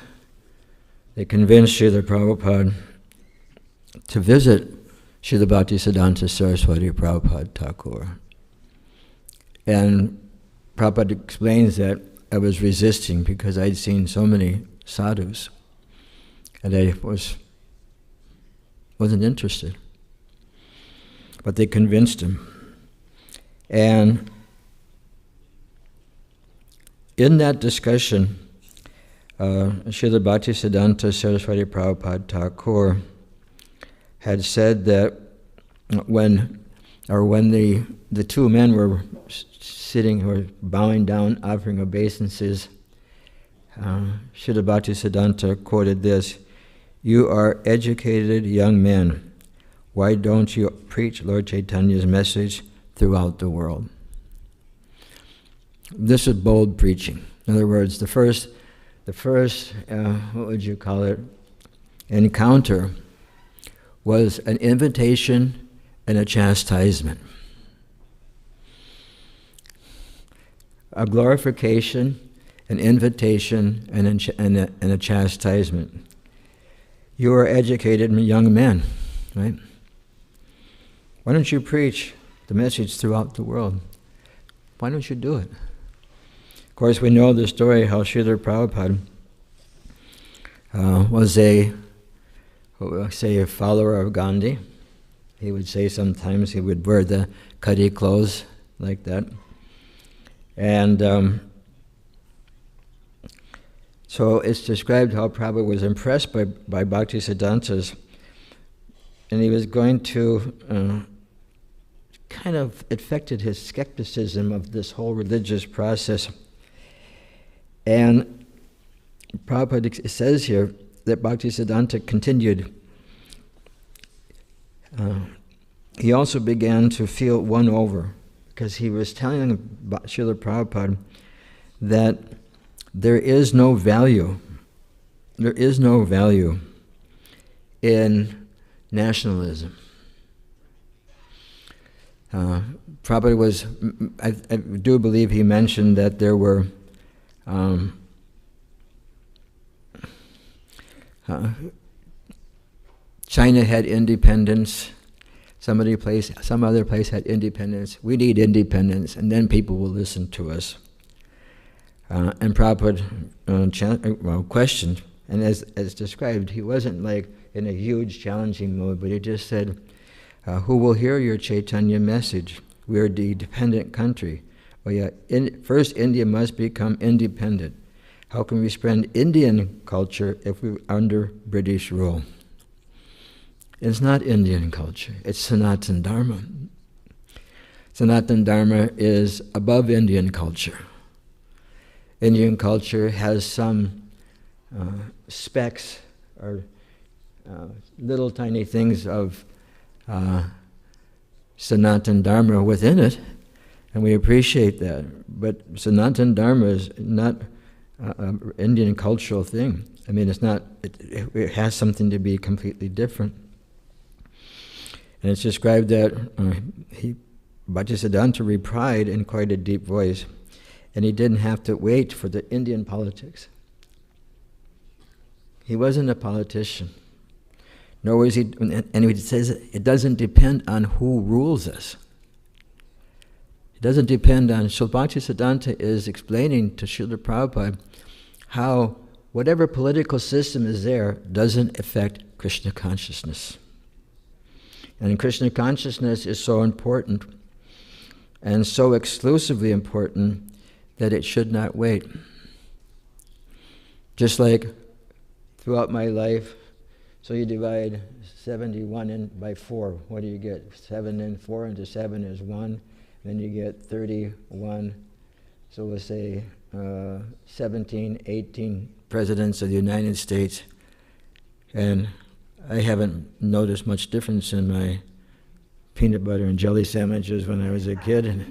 Srila Prabhupada to visit Srila Bhaktisiddhanta Saraswati Prabhupada Thakur. And Prabhupada explains that I was resisting because I'd seen so many sadhus, and I wasn't interested. But they convinced him. And in that discussion, Srila Bhaktisiddhanta Saraswati Prabhupada Thakur had said that when the two men were sitting or bowing down, offering obeisances, Srila Bhaktisiddhanta quoted this: "You are educated young men. Why don't you preach Lord Chaitanya's message throughout the world?" This is bold preaching. In other words, the first, what would you call it, encounter was an invitation and a chastisement. A glorification, an invitation, and a chastisement. You are educated young men, right? Why don't you preach the message throughout the world? Why don't you do it? Of course, we know the story how Srila Prabhupada was a follower of Gandhi. He would say sometimes he would wear the khadi clothes like that. And so it's described how Prabhupada was impressed by Bhaktisiddhanta's, and he was going to kind of affected his skepticism of this whole religious process. And Prabhupada says here that Bhaktisiddhanta continued. He also began to feel won over because he was telling Srila Prabhupada that there is no value in nationalism. Prabhupada was, I do believe he mentioned that there were China had independence, some other place had independence. We need independence, and then people will listen to us. And Prabhupada questioned, and as described, he wasn't like in a huge challenging mode, but he just said, who will hear your Chaitanya message? We are a dependent country. Oh yeah, first India must become independent. How can we spread Indian culture if we're under British rule? It's not Indian culture, it's Sanatana Dharma. Sanatana Dharma is above Indian culture. Indian culture has some specks or little tiny things of Sanatana Dharma within it, and we appreciate that. But Sanatana Dharma is not an Indian cultural thing. I mean, it's not. It has something to be completely different. And it's described that Bhaktisiddhanta replied in quite a deep voice, and he didn't have to wait for the Indian politics. He wasn't a politician. Nor was he, and he says it doesn't depend on who rules us. It doesn't depend on, so Bhaktisiddhanta is explaining to Srila Prabhupada how whatever political system is there doesn't affect Krishna consciousness. And Krishna consciousness is so important and so exclusively important that it should not wait. Just like throughout my life, so you divide 71 by 4. What do you get? 7 and 4 into 7 is 1. Then you get 31 so we'll say 17, 18 presidents of the United States, and I haven't noticed much difference in my peanut butter and jelly sandwiches when I was a kid,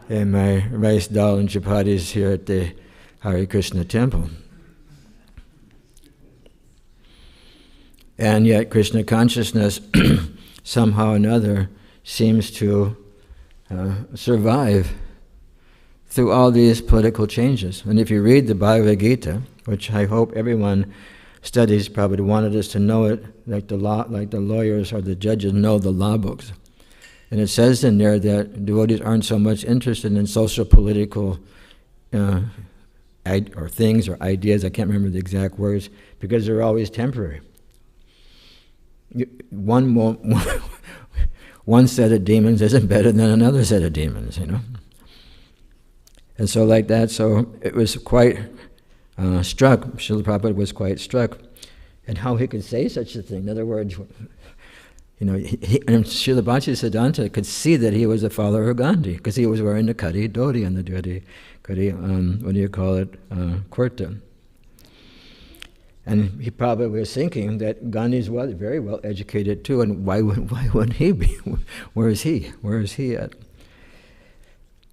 and my rice dal and chapatis here at the Hare Krishna temple. And yet Krishna consciousness somehow or another seems to survive through all these political changes. And if you read the Bhagavad Gita, which I hope everyone studies, probably wanted us to know it, like the lawyers or the judges know the law books. And it says in there that devotees aren't so much interested in social political or things or ideas, I can't remember the exact words, because they're always temporary. One set of demons isn't better than another set of demons, you know. And so like that, so it was quite struck, Srila Prabhupada was quite struck at how he could say such a thing. In other words, you know, and Srila Bhaktisiddhanta could see that he was a follower of Gandhi, because he was wearing the Kari dhoti and the dhoti, what do you call it, kurta. And he probably was thinking that Gandhi's very well educated too, and why wouldn't he be? Where is he? Where is he at?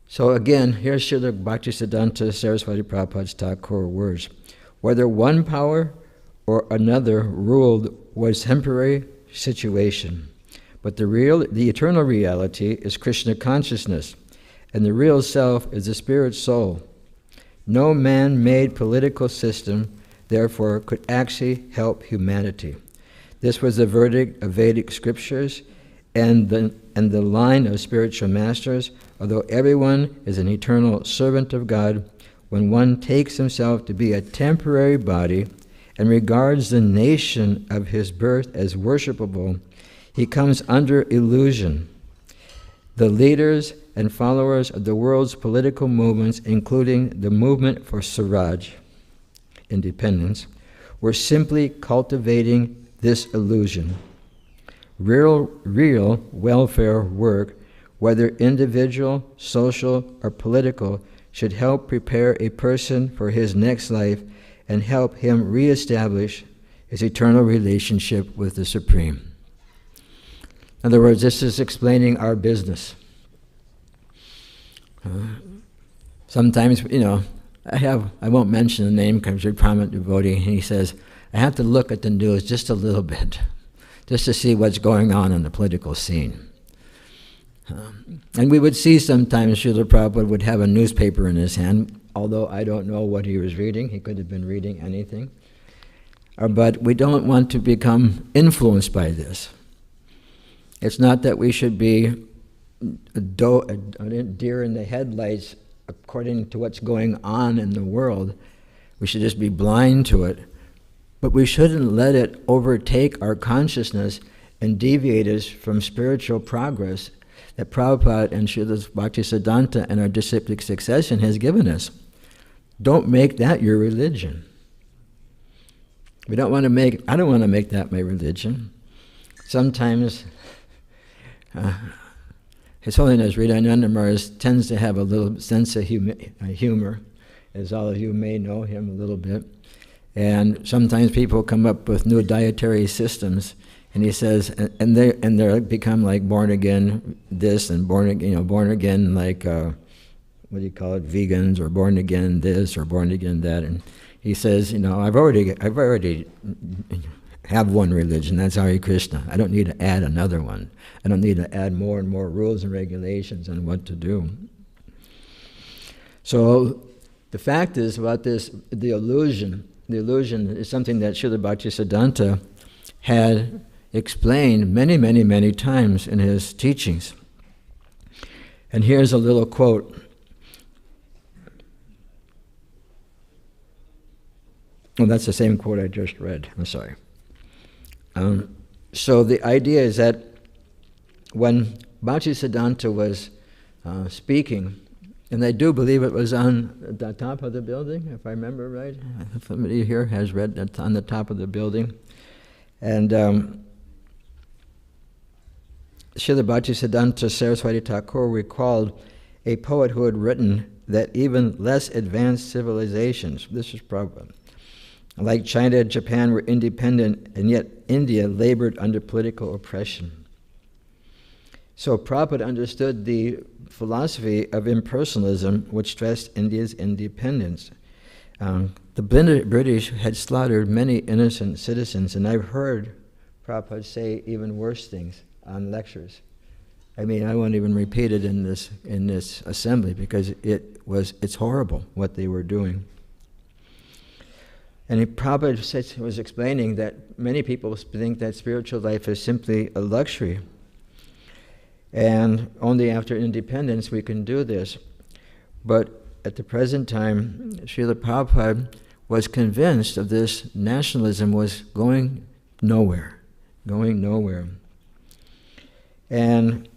So again, here's Srila Bhaktisiddhanta Saraswati Prabhupada's Thakur words. Whether one power or another ruled was temporary situation, but the eternal reality is Krishna consciousness, and the real self is the spirit soul. No man-made political system therefore could actually help humanity. This was the verdict of Vedic scriptures and the line of spiritual masters. Although everyone is an eternal servant of God, when one takes himself to be a temporary body and regards the nation of his birth as worshipable, he comes under illusion. The leaders and followers of the world's political movements, including the movement for Swaraj, independence, were simply cultivating this illusion. Real welfare work, whether individual, social, or political, should help prepare a person for his next life and help him reestablish his eternal relationship with the Supreme. In other words, this is explaining our business. Sometimes, you know, I won't mention the name because you're a prominent devotee, and he says, I have to look at the news just a little bit, just to see what's going on in the political scene. And we would see sometimes Srila Prabhupada would have a newspaper in his hand, although I don't know what he was reading. He could have been reading anything. But we don't want to become influenced by this. It's not that we should be a deer in the headlights according to what's going on in the world. We should just be blind to it. But we shouldn't let it overtake our consciousness and deviate us from spiritual progress that Prabhupada and Srila Bhaktisiddhanta and our disciplic succession has given us. Don't make that your religion. I don't want to make that my religion. Sometimes His Holiness Hridayananda Maharaj tends to have a little sense of humor, as all of you may know him a little bit. And sometimes people come up with new dietary systems, and he says, and they become like born again this and born again like what do you call it, vegans, or born again this or born again that. And he says, I've already have one religion, that's Hare Krishna. I don't need to add another one. I don't need to add more and more rules and regulations on what to do. So the fact is about this, the illusion is something that Srila Bhaktisiddhanta had explained many, many, many times in his teachings. And here's a little quote. Oh, that's the same quote I just read. I'm sorry. So the idea is that when Bhaktisiddhanta was speaking, and I do believe it was on the top of the building, if I remember right. Somebody here has read that on the top of the building. And Srila Bhaktisiddhanta Saraswati Thakur recalled a poet who had written that even less advanced civilizations, this is Prabhupada, like China and Japan were independent, and yet India labored under political oppression. So Prabhupada understood the philosophy of impersonalism, which stressed India's independence. The British had slaughtered many innocent citizens, and I've heard Prabhupada say even worse things on lectures. I mean, I won't even repeat it in this assembly because it's horrible what they were doing. And Prabhupada was explaining that many people think that spiritual life is simply a luxury, and only after independence we can do this. But at the present time, Srila Prabhupada was convinced of this nationalism was going nowhere. And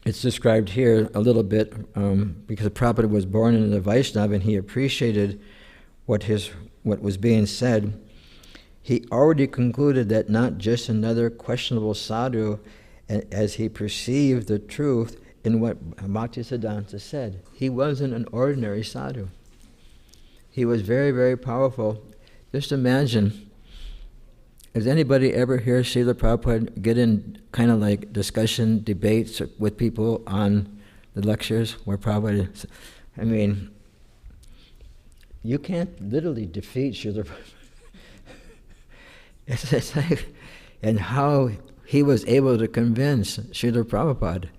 it's described here a little bit because Prabhupada was born in the Vaishnava and he appreciated what was being said. He already concluded that not just another questionable sadhu, as he perceived the truth in what Bhaktisiddhanta said. He wasn't an ordinary sadhu. He was very, very powerful. Just imagine, has anybody ever heard Srila Prabhupada get in kind of like discussion, debates with people on the lectures where Prabhupada, I mean, you can't literally defeat Srila Prabhupada. It's like, and how he was able to convince Srila Prabhupada,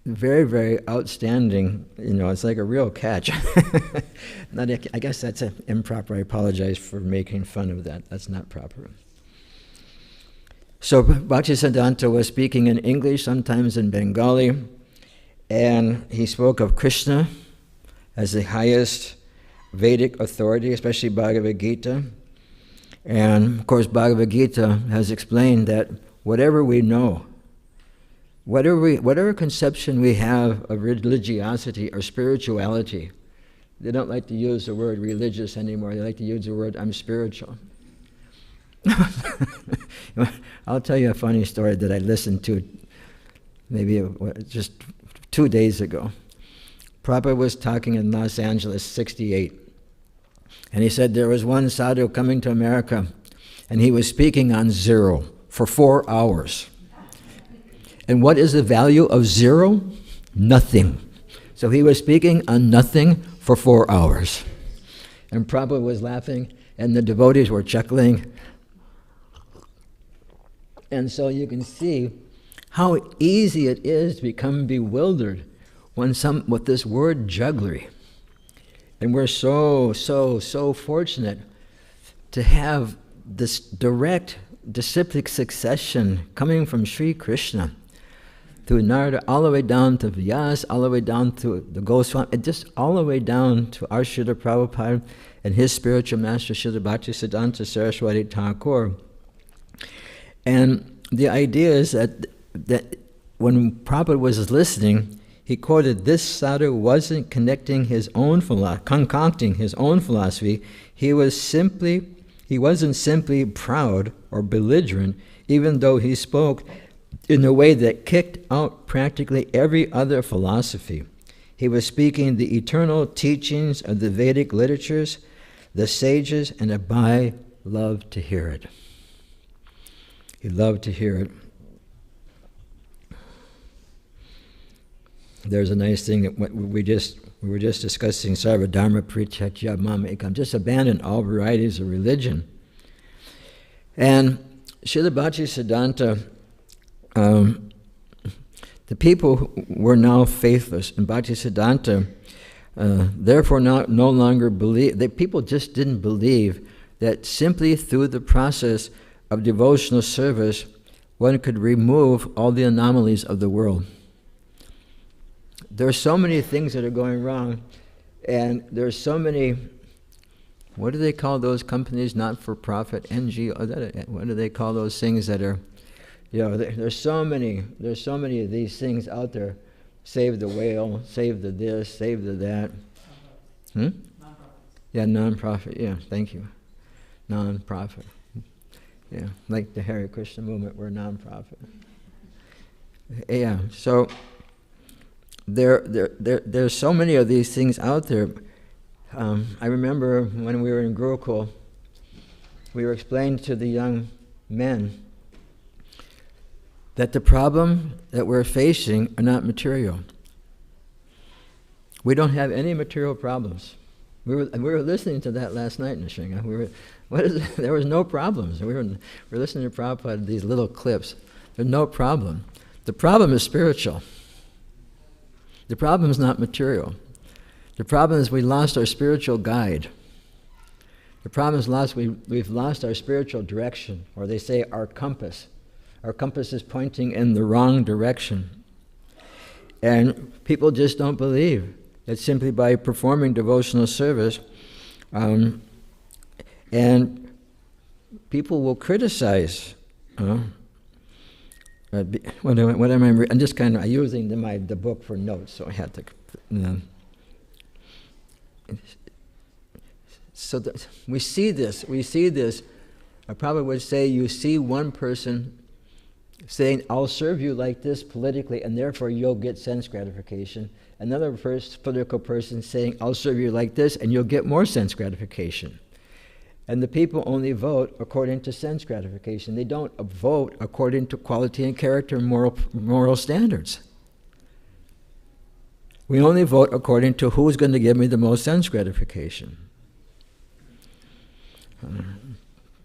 very, very outstanding, it's like a real catch. I guess that's improper. I apologize for making fun of that. That's not proper. So Bhaktisiddhanta was speaking in English, sometimes in Bengali, and he spoke of Krishna as the highest Vedic authority, especially Bhagavad Gita. And of course, Bhagavad Gita has explained that whatever we know, whatever conception we have of religiosity or spirituality, they don't like to use the word religious anymore. They like to use the word I'm spiritual. I'll tell you a funny story that I listened to maybe just 2 days ago. Prabhupada was talking in Los Angeles, 1968. And he said there was one sadhu coming to America, and he was speaking on zero for 4 hours. And what is the value of zero? Nothing. So he was speaking on nothing for 4 hours. And Prabhupada was laughing, and the devotees were chuckling. And so you can see how easy it is to become bewildered with this word jugglery. And we're so fortunate to have this direct disciplic succession coming from Sri Krishna through Narada, all the way down to Vyas, all the way down to the Goswami, and just all the way down to our Srila Prabhupada and his spiritual master, Srila Bhaktisiddhanta Saraswati Thakur. And the idea is that when Prabhupada was listening, he quoted, this sadhu wasn't concocting his own philosophy. He wasn't simply proud or belligerent, even though he spoke in a way that kicked out practically every other philosophy. He was speaking the eternal teachings of the Vedic literatures, the sages, and Abai loved to hear it. He loved to hear it. There's a nice thing that we were just discussing, Sarva Dharma Prityaktya Mam Ekam, just abandon all varieties of religion. And Srila Bhaktisiddhanta, the people who were now faithless, and Bhaktisiddhanta therefore no longer believe, people just didn't believe that simply through the process of devotional service one could remove all the anomalies of the world. There are so many things that are going wrong, and there's so many, what do they call those companies, not-for-profit, NGO, what do they call those things that are, there's so many of these things out there. Save the whale, save the this, save the that. Yeah, non-profit, yeah, thank you. Non-profit. Yeah, like the Hare Krishna movement, we're non-profit. Yeah, so there's so many of these things out there. I remember when we were in Gurukul, we were explaining to the young men that the problem that we're facing are not material. We don't have any material problems. We were listening to that last night in Nishinga. There was no problems. We were listening to Prabhupada, these little clips. There's no problem. The problem is spiritual. The problem is not material. The problem is we lost our spiritual guide. The problem is we've lost our spiritual direction, or they say our compass. Our compass is pointing in the wrong direction. And people just don't believe that simply by performing devotional service, and people will criticize. What am I? I'm just kind of using the book for notes, so I had to. So we see this. I probably would say you see one person saying, "I'll serve you like this politically, and therefore you'll get sense gratification." Another political person saying, "I'll serve you like this, and you'll get more sense gratification." And the people only vote according to sense gratification. They don't vote according to quality and character and moral standards. We only vote according to who's going to give me the most sense gratification.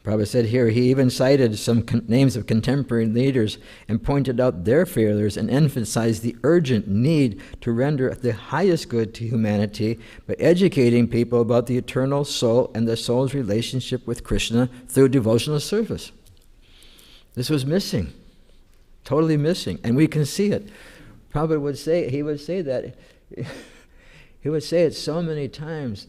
Prabhupada said here, he even cited some names of contemporary leaders and pointed out their failures and emphasized the urgent need to render the highest good to humanity by educating people about the eternal soul and the soul's relationship with Krishna through devotional service. This was missing, totally missing, and we can see it. Prabhupada would say it so many times.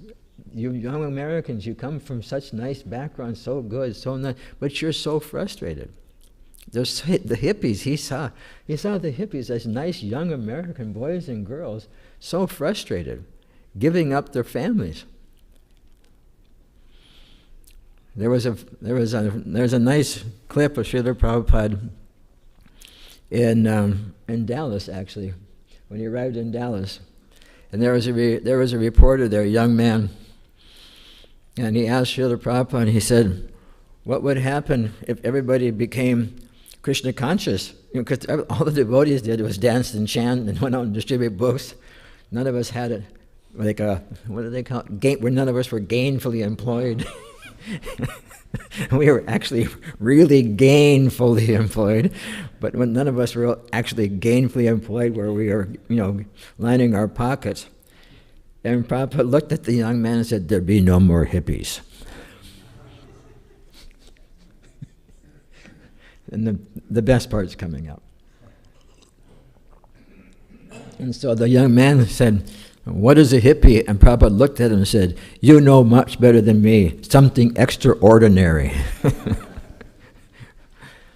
You young Americans, you come from such nice backgrounds, so good, so nice, but you're so frustrated. There's the hippies, he saw the hippies as nice young American boys and girls, so frustrated, giving up their families. There's a nice clip of Srila Prabhupada in Dallas, actually, when he arrived in Dallas, and there was a reporter there, a young man. And he asked Srila Prabhupada, and he said, what would happen if everybody became Krishna conscious? Because all the devotees did was dance and chant and went out and distribute books. None of us had it, what do they call it? None of us were gainfully employed. We were actually really gainfully employed, but when none of us were actually gainfully employed where we were, lining our pockets. And Prabhupada looked at the young man and said, "There'd be no more hippies." And the best part's coming out. And so the young man said, "What is a hippie?" And Prabhupada looked at him and said, "You know much better than me, something extraordinary."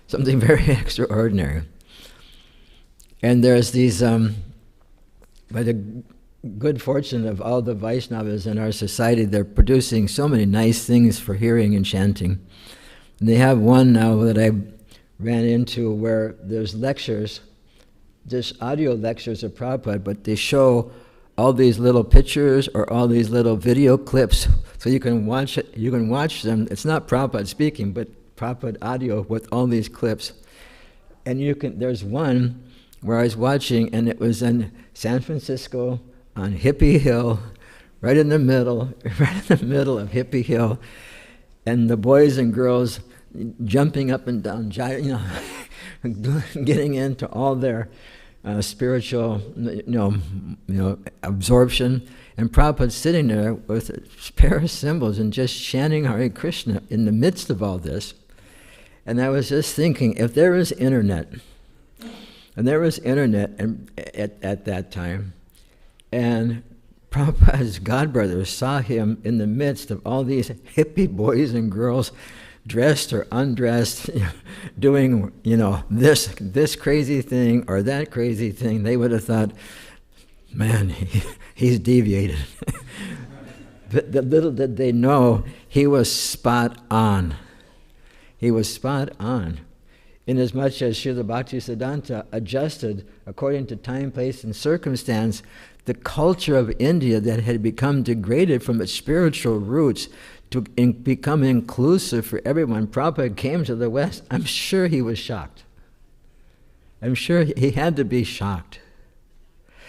Something very extraordinary. And there's these, by the good fortune of all the Vaishnavas in our society, they're producing so many nice things for hearing and chanting. And they have one now that I ran into where there's lectures, just audio lectures of Prabhupada, but they show all these little pictures or all these little video clips, so you can watch it. You can watch them. It's not Prabhupada speaking, but Prabhupada audio with all these clips. And there's one where I was watching, and it was in San Francisco, on Hippie Hill, right in the middle of Hippie Hill, and the boys and girls jumping up and down, getting into all their spiritual, absorption, and Prabhupada sitting there with a pair of cymbals and just chanting Hare Krishna in the midst of all this. And I was just thinking, if there was internet, and there was internet at that time, and Prabhupada's godbrothers saw him in the midst of all these hippie boys and girls, dressed or undressed, doing, this crazy thing or that crazy thing, they would have thought, man, he's deviated. But little did they know, he was spot on. He was spot on. inasmuch as Srila Bhaktisiddhanta adjusted according to time, place, and circumstance the culture of India that had become degraded from its spiritual roots to become inclusive for everyone. Prabhupada came to the West. I'm sure he was shocked. I'm sure he had to be shocked.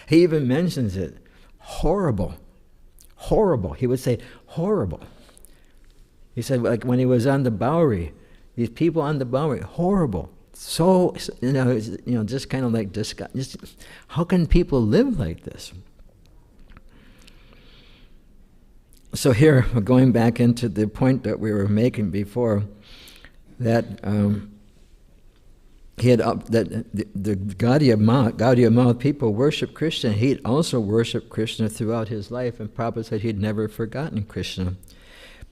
He even mentions it. Horrible. Horrible. He would say, horrible. He said, like when he was on the Bowery, these people on the Bowery, horrible. So, just kind of like disgust. How can people live like this? So here, we're going back into the point that we were making before, that he had that the Gaudiya Math people worship Krishna. He'd also worshiped Krishna throughout his life, and Prabhupada said he'd never forgotten Krishna.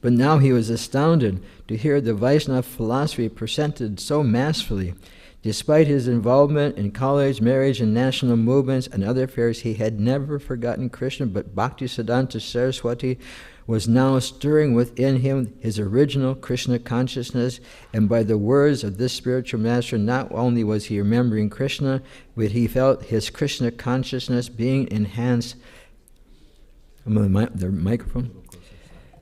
But now he was astounded to hear the Vaishnava philosophy presented so masterfully. Despite his involvement in college, marriage, and national movements and other affairs, he had never forgotten Krishna, but Bhaktisiddhanta Saraswati was now stirring within him his original Krishna consciousness, and by the words of this spiritual master, not only was he remembering Krishna, but he felt his Krishna consciousness being enhanced. The microphone?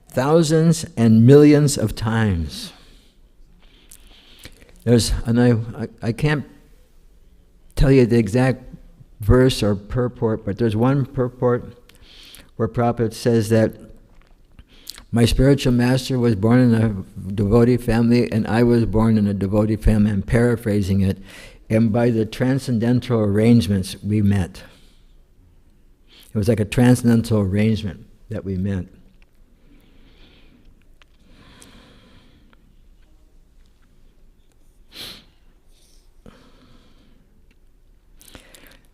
Thousands and millions of times. I can't tell you the exact verse or purport, but there's one purport where Prabhupada says that my spiritual master was born in a devotee family, and I was born in a devotee family. I'm paraphrasing it. And by the transcendental arrangements, we met. It was like a transcendental arrangement that we met.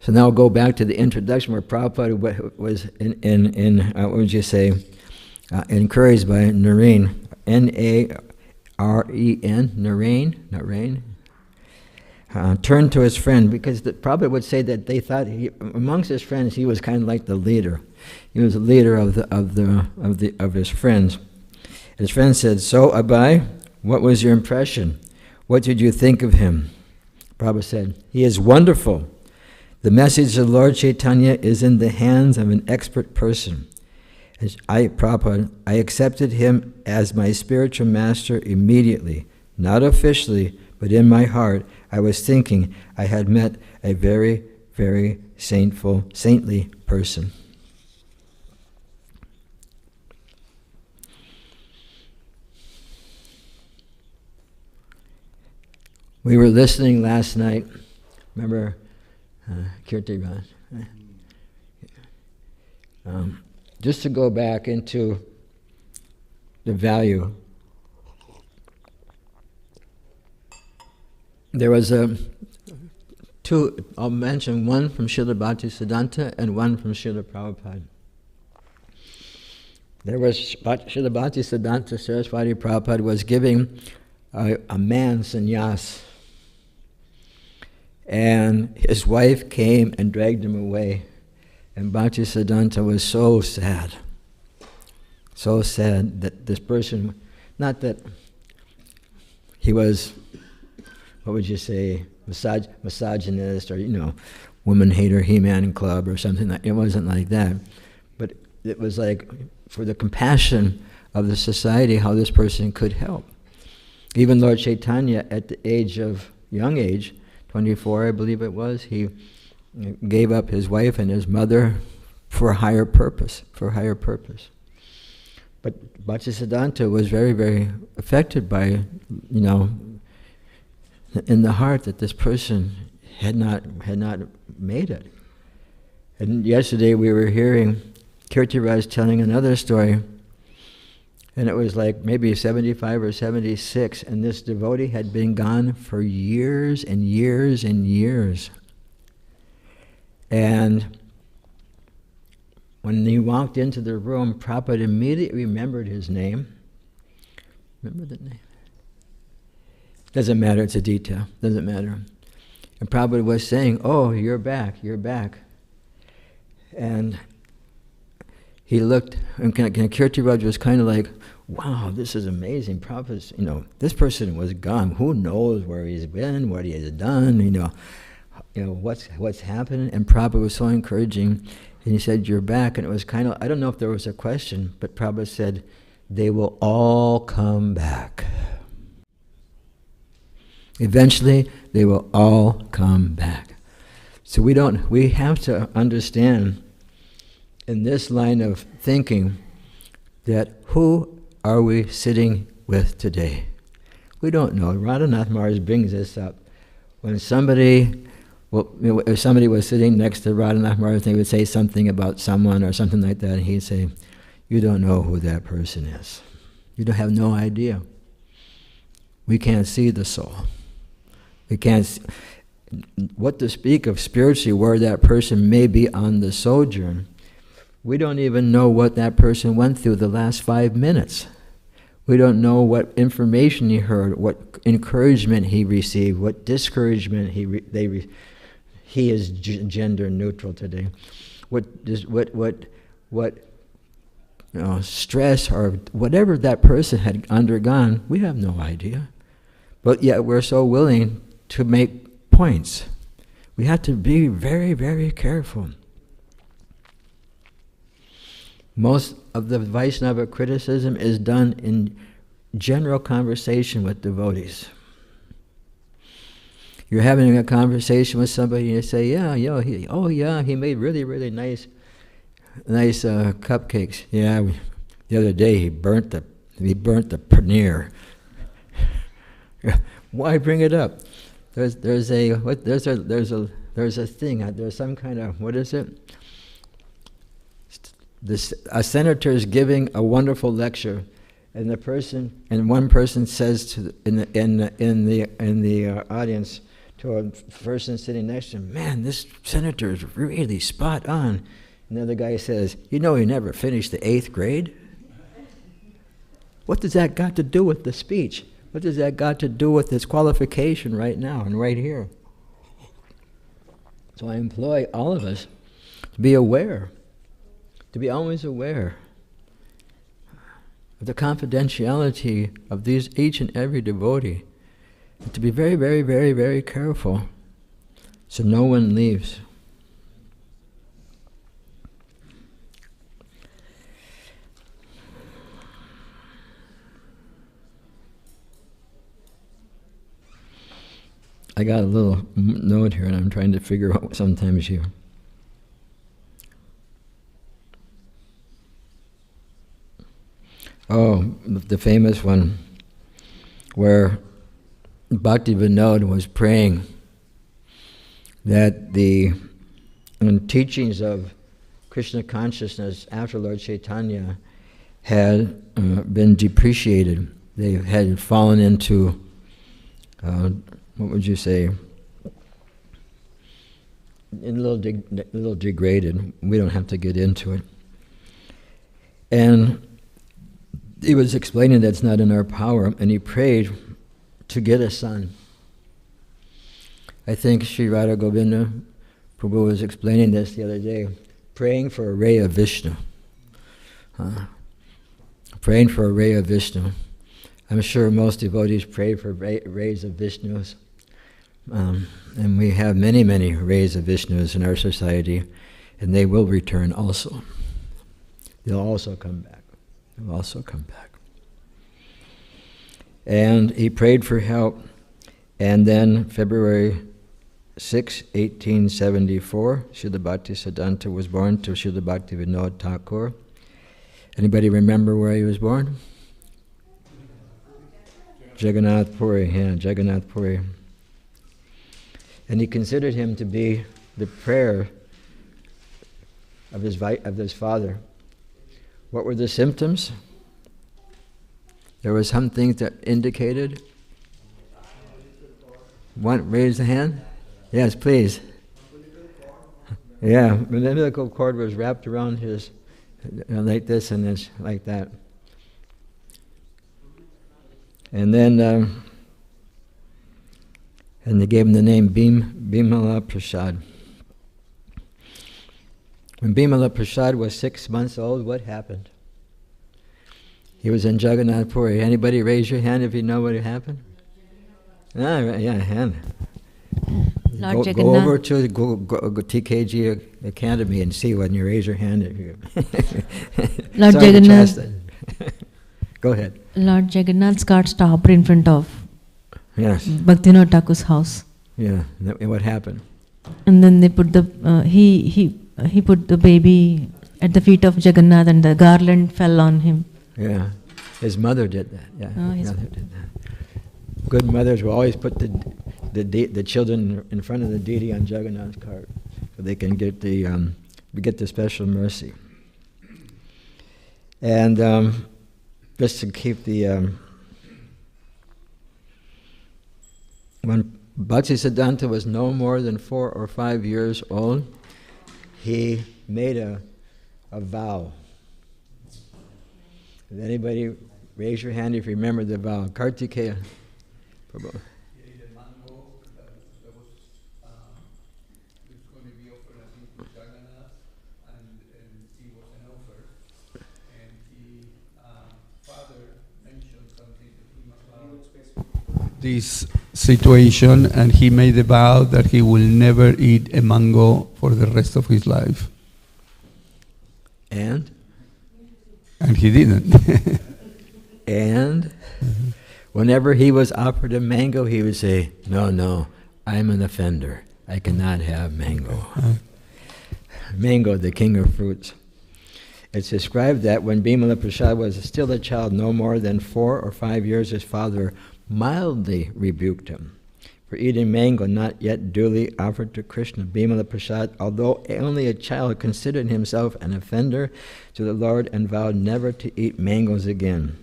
So now I'll go back to the introduction where Prabhupada was what would you say, encouraged by Naren, N-A-R-E-N, Naren, turned to his friend, because Prabhupada would say that they thought amongst his friends he was kind of like the leader. He was the leader of his friends. His friend said, "So Abai, what was your impression? What did you think of him?" Prabhupada said, "He is wonderful. The message of Lord Chaitanya is in the hands of an expert person. Prabhupada, I accepted him as my spiritual master immediately, not officially, but in my heart. I was thinking I had met a very, very saintly person." We were listening last night, remember Kirti Raj? Just to go back into the value. There was two, I'll mention one from Srila Bhaktisiddhanta and one from Srila Prabhupada. There was Srila Bhaktisiddhanta Saraswati Prabhupada was giving a man sannyas, and his wife came and dragged him away. And Bhaktisiddhanta was so sad that this person, not that he was, what would you say, misogynist or, woman hater, He-Man Club or something like, it wasn't like that. But it was like, for the compassion of the society, how this person could help. Even Lord Chaitanya, at the young age, 24 I believe it was, he gave up his wife and his mother for a higher purpose, But Bhaktisiddhanta was very, very affected by, in the heart that this person had not made it. And yesterday we were hearing Kirti Raj telling another story, and it was like maybe 75 or 76, and this devotee had been gone for years and years and years. And when he walked into the room, Prabhupada immediately remembered his name. Remember the name? Doesn't matter, it's a detail, doesn't matter. And Prabhupada was saying, "Oh, you're back. And he looked, and Kirti Raj was kind of like, wow, this is amazing. Prabhupada, this person was gone. Who knows where he's been, what he has done, what's happened. And Prabhupada was so encouraging. And he said, you're back. And it was kind of, I don't know if there was a question, but Prabhupada said, they will all come back. Eventually, they will all come back. So we have to understand in this line of thinking that who are we sitting with today? We don't know. Radhanath Maharaj brings this up. When if somebody was sitting next to Radhanath Maharaj, they would say something about someone or something like that, and he'd say, you don't know who that person is. You don't have no idea. We can't see the soul. We can't see, what to speak of spiritually where that person may be on the sojourn. We don't even know what that person went through the last 5 minutes. We don't know what information he heard, what encouragement he received, what discouragement he is gender neutral today. What stress or whatever that person had undergone, we have no idea. But yet we're so willing to make points. We have to be very, very careful. Most of the Vaishnava criticism is done in general conversation with devotees. You're having a conversation with somebody and you say, he made really, really nice cupcakes. Yeah, the other day he burnt the paneer. Why bring it up? There's a thing. There's some kind of, what is it? A senator is giving a wonderful lecture, and one person says in the audience to a person sitting next to him, "Man, this senator is really spot on." And the other guy says, he never finished the 8th grade. What does that got to do with the speech? What does that got to do with this qualification right now and right here? So I employ all of us to be aware, to be always aware of the confidentiality of each and every devotee, and to be very, very, very, very careful so no one leaves. I got a little note here and I'm trying to figure out sometimes here. Oh, the famous one where Bhakti Vinod was praying that the teachings of Krishna consciousness after Lord Chaitanya had been depreciated. They had fallen into, what would you say, a little degraded. We don't have to get into it. And he was explaining that's not in our power, and he prayed to get a son. I think Sri Radha Govinda Prabhu was explaining this the other day, praying for a ray of Vishnu. Praying for a ray of Vishnu. I'm sure most devotees pray for rays of Vishnus. And we have many, many rays of Vishnus in our society, and they will return also. They'll also come back. They'll also come back. And he prayed for help, and then February 6, 1874, Srila Bhaktisiddhanta was born to Srila Bhakti Vinod Thakur. Anybody remember where he was born? Jagannath Puri, Jagannath Puri. And he considered him to be the prayer of his father. What were the symptoms? There were some things that indicated. Raise the hand. Yes, please. Yeah, the umbilical cord was wrapped around his, like this and then like that. And then, and they gave him the name Bimala Prasad. When Bimala Prasad was 6 months old, what happened? He was in Jagannath Puri. Anybody raise your hand if you know what happened? Ah, yeah, hand. Go over to TKG Academy and see when you raise your hand. Lord Jagannath. Go ahead. Lord Jagannath's got stopped in front of Bhaktivinoda Thakur's house. Yeah, and what happened? And then they put the he put the baby at the feet of Jagannath, and the garland fell on him. Yeah, his mother did that. Yeah, his mother did that. Good mothers will always put the children in front of the deity on Jagannath's cart, so they can get the special mercy. And just to keep the when Bhaktisiddhanta was no more than 4 or 5 years old, he made a vow. Does anybody raise your hand if you remember the vow? Kartikeya. Prabhu. This situation, and he made the vow that he will never eat a mango for the rest of his life. And he didn't. And whenever he was offered a mango, he would say, "No, I'm an offender. I cannot have mango." Mango, the king of fruits. It's described that when Bimala Prasad was still a child, no more than 4 or 5 years, his father mildly rebuked him for eating mango not yet duly offered to Krishna. Bimala Prasad, although only a child, considered himself an offender to the Lord and vowed never to eat mangoes again.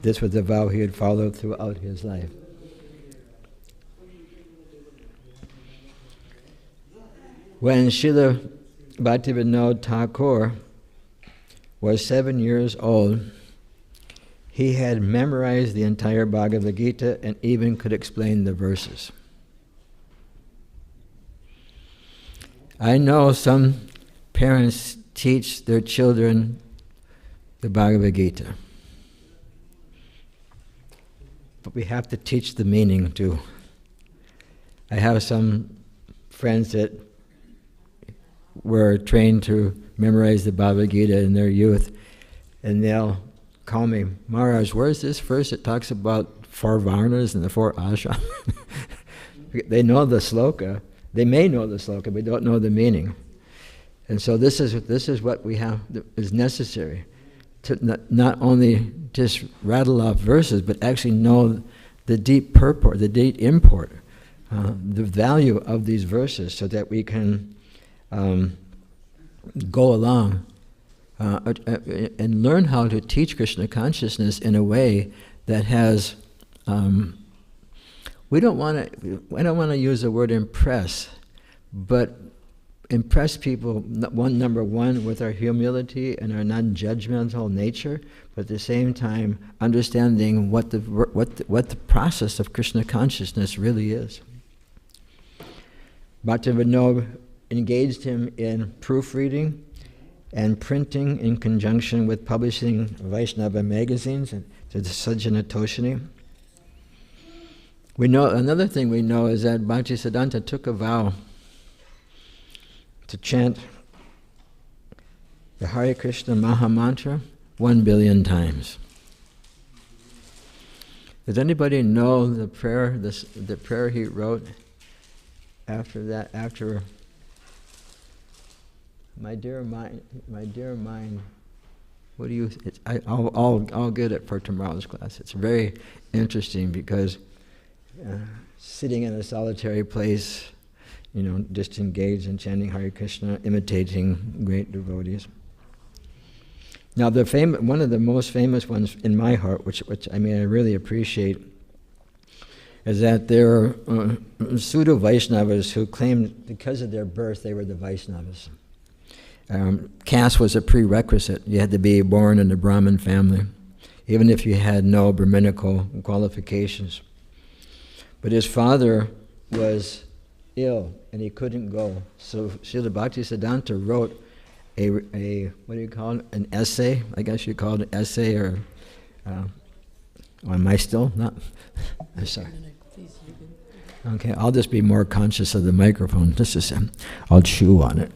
This was the vow he had followed throughout his life. When Srila Bhaktivinoda Thakur was 7 years old, he had memorized the entire Bhagavad Gita and even could explain the verses. I know some parents teach their children the Bhagavad Gita, but we have to teach the meaning too. I have some friends that were trained to memorize the Bhagavad Gita in their youth, and they'll call me, "Maharaj, where's this verse that talks about 4 varnas and the 4 ashrams?" They know the sloka. They may know the sloka, but don't know the meaning. And so this is what we have is necessary, to not only just rattle off verses, but actually know the deep purport, the deep import, the value of these verses, so that we can go along and learn how to teach Krishna consciousness in a way that has. I don't want to use the word impress, but impress people. Number one, with our humility and our non-judgmental nature, but at the same time understanding what the process of Krishna consciousness really is. Bhaktivinoda engaged him in proofreading and printing in conjunction with publishing Vaishnava magazines and to the Sajjana Toshini. We know another thing we know is that Bhaktisiddhanta took a vow to chant the Hare Krishna Maha Mantra 1 billion times. Does anybody know the prayer? The prayer he wrote after that? After my dear mind. What do you? I'll get it for tomorrow's class. It's very interesting because sitting in a solitary place, just engaged in chanting Hare Krishna, imitating great devotees. Now, one of the most famous ones in my heart, which I really appreciate, is that there are pseudo Vaishnavas who claimed because of their birth they were the Vaishnavas. Caste was a prerequisite. You had to be born in a Brahmin family, even if you had no Brahminical qualifications. But his father was ill and he couldn't go. So Srila Bhaktisiddhanta wrote what do you call it? An essay, I guess you call it an essay, or am I still not? I'm sorry. Okay, I'll just be more conscious of the microphone. This is, I'll chew on it.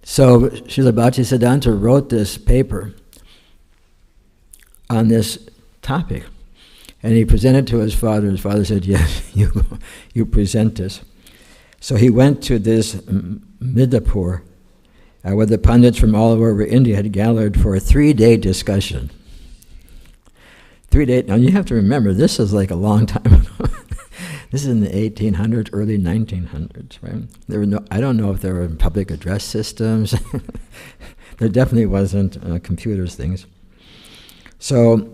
So Srila Bhaktisiddhanta wrote this paper on this topic, and he presented to his father. His father said, "Yes, you present this." So he went to this Midapur, where the pundits from all over India had gathered for a 3-day discussion. 3 days. Now you have to remember, this is like a long time ago. This is in the 1800s, early 1900s, right? There were I don't know if there were public address systems. There definitely wasn't computers things. So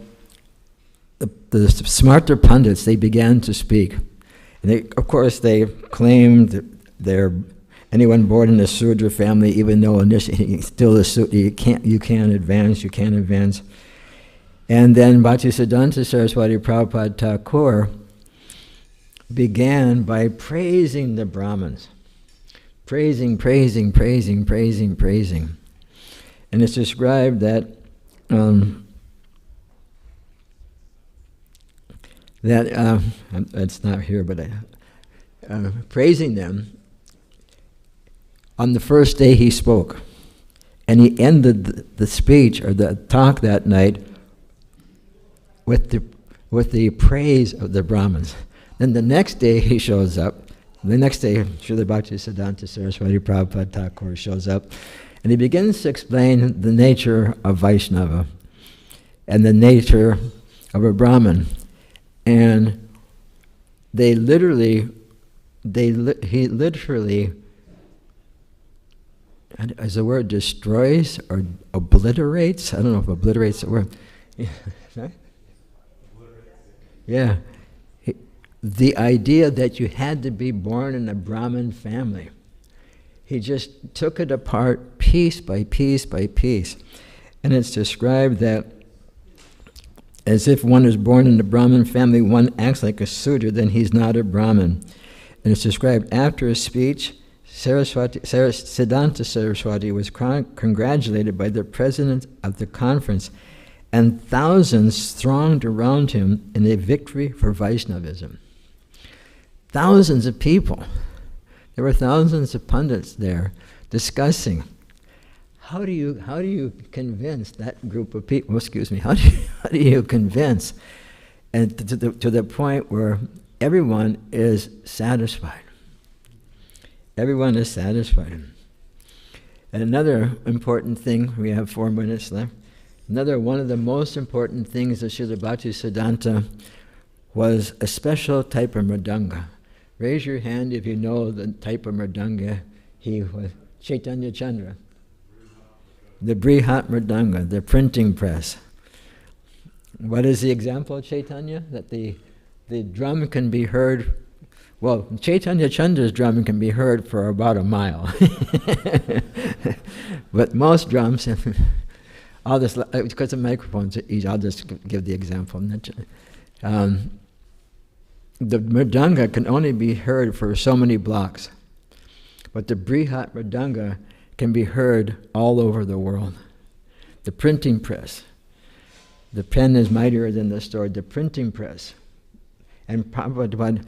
the smarter pundits, they began to speak. And of course, they claimed they're anyone born in a Sudra family, even though initially still a Sudra, you can't advance. And then Bhaktisiddhanta Saraswati Prabhupada Thakur began by praising the Brahmins. Praising. And it's described that it's not here, but praising them. On the first day he spoke, and he ended the speech or the talk that night with the praise of the Brahmins. Then the next day he shows up. The next day, Srila Bhaktisiddhanta Saraswati Prabhupada Thakur shows up, and he begins to explain the nature of Vaishnava and the nature of a Brahmin. And he literally, is the word destroys or obliterates? I don't know if obliterates the word. Yeah. The idea that you had to be born in a Brahmin family. He just took it apart piece by piece by piece. And it's described that as if one is born in a Brahmin family, one acts like a Sudra, then he's not a Brahmin. And it's described after a speech, Siddhanta Saraswati was congratulated by the president of the conference, and thousands thronged around him in a victory for Vaishnavism. Thousands of people. There were thousands of pundits there discussing how do you convince that group of people? Excuse me. How do you convince, and to the point where everyone is satisfied. Everyone is satisfied. And another important thing, we have 4 minutes left. Another one of the most important things of Srila Bhaktisiddhanta was a special type of mridanga. Raise your hand if you know the type of mridanga he was. Chaitanya Chandra. The Brihat Mridanga, the printing press. What is the example, Chaitanya? That the drum can be heard, well, Chaitanya Chandra's drum can be heard for about a mile. But most drums, I'll just, because the microphones are easy, I'll just give the example. The mridanga can only be heard for so many blocks, but the Brihat Mridanga can be heard all over the world. The printing press, the pen is mightier than the sword, the printing press. And Prabhupada,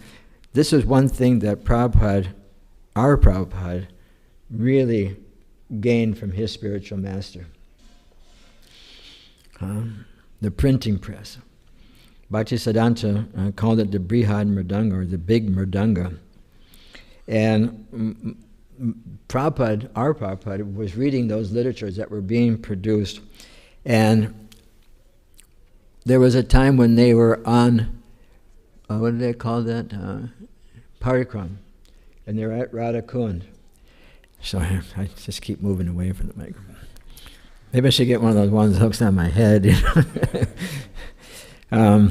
this is one thing that our Prabhupada, really gained from his spiritual master. The printing press. Bhaktisiddhanta called it the Brihad Mridanga, or the big Mridanga. And Prabhupada, our Prabhupada, was reading those literatures that were being produced. And there was a time when they were on, what do they call that? Parikram. And they're at Radha Kund. So I just keep moving away from the microphone. Maybe I should get one of those ones that hooks on my head. You know?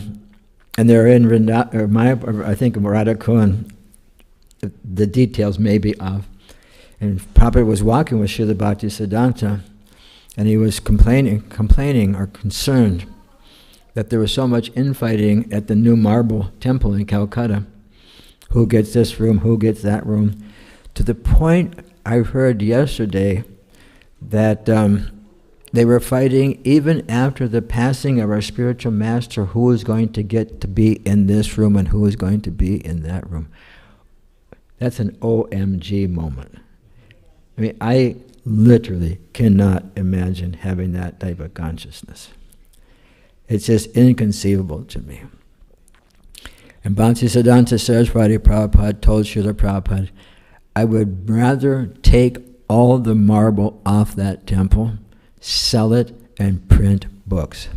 And they're in I think Radha Kund. The details may be off. And Prabhupada was walking with Srila Bhaktisiddhanta, and he was complaining or concerned that there was so much infighting at the new marble temple in Calcutta. Who gets this room? Who gets that room? To the point I heard yesterday that they were fighting even after the passing of our spiritual master, who was going to get to be in this room and who was going to be in that room. That's an OMG moment. I mean, I literally cannot imagine having that type of consciousness. It's just inconceivable to me. And Bhaktisiddhanta Saraswati Prabhupada told Srila Prabhupada, I would rather take all the marble off that temple, sell it, and print books.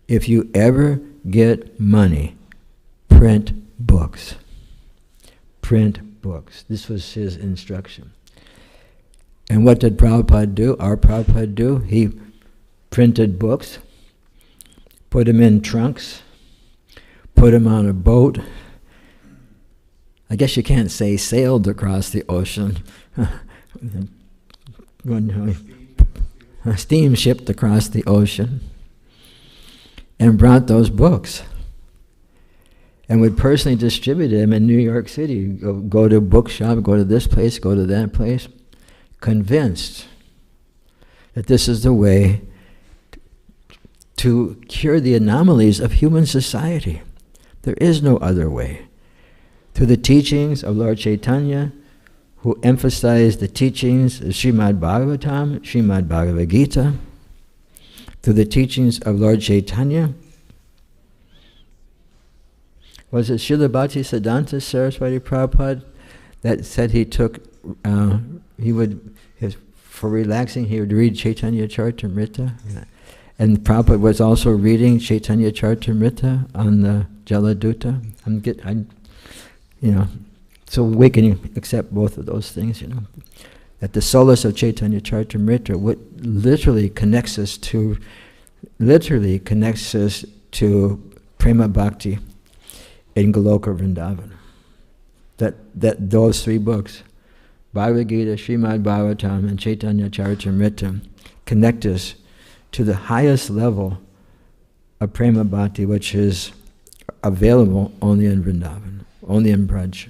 If you ever get money, print books. Print books. This was his instruction. And what did Prabhupada do? Our Prabhupada do? He printed books, put them in trunks, put them on a boat. I guess you can't say sailed across the ocean. Steamshipped across the ocean and brought those books and would personally distribute them in New York City. Go to a bookshop, go to this place, go to that place, convinced that this is the way to cure the anomalies of human society. There is no other way. Through the teachings of Lord Chaitanya, who emphasized the teachings of Srimad Bhagavatam, Srimad Bhagavad Gita, through the teachings of Lord Chaitanya. Was it Srila Bhaktisiddhanta Saraswati Prabhupada that said he took, for relaxing, he would read Chaitanya Charitamrita? And Prabhupada was also reading Chaitanya Charitamrita on the Jaladuta. So we can accept both of those things, That the solace of Chaitanya Charitamrita literally connects us to Prema Bhakti in Goloka Vrindavan. That those three books, Bhagavad Gita, Srimad Bhagavatam, and Chaitanya Charitamrita, connect us to the highest level of Prema Bhakti, which is available only in Vrindavan, only in Braj.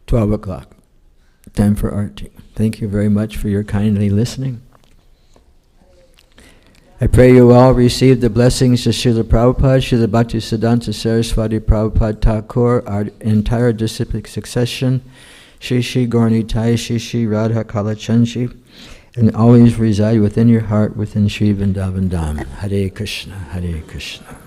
$12, time for arti. Thank you very much for your kindly listening. I pray you all receive the blessings of Srila Prabhupada, Srila Bhaktisiddhanta Saraswati Prabhupada Thakur, our entire disciplic succession, Shri Shri Gauranitai, Shri Shri Radha Kalachandji, and always reside within your heart, within Shri Vrindavan Dham. Hare Krishna, Hare Krishna.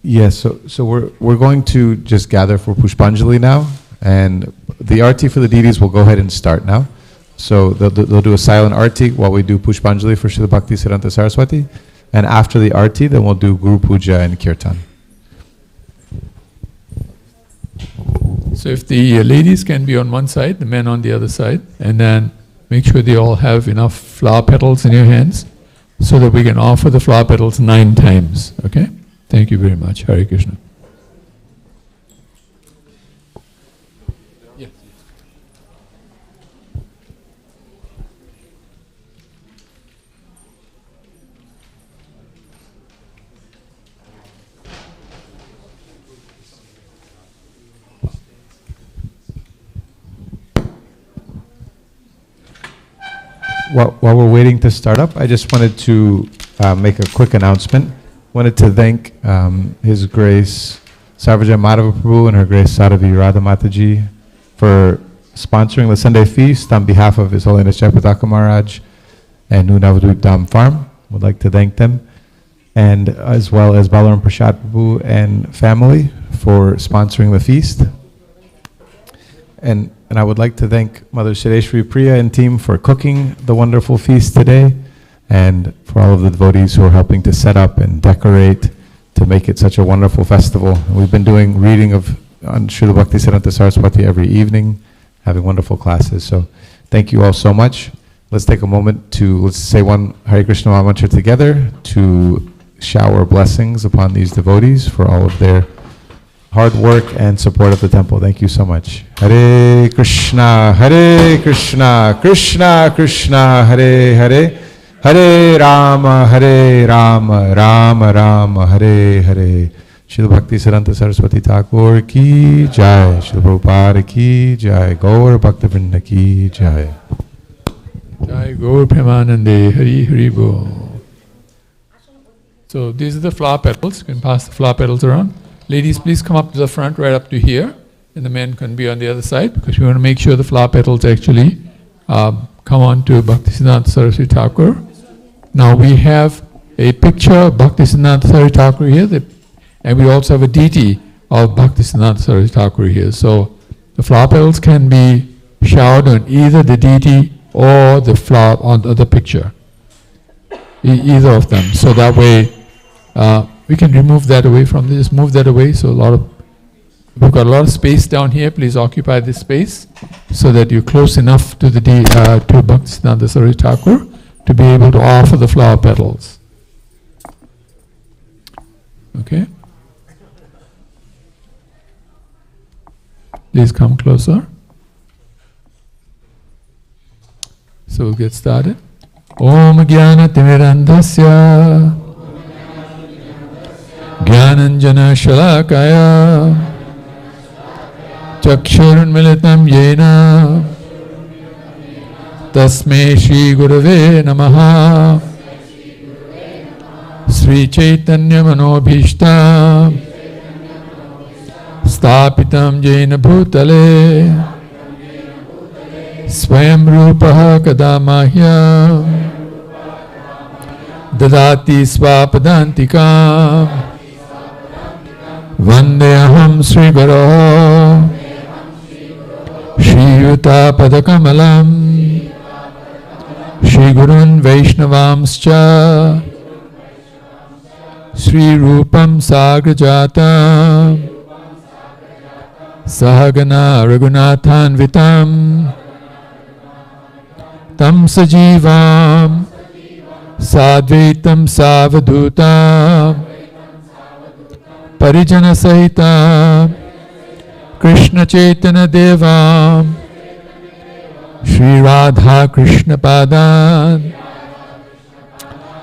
Yes, so we're going to just gather for Pushpanjali now, and the arti for the deities will go ahead and start now. So they'll do a silent arti while we do Pushpanjali for Srila Bhaktisiddhanta Saraswati, and after the arti, then we'll do Guru Puja and Kirtan. So if the ladies can be on one side, the men on the other side, and then make sure they all have enough flower petals in your hands so that we can offer the flower petals 9 times, okay? Thank you very much. Hare Krishna. Yeah. While we're waiting to start up, I just wanted to make a quick announcement. Wanted to thank His Grace Sarvajan Madhava Prabhu and Her Grace Sadhavi Radha Mataji for sponsoring the Sunday feast on behalf of His Holiness Jayapataka Maharaj and New Navadvip Dham Farm. Would like to thank them, and as well as Balaram Prasad Prabhu and family for sponsoring the feast. And And I would like to thank Mother Shireshri Priya and team for cooking the wonderful feast today, and for all of the devotees who are helping to set up and decorate to make it such a wonderful festival. We've been doing reading on Srila Bhaktisiddhanta Saraswati every evening, having wonderful classes. So thank you all so much. Let's take a moment to, let's say one Hare Krishna Maha Mantra together to shower blessings upon these devotees for all of their hard work and support of the temple. Thank you so much. Hare Krishna, Krishna Krishna, Hare Hare, Hare Rama, Rama Rama, Hare Hare. Srila Bhaktisiddhanta Saraswati Thakur ki jai, Srila Prabhupada ki jai, Gaur Bhaktivinoda ki jai. Jai Gaur Premanande, Hari Hari Bo. So these are the flower petals. You can pass the flower petals around. Ladies, please come up to the front, right up to here, and the men can be on the other side, because we want to make sure the flower petals actually come on to Bhaktisiddhanta Saraswati Thakur. Now we have a picture of Bhaktisiddhanta Saraswati Thakur here, and we also have a deity of Bhaktisiddhanta Saraswati Thakur here. So the flower petals can be showered on either the deity or the flower on the picture, either of them. So that way we can remove that away from this, move that away. So we've got a lot of space down here. Please occupy this space so that you're close enough to the to Bhaktisiddhanta Saraswati Thakur to be able to offer the flower petals. Okay? Please come closer. So we'll get started. Om Jnana Timirandhasya Jnananjana Shalakaya Chakshurunmilitam Yena Tasmai Shri Gurave Namaha Sri Chaitanya Manobhishtam Stapitam Jena Bhutale Swayam Rupaha Kadamahyam Dadati Swapadantikam Vandeham Sri Guru Shri Yuta Padakamalam Shri Gurun Vaishnavamscha Sri Rupam Sagrajatam Sahagana Raghunathan Vitam Tam Sajivam Sadvaitam Savadhutam Parijana Sahitam Krishna Chaitanya Devam Shri Radha Krishna Padan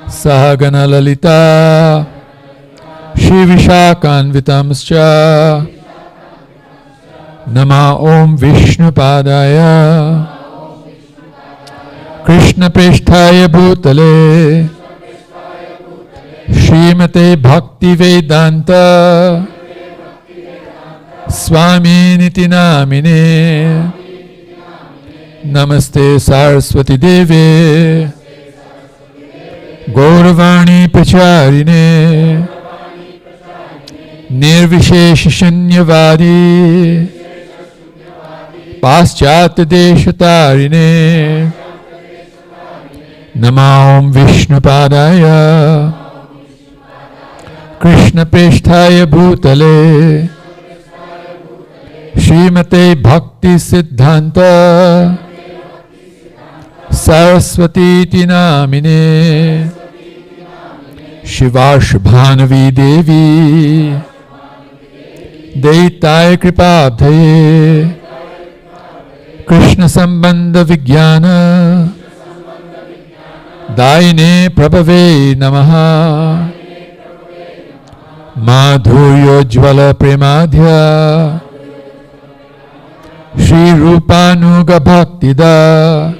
Sahagana Lalita Shri Vishakanvitamscha Nama Om Vishnu Padaya Krishna Prishthaya Bhutale Srimate Bhakti Vedanta Swami Niti Namine Namaste Saraswati Devi Gauravani Pracharine Nirvisheshashanyavadi Paschat Deshatarine Nama Om Vishnu Padaya Krishna Prishthaya Bhutale Srimate Bhakti Siddhanta Saraswati Namine Shivashbhanavi Devi Daitai Kripabdhaye Krishna Sambandha Vijnana Daine Prabhave Namaha Madhuryo Jvala Premadhya Shri Rupanuga Bhaktida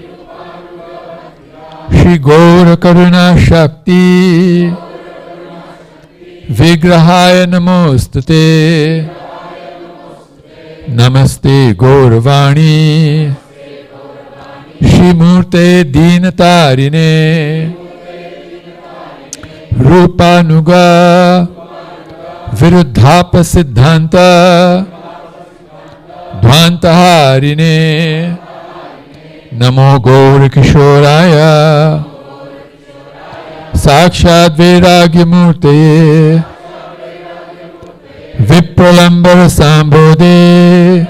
Shri Gaura Karuna Shakti Vigrahaya Namostate Namaste Gauravani Shri Murte Dinatarine Rupanuga Viruddhapa Siddhanta Dhvantaharine Namo Gaur Kishoraya Sakshat Vairagya Murtaye Vipralambar Sambodhe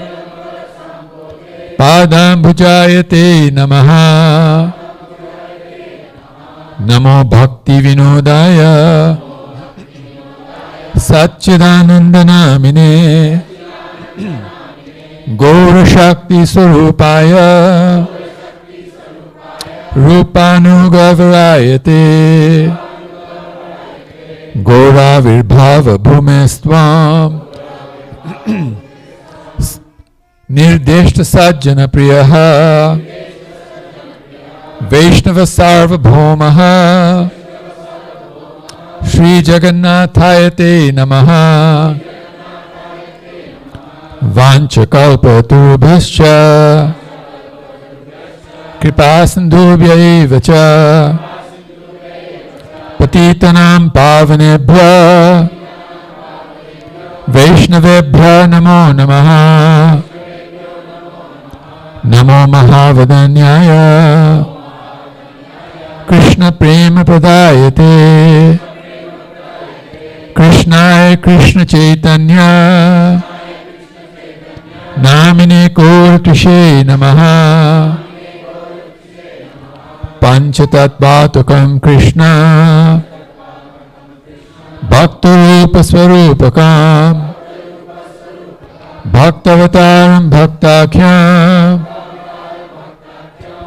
Padambhujayate Namaha Namo Bhakti Vinodaya Satchidanandanamine Gaura Shakti Swarupaya Rupanugavarayate Gaura Virbhava Bhumestvam Nirdeshta Sajjana Priyaha Vaishnava Sarvabhaumaha Shri Jagannathayate Namaha Vanchakalpaturubhascha Kripasindhubhya eva cha Patitanam pavanebhya Vaishnavebhya namo namaha Namo Mahavadanyaya Krishna Prema Pradayate Krishnaya Krishna Chaitanya Namine Kurtushe Namaha Panchatattvatukam Krishna Bhaktarupa Swarupakam Bhaktavataram Bhaktakyam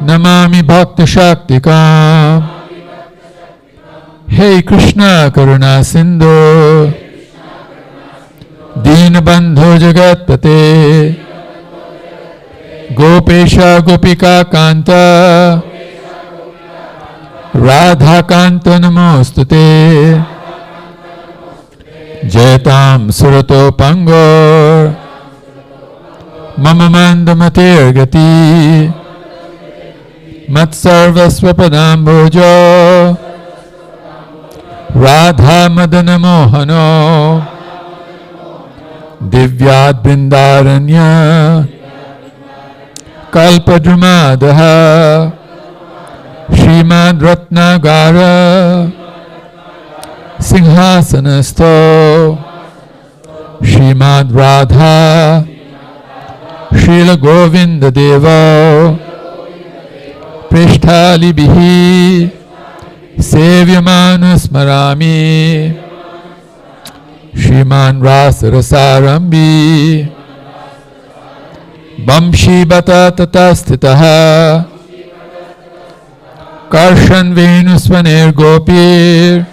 Namami Bhakta Shaktikam Hey Krishna Karuna Sindhu Deenabandhu Jagatpate Gopesha Gopika Kanta Radha Kanta Namostute Jetam Surato Pangor Mama Mandamatir Gati Matsarva Swapadambojo Radha Madana Mohano Divyad Bindaranya Kalpadramadaha Srimad Ratnagara Singhasanasto Srimad Radha Srila Govinda Deva Prishtali Bihi Sevyamanu Smarami Shriman Rasarasarambi Bamshi Bata Tatastitaha Karshan Venusvaner Gopir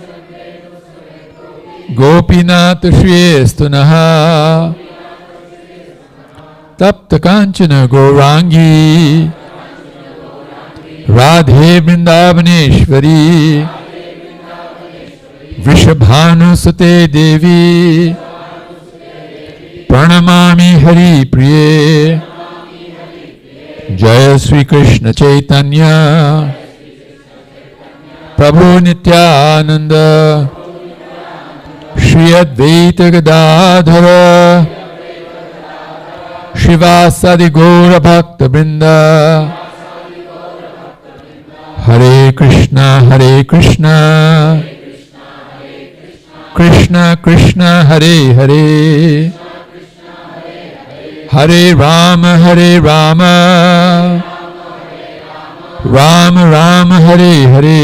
Gopinath Shriyestunaha Tapta Kanchana Gaurangi Radhe Vrindavaneshwari Vrishabhanu Sute Devi Pranamami Hari Priye Jaya Sri Krishna Chaitanya Prabhu Nityananda Shri Advaita Gadadhara Shivasadi Gaura Bhakta Vrinda Hare Krishna Krishna Krishna Hare Hare Hare Rama Rama Rama Hare Hare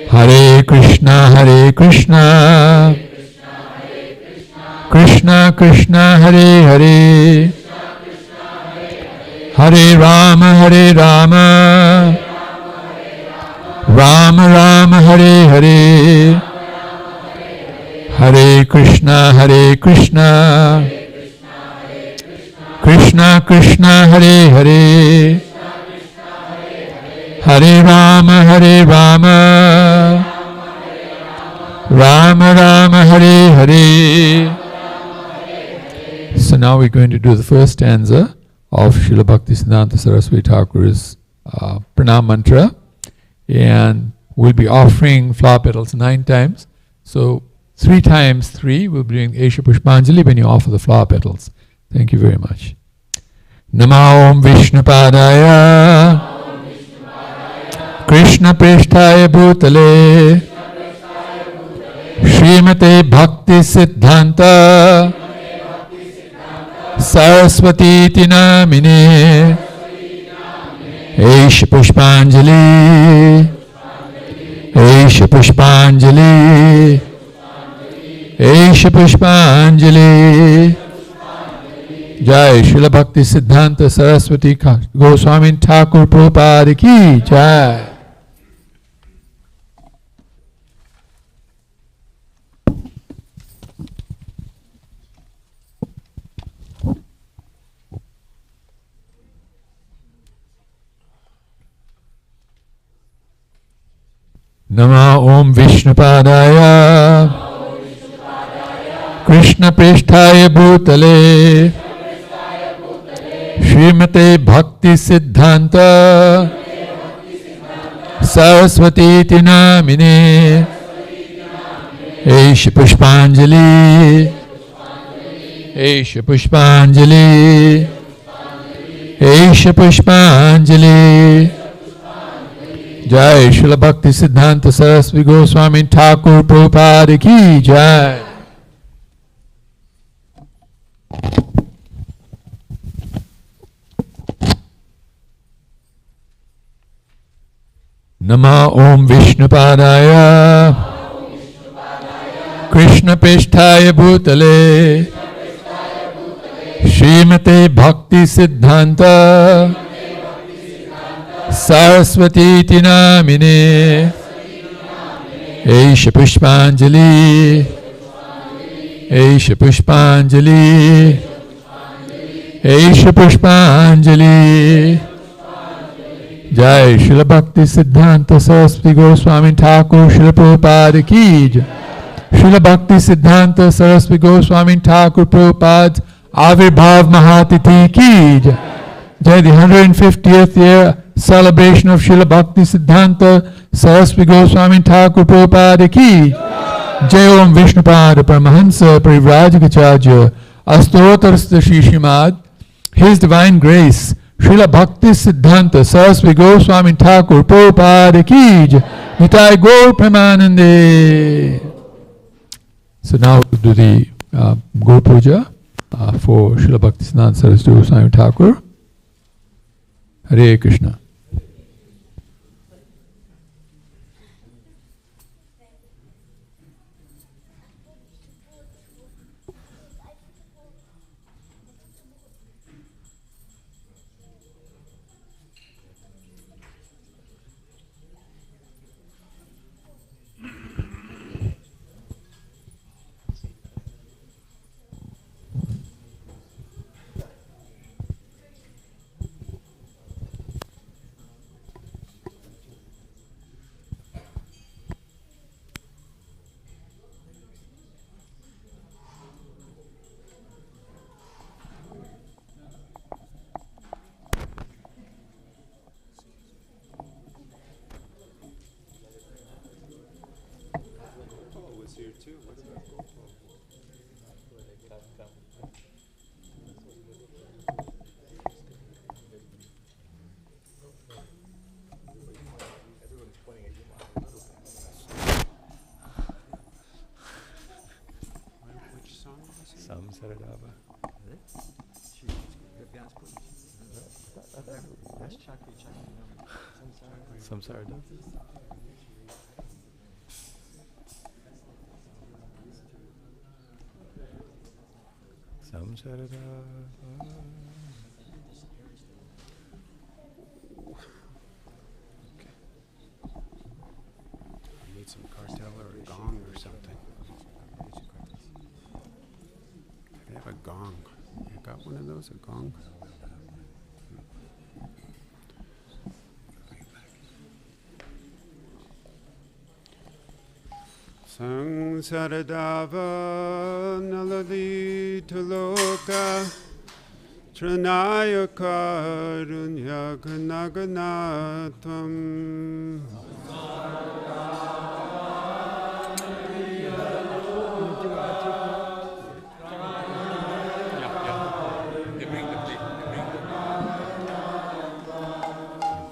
Hare Krishna Krishna Krishna Hare Hare Hare Rama Rama Rama Hare Hare Hare Krishna Krishna Krishna Hare Hare Hare Rama Rama Rama Hare Hare. So now we're going to do the first stanza of Srila Bhaktisiddhanta Saraswati Thakur's Pranam Mantra, and we'll be offering flower petals 9 times. So 3 times 3 will be doing Esha Pushpanjali when you offer the flower petals. Thank you very much. Nama Om Vishnupadaya Krishna Prishtaya Bhutale Srimate Bhakti Siddhanta Saraswati Namine Eish Pushpanjali Eish Pushpanjali Eish Pushpanjali Jai Srila Bhakti Siddhanta Saraswati Goswami Thakur Prabhupada Ki Jai. Nama Om Vishnupadaya Krishna Prishtaya Bhutale Srimate Bhakti Siddhanta Saraswati Namine Eish Pushpanjali Eish Pushpanjali Eish Pushpanjali Jai Srila Bhakti Siddhanta Saraswati Goswami Thakur Prabhupada Ki Jai. Nama Om Vishnupadaya Krishna Prishtaya Bhutale Srimate Bhakti Siddhanta Saraswati Namine Eish Pushpanjali Eish Pushpanjali Eish Pushpanjali Jai Srila Bhakti Siddhanta Saraswati Goswami Thakur Srila Prabhupada Ki Jai. Srila Bhakti Siddhanta Saraswati Goswami Thakur Prabhupada's Avirbhav Mahatithi Ki Jai. Jai, the 150th year celebration of Srila Bhakti Siddhanta Saraswati Goswami Thakur Prabhupada Ki Jai. Om Vishnupada Paramahansa Parivrajagacharya Astotarsta Shishimad. His Divine Grace Srila Bhakti Siddhanta Saraswati Goswami Thakur Prabhupada Ki Jai. Nitai Gaur Premanande. So now we'll do the Go Puja for Srila Bhakti Siddhanta Saraswati Goswami Thakur. Hare Krishna. Samsara. Samsara. Okay. Need some cartel or a gong or something. They have a gong. You got one of those? A gong? Samsaradava nalali tuloka Tranaya karunya ganaganatam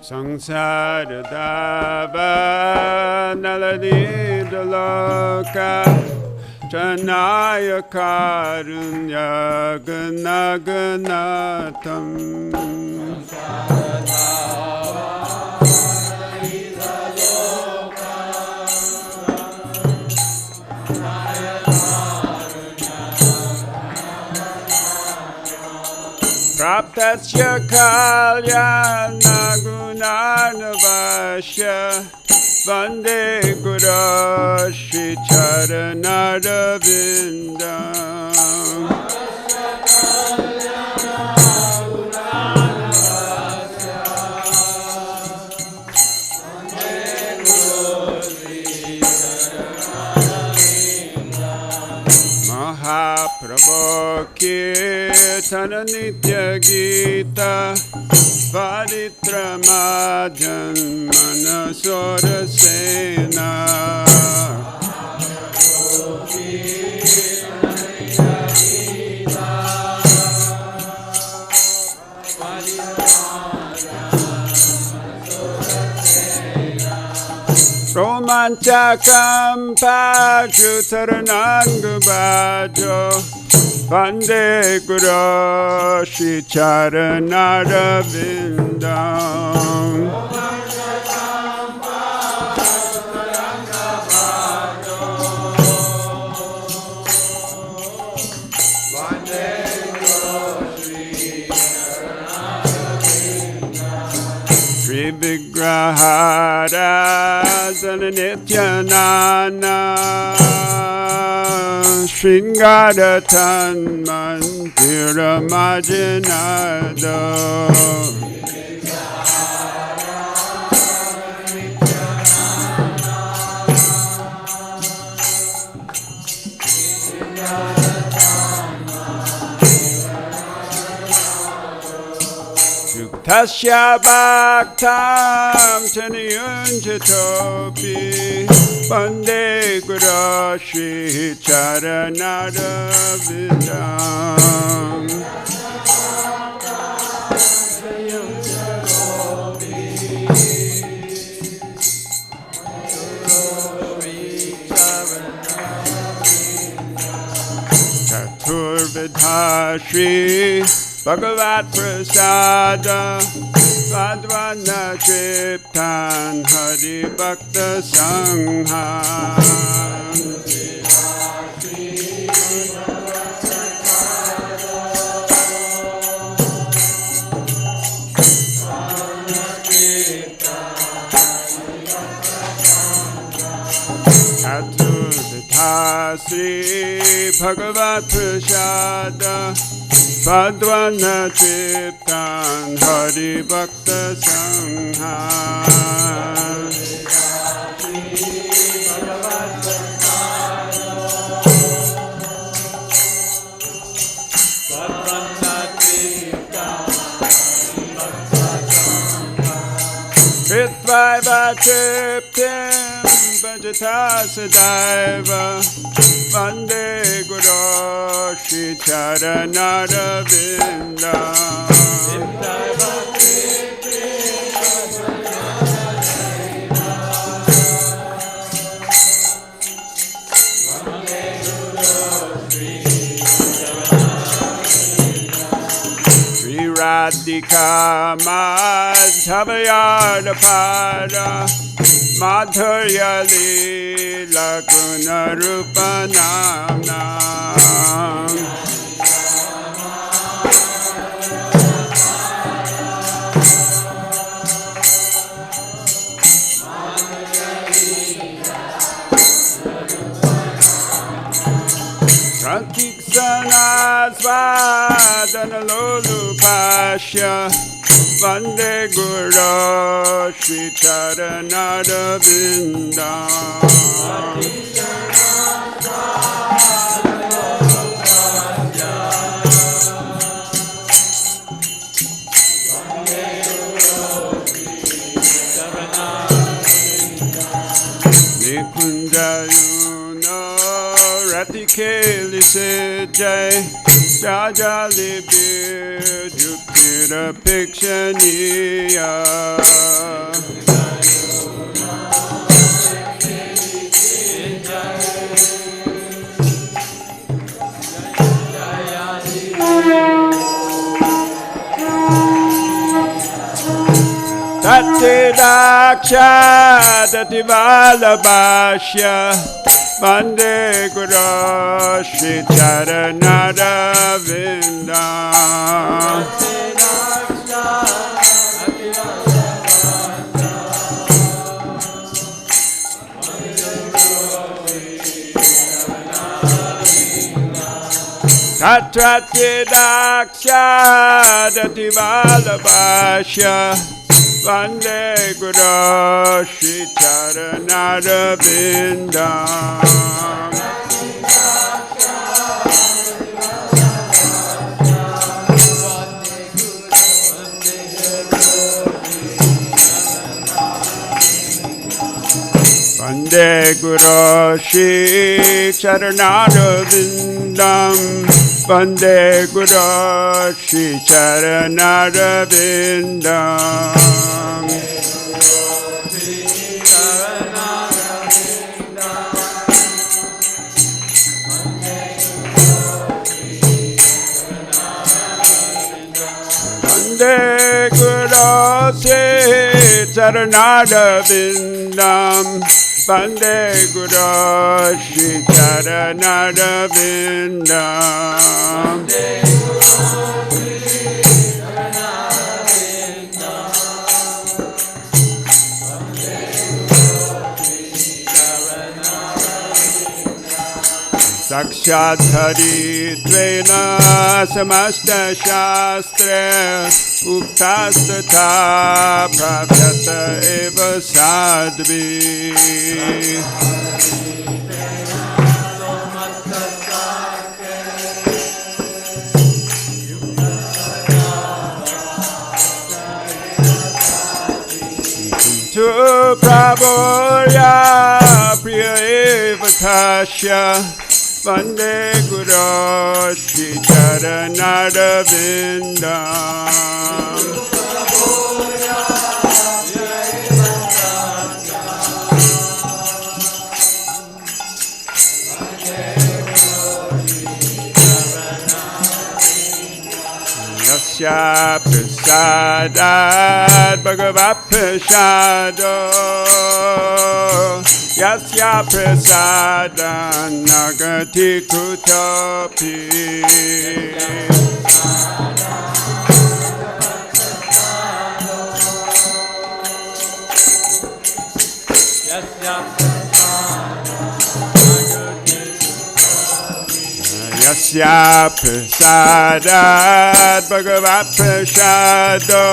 Samsara dava naladita loka Chanaya karunya ganaganatam Praptasya kalyana gunanavasya Vande Guru Shri Charanarvindam Mahaprabhu Kirtana Nitya Gita Varitramajan Manasora Sena Romanchakam Pachutaranangabajo Vande Guru Shri Charanarvindam Shri Vigrahara Nityanana Shringaratan Mandira Majinado Tasya Bhaktam Chaniyunjatopi Vande Guru Shri Charanarvindam Chaturvidha Shri Bhagavat Prasada Vadvana Triptan Hari Bhakta Sangha Chaturvidha Sri Bhagavat Prasada Padvana Triptan Hari Bhakta Sangha Ritvaiva Triptim Bhajata Sadaiva Vande Guru Shri Charanarvindam Shri Radhika Madhavayada Pada Madhurya Leela Guna Rupa Namna Praktiksana Svadana Lolupasya Vande Guru Shri Charanarvindam Nikundayuna Ratikeli Sejai Jajali Bir Jupira Pikshaniya Tati Daksha Tati Valabhashya Vande Guru Shri Charanara Vindam Tatrati Daksha Dati Valabhashya Vande Guru Shri Charanara Vindam Vande Guru Shri Charanara Vindam Vande Guru Shri Charanara Vindam Vande Guru Shri Charanara Vindam Vande Guru Shri Charanara Vindam Sakshat Haritvena Samasta Shastra Uktastata Pravyata Eva Sadvi Tu Prabhuya Priya Eva Tasya Vande Guru Shri Charanara Vindam Yasya Prasadat Bhagavat Prasado Yasya Prasadan Nagati Kutapi Yasya Prasadat Bhagavat Prasado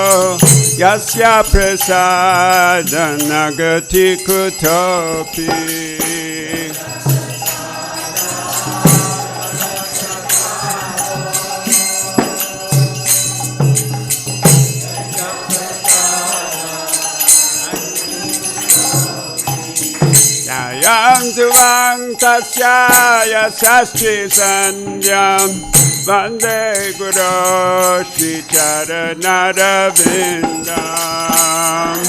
Yasya Prasadan Nagati Kutapi Yayam Tuvang Tasya Yasastri Sanyam Vande Guru Shri Charanara Vindam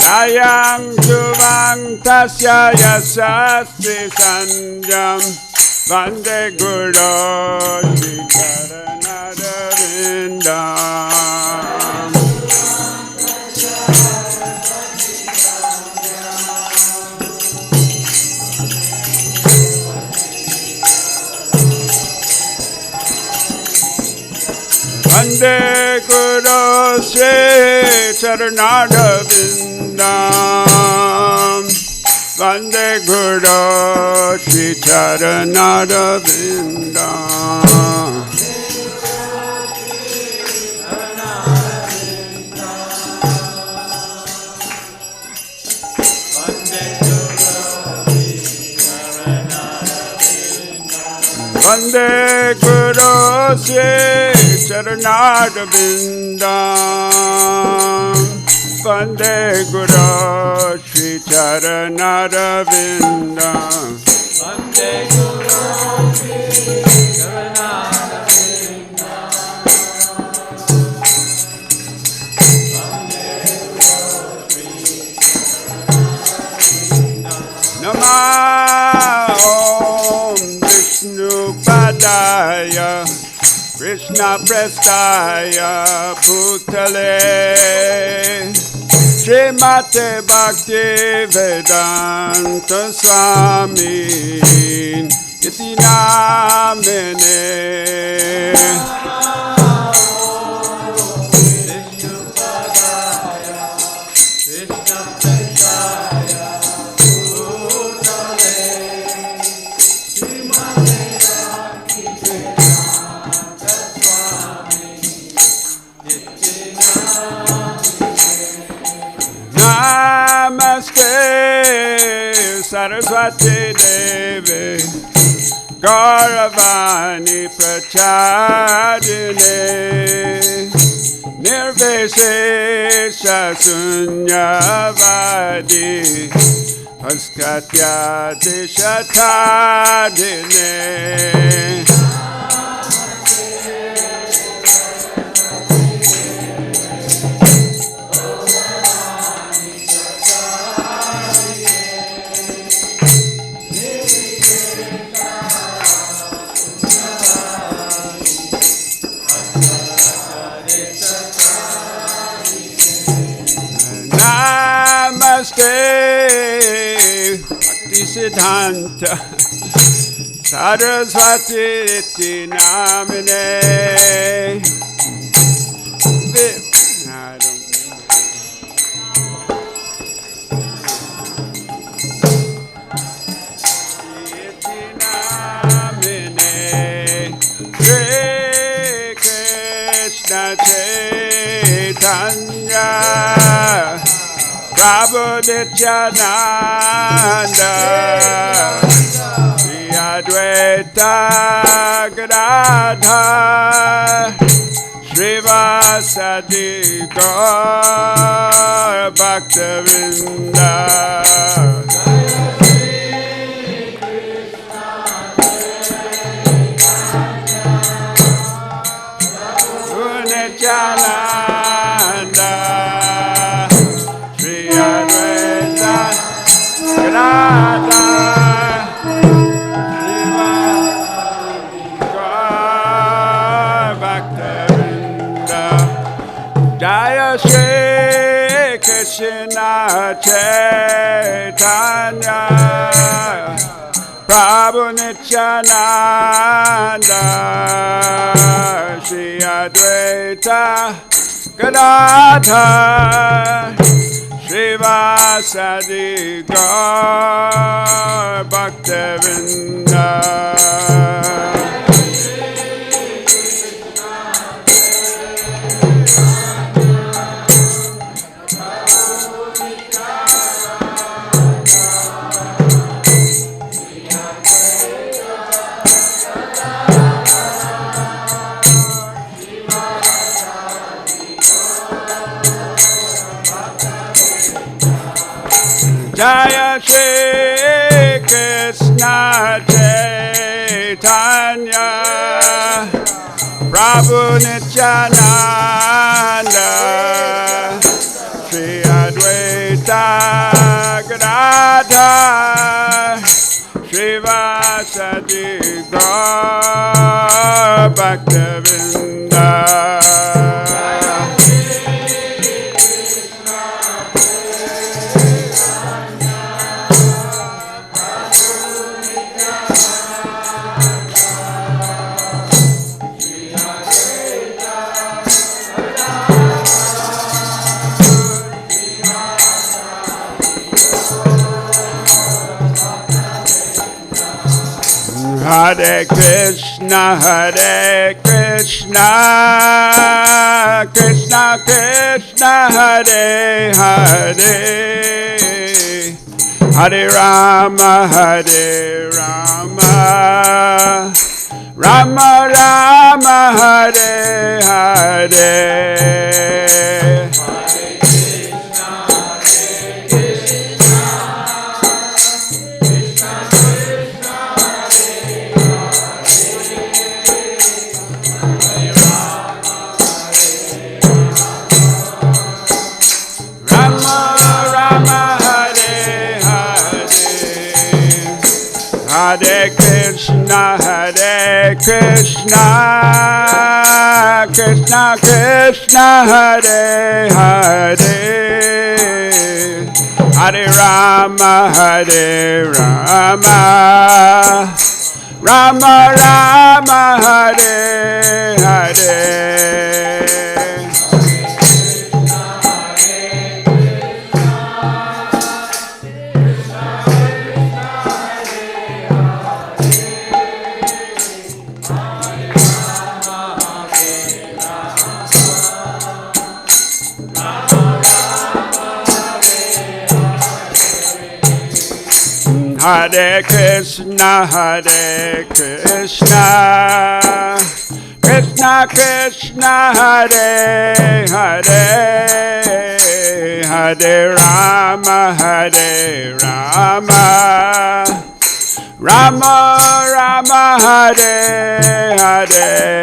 Yayam Tuvang Tasya Yasastri Sanyam Vande Guru Shri Charanara Vindam Vande Guru Shri Charanara Vindam Vande Guru Shri Charanara Vindam Vande Guru Sri Charanarvindam. Vande Guru Sri Charanarvindam. Vande Guru Sri Charanarvindam. Namah Om Vishnu Padaya Krishna Prestaya Bhutale Srimate Bhakti Vedanta Swami Iti Namine Namaste Saraswati Devi Gauravani Prachadine Nirvishesha Sunyavadi Paskatya Dishatadine Namaste Bhakti Siddhanta Saraswati Iti Namine Iti Namine Shri Krishna Chaitanya Prabhu Nityananda Sri Advaita Gadadhar Srivasadi Gaur Bhaktivinoda Nityananda Sri Advaita Gadadhar Bhaktivinoda Jaya Shri Krishna Chaitanya Prabhu Nityananda Sri Advaita Gadadhar Srivasadi Gaur Bhaktivinoda Jaya Shri Krishna Chaitanya Prabhu Nityananda Sri Advaita Gadadhar Srivasadi Gaur Bhaktivinoda Hare Krishna, Krishna Krishna, Hare Hare, Hare Rama, Rama Rama Hare Hare. Hare Krishna, Krishna Krishna, Hare Hare, Hare Rama, Rama Rama, Hare Hare. Hare Krishna, Krishna Krishna, Hare Hare, Hare Rama, Rama Rama, Hare Hare.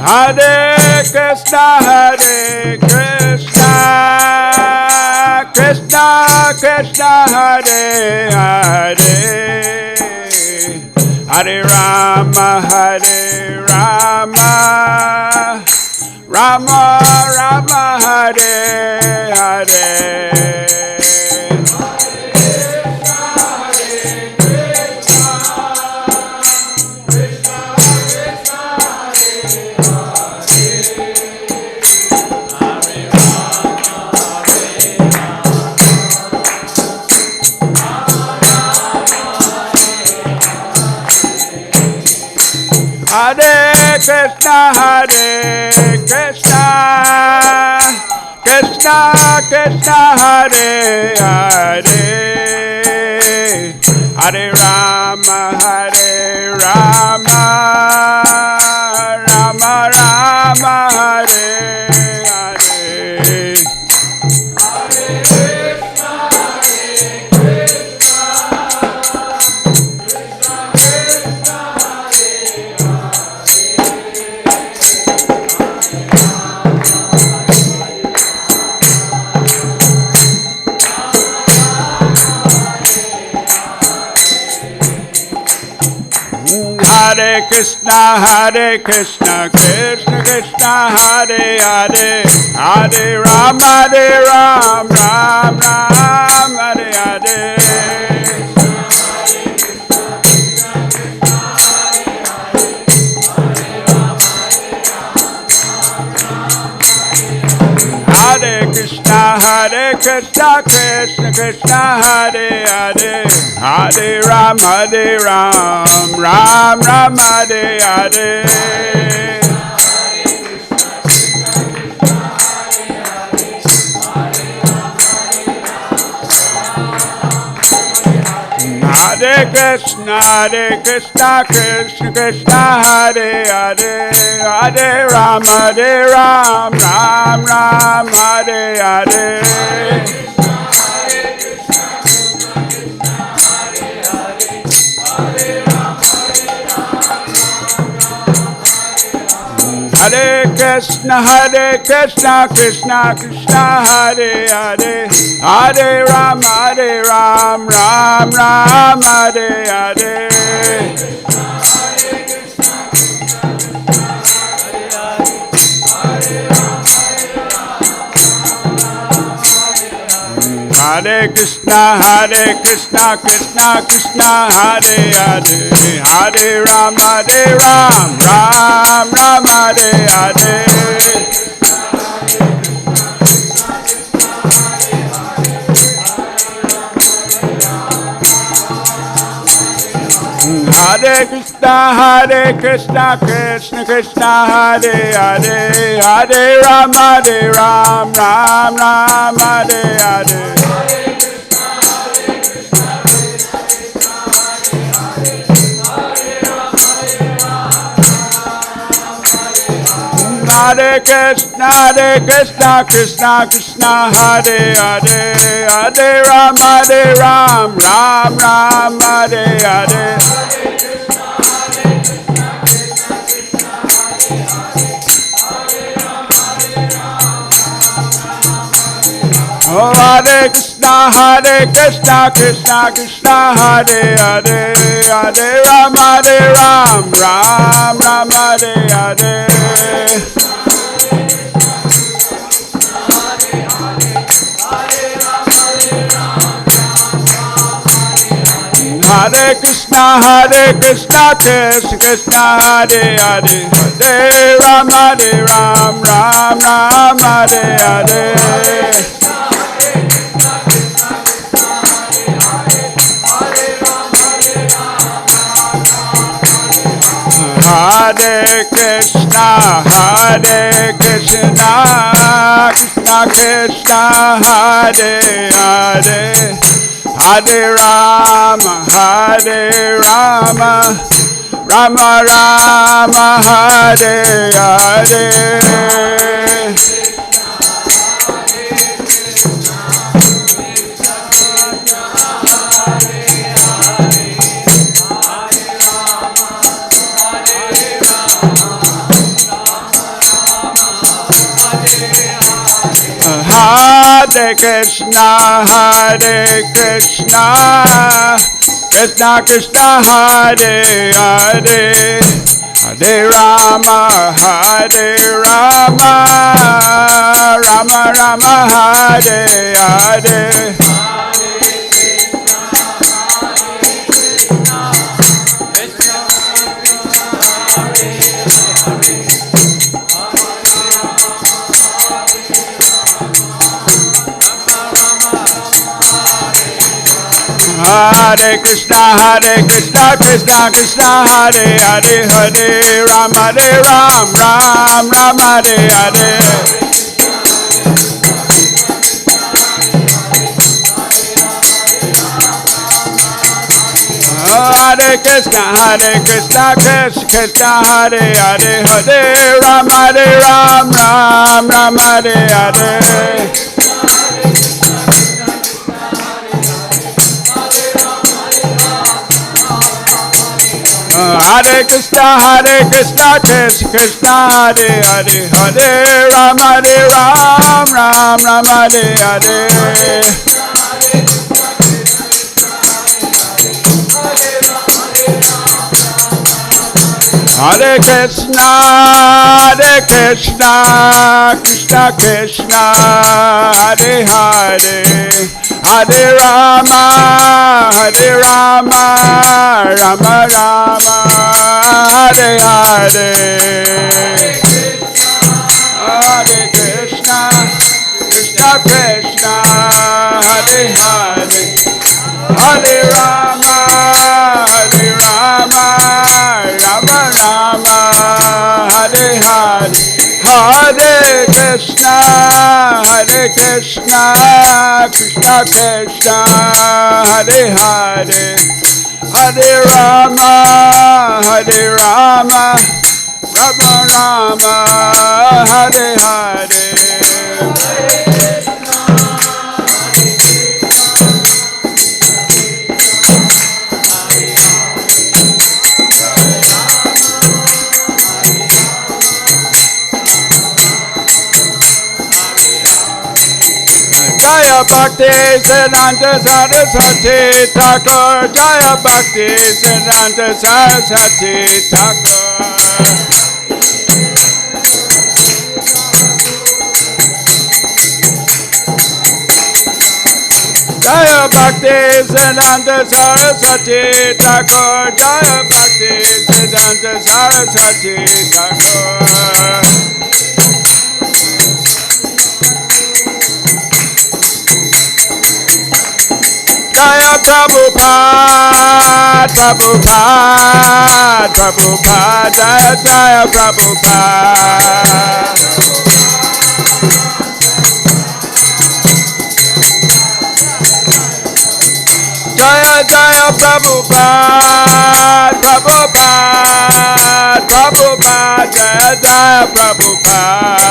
Hare Krishna, Krishna Krishna, Hare Hare, Hare Rama, Rama Rama, Hare Hare. Hare Krishna, Krishna Krishna, Hare Hare, Hare Rama, Rama Rama, Hare Hare. Hare Krishna, Krishna Krishna, Hare Hare, Hare Rama, Ram Ram, Hare Hare. Hare Krishna, Krishna Krishna, Hare Hare, Hare Ram, Ram Ram, Hare Hare. Hare Krishna, Krishna Krishna, Hare Hare, Hare Ram, Ram Ram, Hare Hare. Hare Krishna, Krishna Krishna, Hare Hare, Hare Ram, Ram Ram, Hare Hare. Hare Krishna, Krishna Krishna, Hare Hare, Hare Ram, Ram Ram, Hare Hare. Hare Krishna, Krishna Krishna, Hare Hare, Hare Rama, Ram Ram, Hare Hare. Hare Krishna, Krishna Krishna, Hare Hare, Hare Rama, Ram Ram, Hare Hare. Oh, Hare Krishna, Krishna Krishna, Hare Hare, Hare Rama, Ram Hare Hare. Hare Krishna, Krishna Krishna, Hare Hare, Hare Rama, Ram Hare Hare. Hare Krishna, Krishna Krishna, Hare Hare, Hare Rama, Rama Rama, Hare Hare. Hare Krishna, Krishna Krishna, Hare Hare, Hare Rama, Rama Rama, Hare Hare. Hare Krishna, Krishna Krishna, Hare Hare, Hare Rama, Ram Hare Hare. Hare Krishna, Krishna Hare Hare, Hare Rama, Ram Hare Hare. Hare Krishna, Krishna Hare Hare, Hare Rama, Ram Hare Hare. Hare Krishna, Krishna Krishna, Hare Hare, Hare Rama, Rama Rama, Hare Hare. Hare Krishna, Krishna Hare Hare, Hare Rama, Rama Rama, Hare Hare. Hare Krishna, Krishna Krishna, Hare Hare, Hare Rama, Rama Rama, Hare Hare. Jaya Bhakti Siddhanta Saraswati Thakur, Jaya Bhakti Siddhanta Saraswati Thakur. Jaya Bhakti Siddhanta Saraswati Thakur, Jaya Bhakti Siddhanta Saraswati Thakur. Jaya Prabhupada, Prabhupada, Prabhupada, Jaya Jaya Prabhupada. Jaya Jaya Prabhupada, Prabhupada, Prabhupada, Jaya Jaya Prabhupada.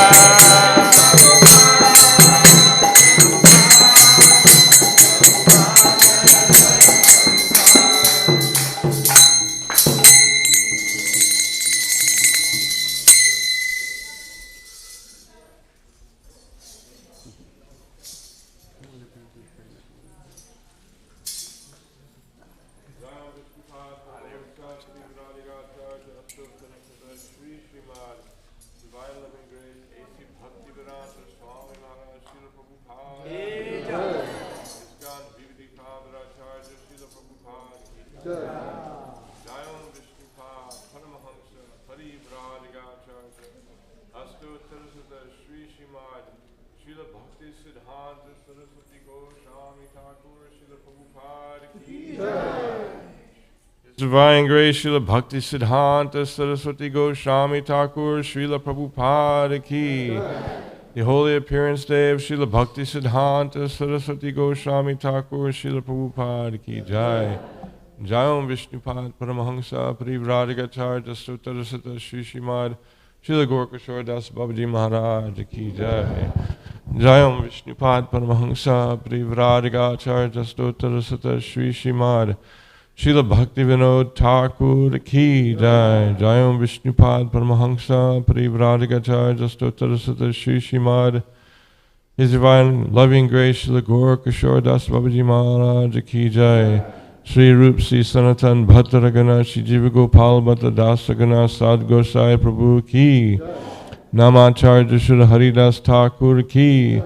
Divine Grace, Srila Bhakti Siddhanta Saraswati Goswami Thakur, Srila Prabhupada Ki. The Holy Appearance Day of Srila Bhakti Siddhanta Saraswati Goswami Thakur, Srila Prabhupada Ki Jai. Jayam Vishnupad Paramahansa Parivrajagacharya Suttarasata Shri Srimad Srila Gaurkishore Das Babaji Maharaj Ki Jai. Jayam Vishnupad Paramahansa Parivrajagacharya Suttarasata Shri Srimad Srila Bhakti Vinod Thakur Ki Jai. Jayam Vishnupad Paramahansa Parivrajagacharya Suttarasata Shri Srimad His Divine Loving Grace Srila Gaurkishore Das Babaji Maharaj Ki Jai. Sri Rup Sri Sanatan Bhattaragana Shri Jiva Gopal Bhatta Dasagana Sad Gosai Prabhu Ki. Namacharya Srila Haridas Thakur Ki.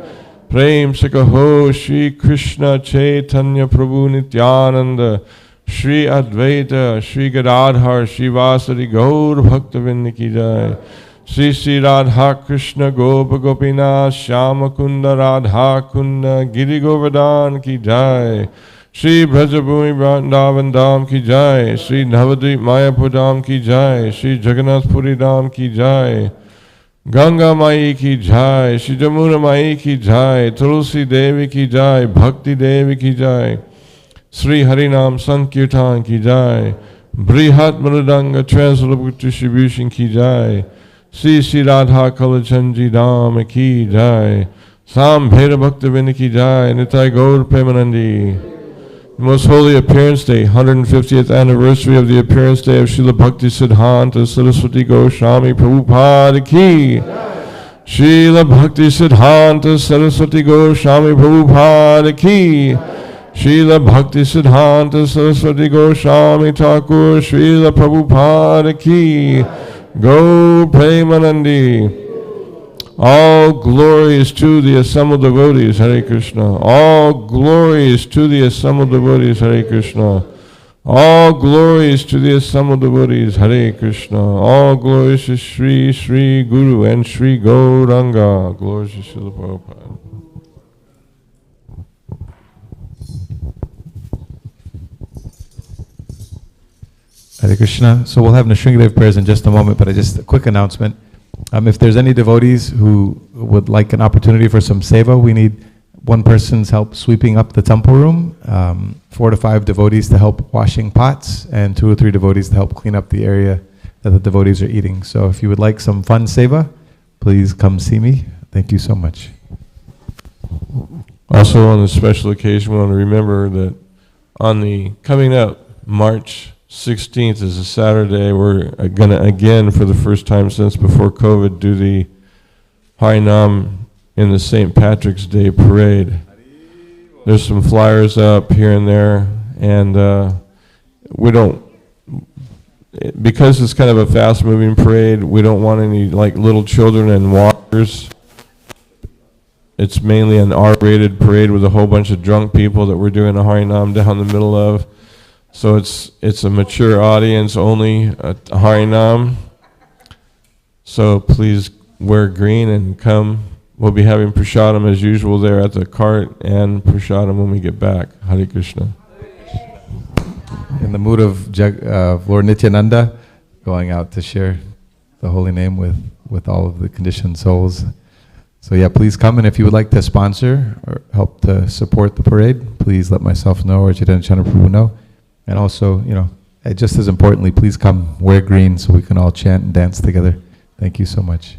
Prem Sakaho Shri Krishna Chaitanya Prabhu Nityananda Shri Advaita Shri Gadadhar Shri Vasari Gaur Bhaktavinda Ki Jai. Sri Sri Radha Krishna Gopa Gopinath Shyama Kunda Radha Kunda Giri Govardhan Ki Jai. Shri Brajabhumi Vrindavan Dham Ki Jai. Shri Navadvip Mayapur Dham Ki Jai. Shri Jagannath Puri Dham Ki Jai. Ganga Mai Ki Jai. Shri Jamuna Mai Ki Jai. Tulsi Devi Ki Jai. Bhakti Devi Ki Jai. Sri Harinam Sankirtan Ki Jai. Brihat Mridanga Translatable Distribution Ki Jai. Sri Sri Radha Kalachandji Dham Ki Jai. Sam Bheda Bhaktavinda Ki Jai. Nitai Gaur Premanandi. Most Holy Appearance Day, 150th anniversary of the Appearance Day of Srila Bhakti Siddhanta Saraswati Goswami Prabhupada Ki. Srila Bhakti Siddhanta Saraswati Goswami Prabhupada Ki. Srila Bhakti Siddhanta Saraswati Goswami Thakur Srila Prabhupada Ki. Go Premanandi. All glory is to the assembled devotees, Hare Krishna. All glory is to the assembled devotees, Hare Krishna. All glory is to the assembled devotees, Hare Krishna. All glory is to Sri Sri Guru and Sri Gauranga. Glory to Srila Prabhupada. Hare Krishna. So we'll have Nrsingadev prayers in just a moment, but just a quick announcement. If there's any devotees who would like an opportunity for some seva, we need one person's help sweeping up the temple room, 4 to 5 devotees to help washing pots, and 2 or 3 devotees to help clean up the area that the devotees are eating. So if you would like some fun seva, please come see me. Thank you so much. Also on this special occasion, we want to remember that on the coming up March 16th is a Saturday. We're going to, again, for the first time since before COVID, do the Harinam in the St. Patrick's Day Parade. There's some flyers up here and there, and we don't, because it's kind of a fast-moving parade, we don't want any like little children and walkers. It's mainly an R-rated parade with a whole bunch of drunk people that we're doing a Harinam down the middle of. So it's a mature audience only, a Harinam. So please wear green and come we'll be having prasadam as usual there at the cart and prasadam when we get back. Hare Krishna. In the mood of Lord Nityananda, going out to share the holy name with all of the conditioned souls. So yeah, please come, and if you would like to sponsor or help to support the parade, please let myself know or Chaitanya Chandra Prabhu know. And also, just as importantly, please come wear green so we can all chant and dance together. Thank you so much.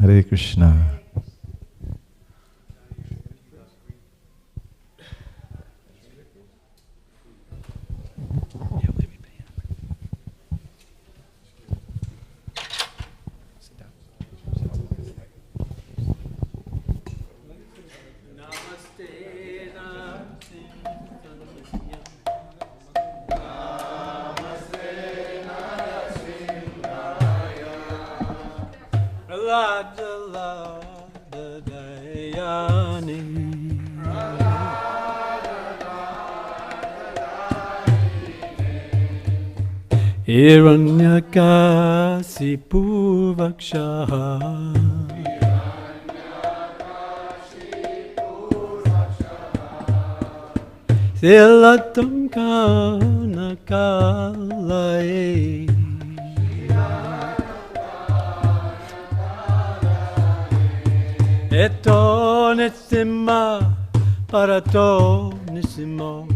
Hare Krishna. Hiranyakasipu Vakshaha Silatam Kanakalaye Eto Nisima Parato Nisimo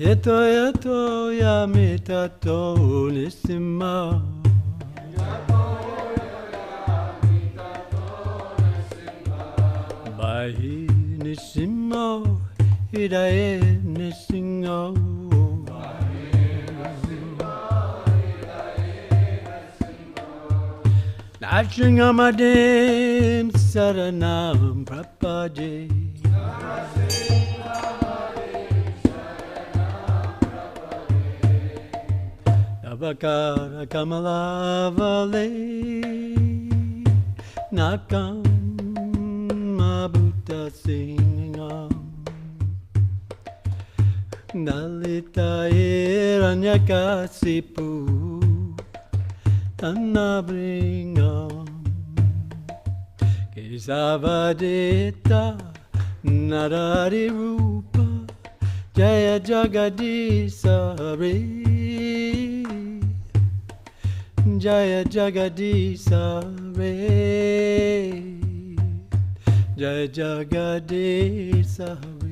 Eto yamitato nisima Bahi nisimo Hidae nisingo Nashingamadim Saranam Prapade Avakara Kamalavale Nakam Mabuta Singam Dalita Iranyakasipu Tanabringam Kesavadita Narari Rupa Jaya Jagadisa Re Jaya Jagadisa Re Jaya Jagadisa Re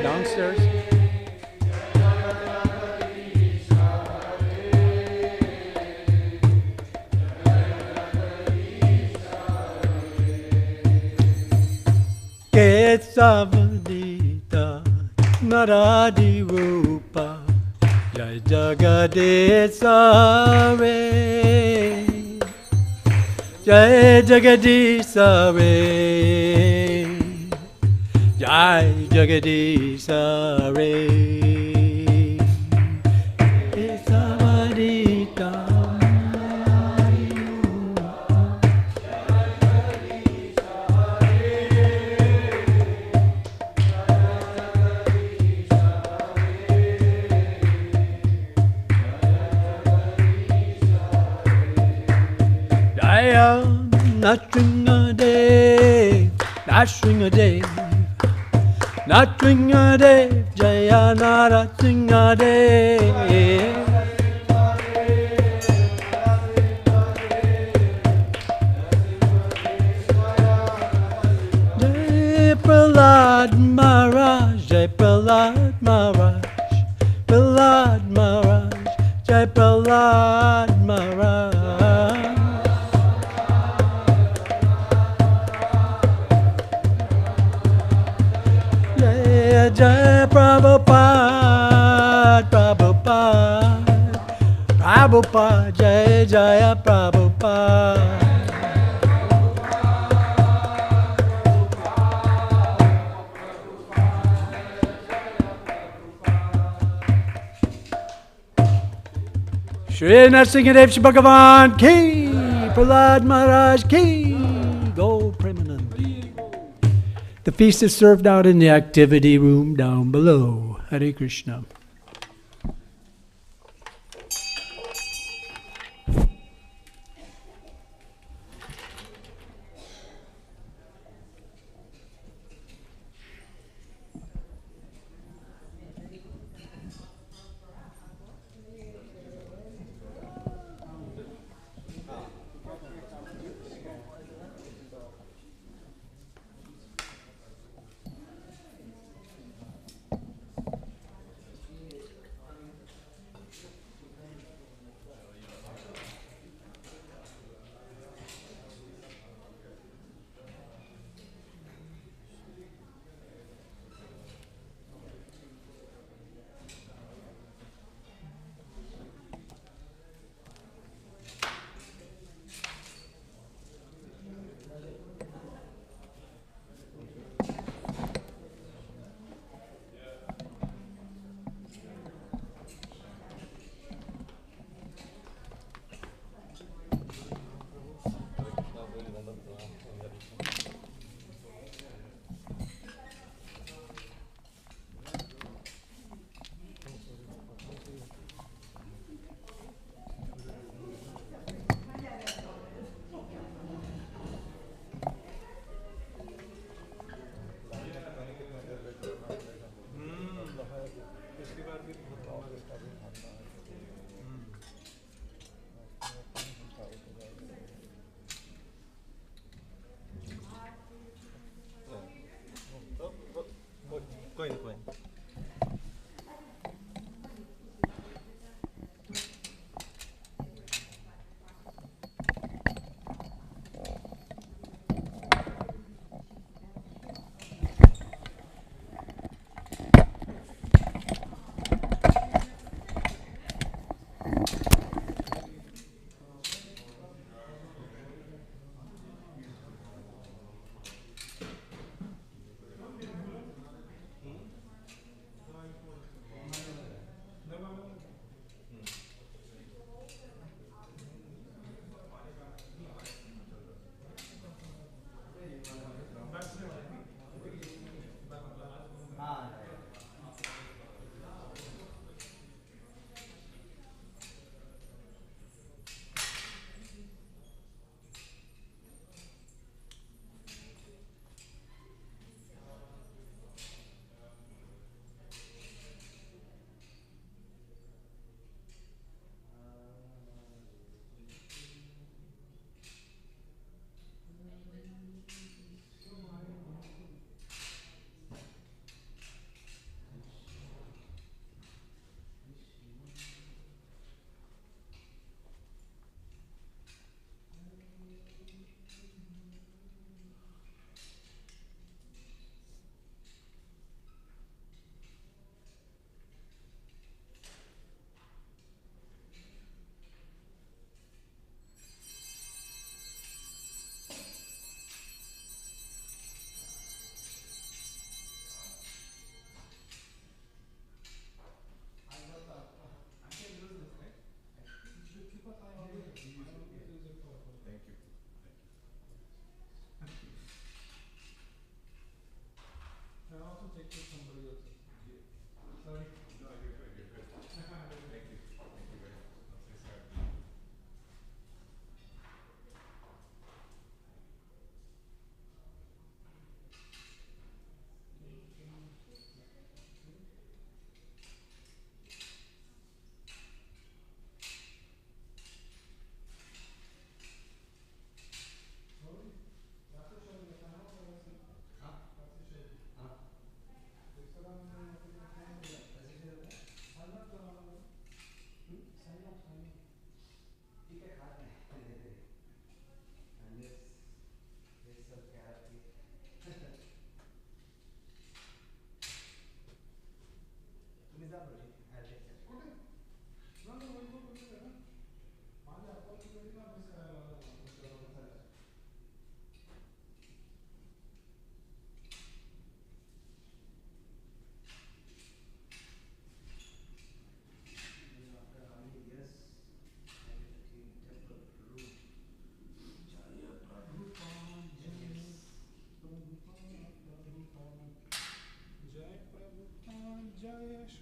Downstairs. Kesavadita Naradi Rupa Jai Jagadesa Re Jai Jagadesa Re Jai Jagadisa Re Kesavadita Jaya Natringadev Natringadev Natringadev Jaya Naratringadev Jai Prahlad Maharaj Jai Prahlad Maharaj Prahlad Maharaj Jai Prahlad Maharaj Jai Prabhupada Prabhupada, Jaya Jaya Prabhupada. Shri Nrsimhadev Shri Bhagavan Ki, Prahlad Maharaj Ki, Go Premanand. The feast is served out in the activity room down below. Hare Krishna.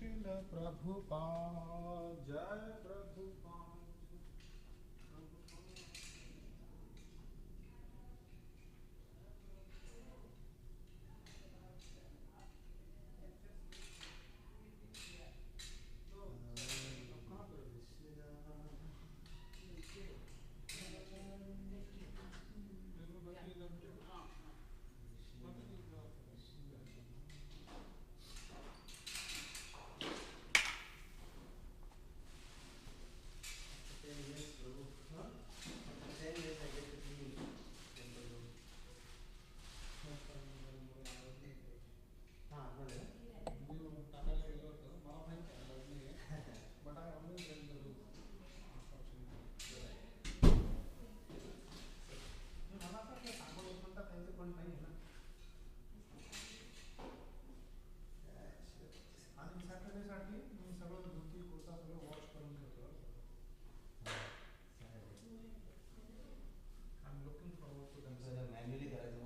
Srila Prabhupada, Jai Prabhupada. I'm looking forward to them.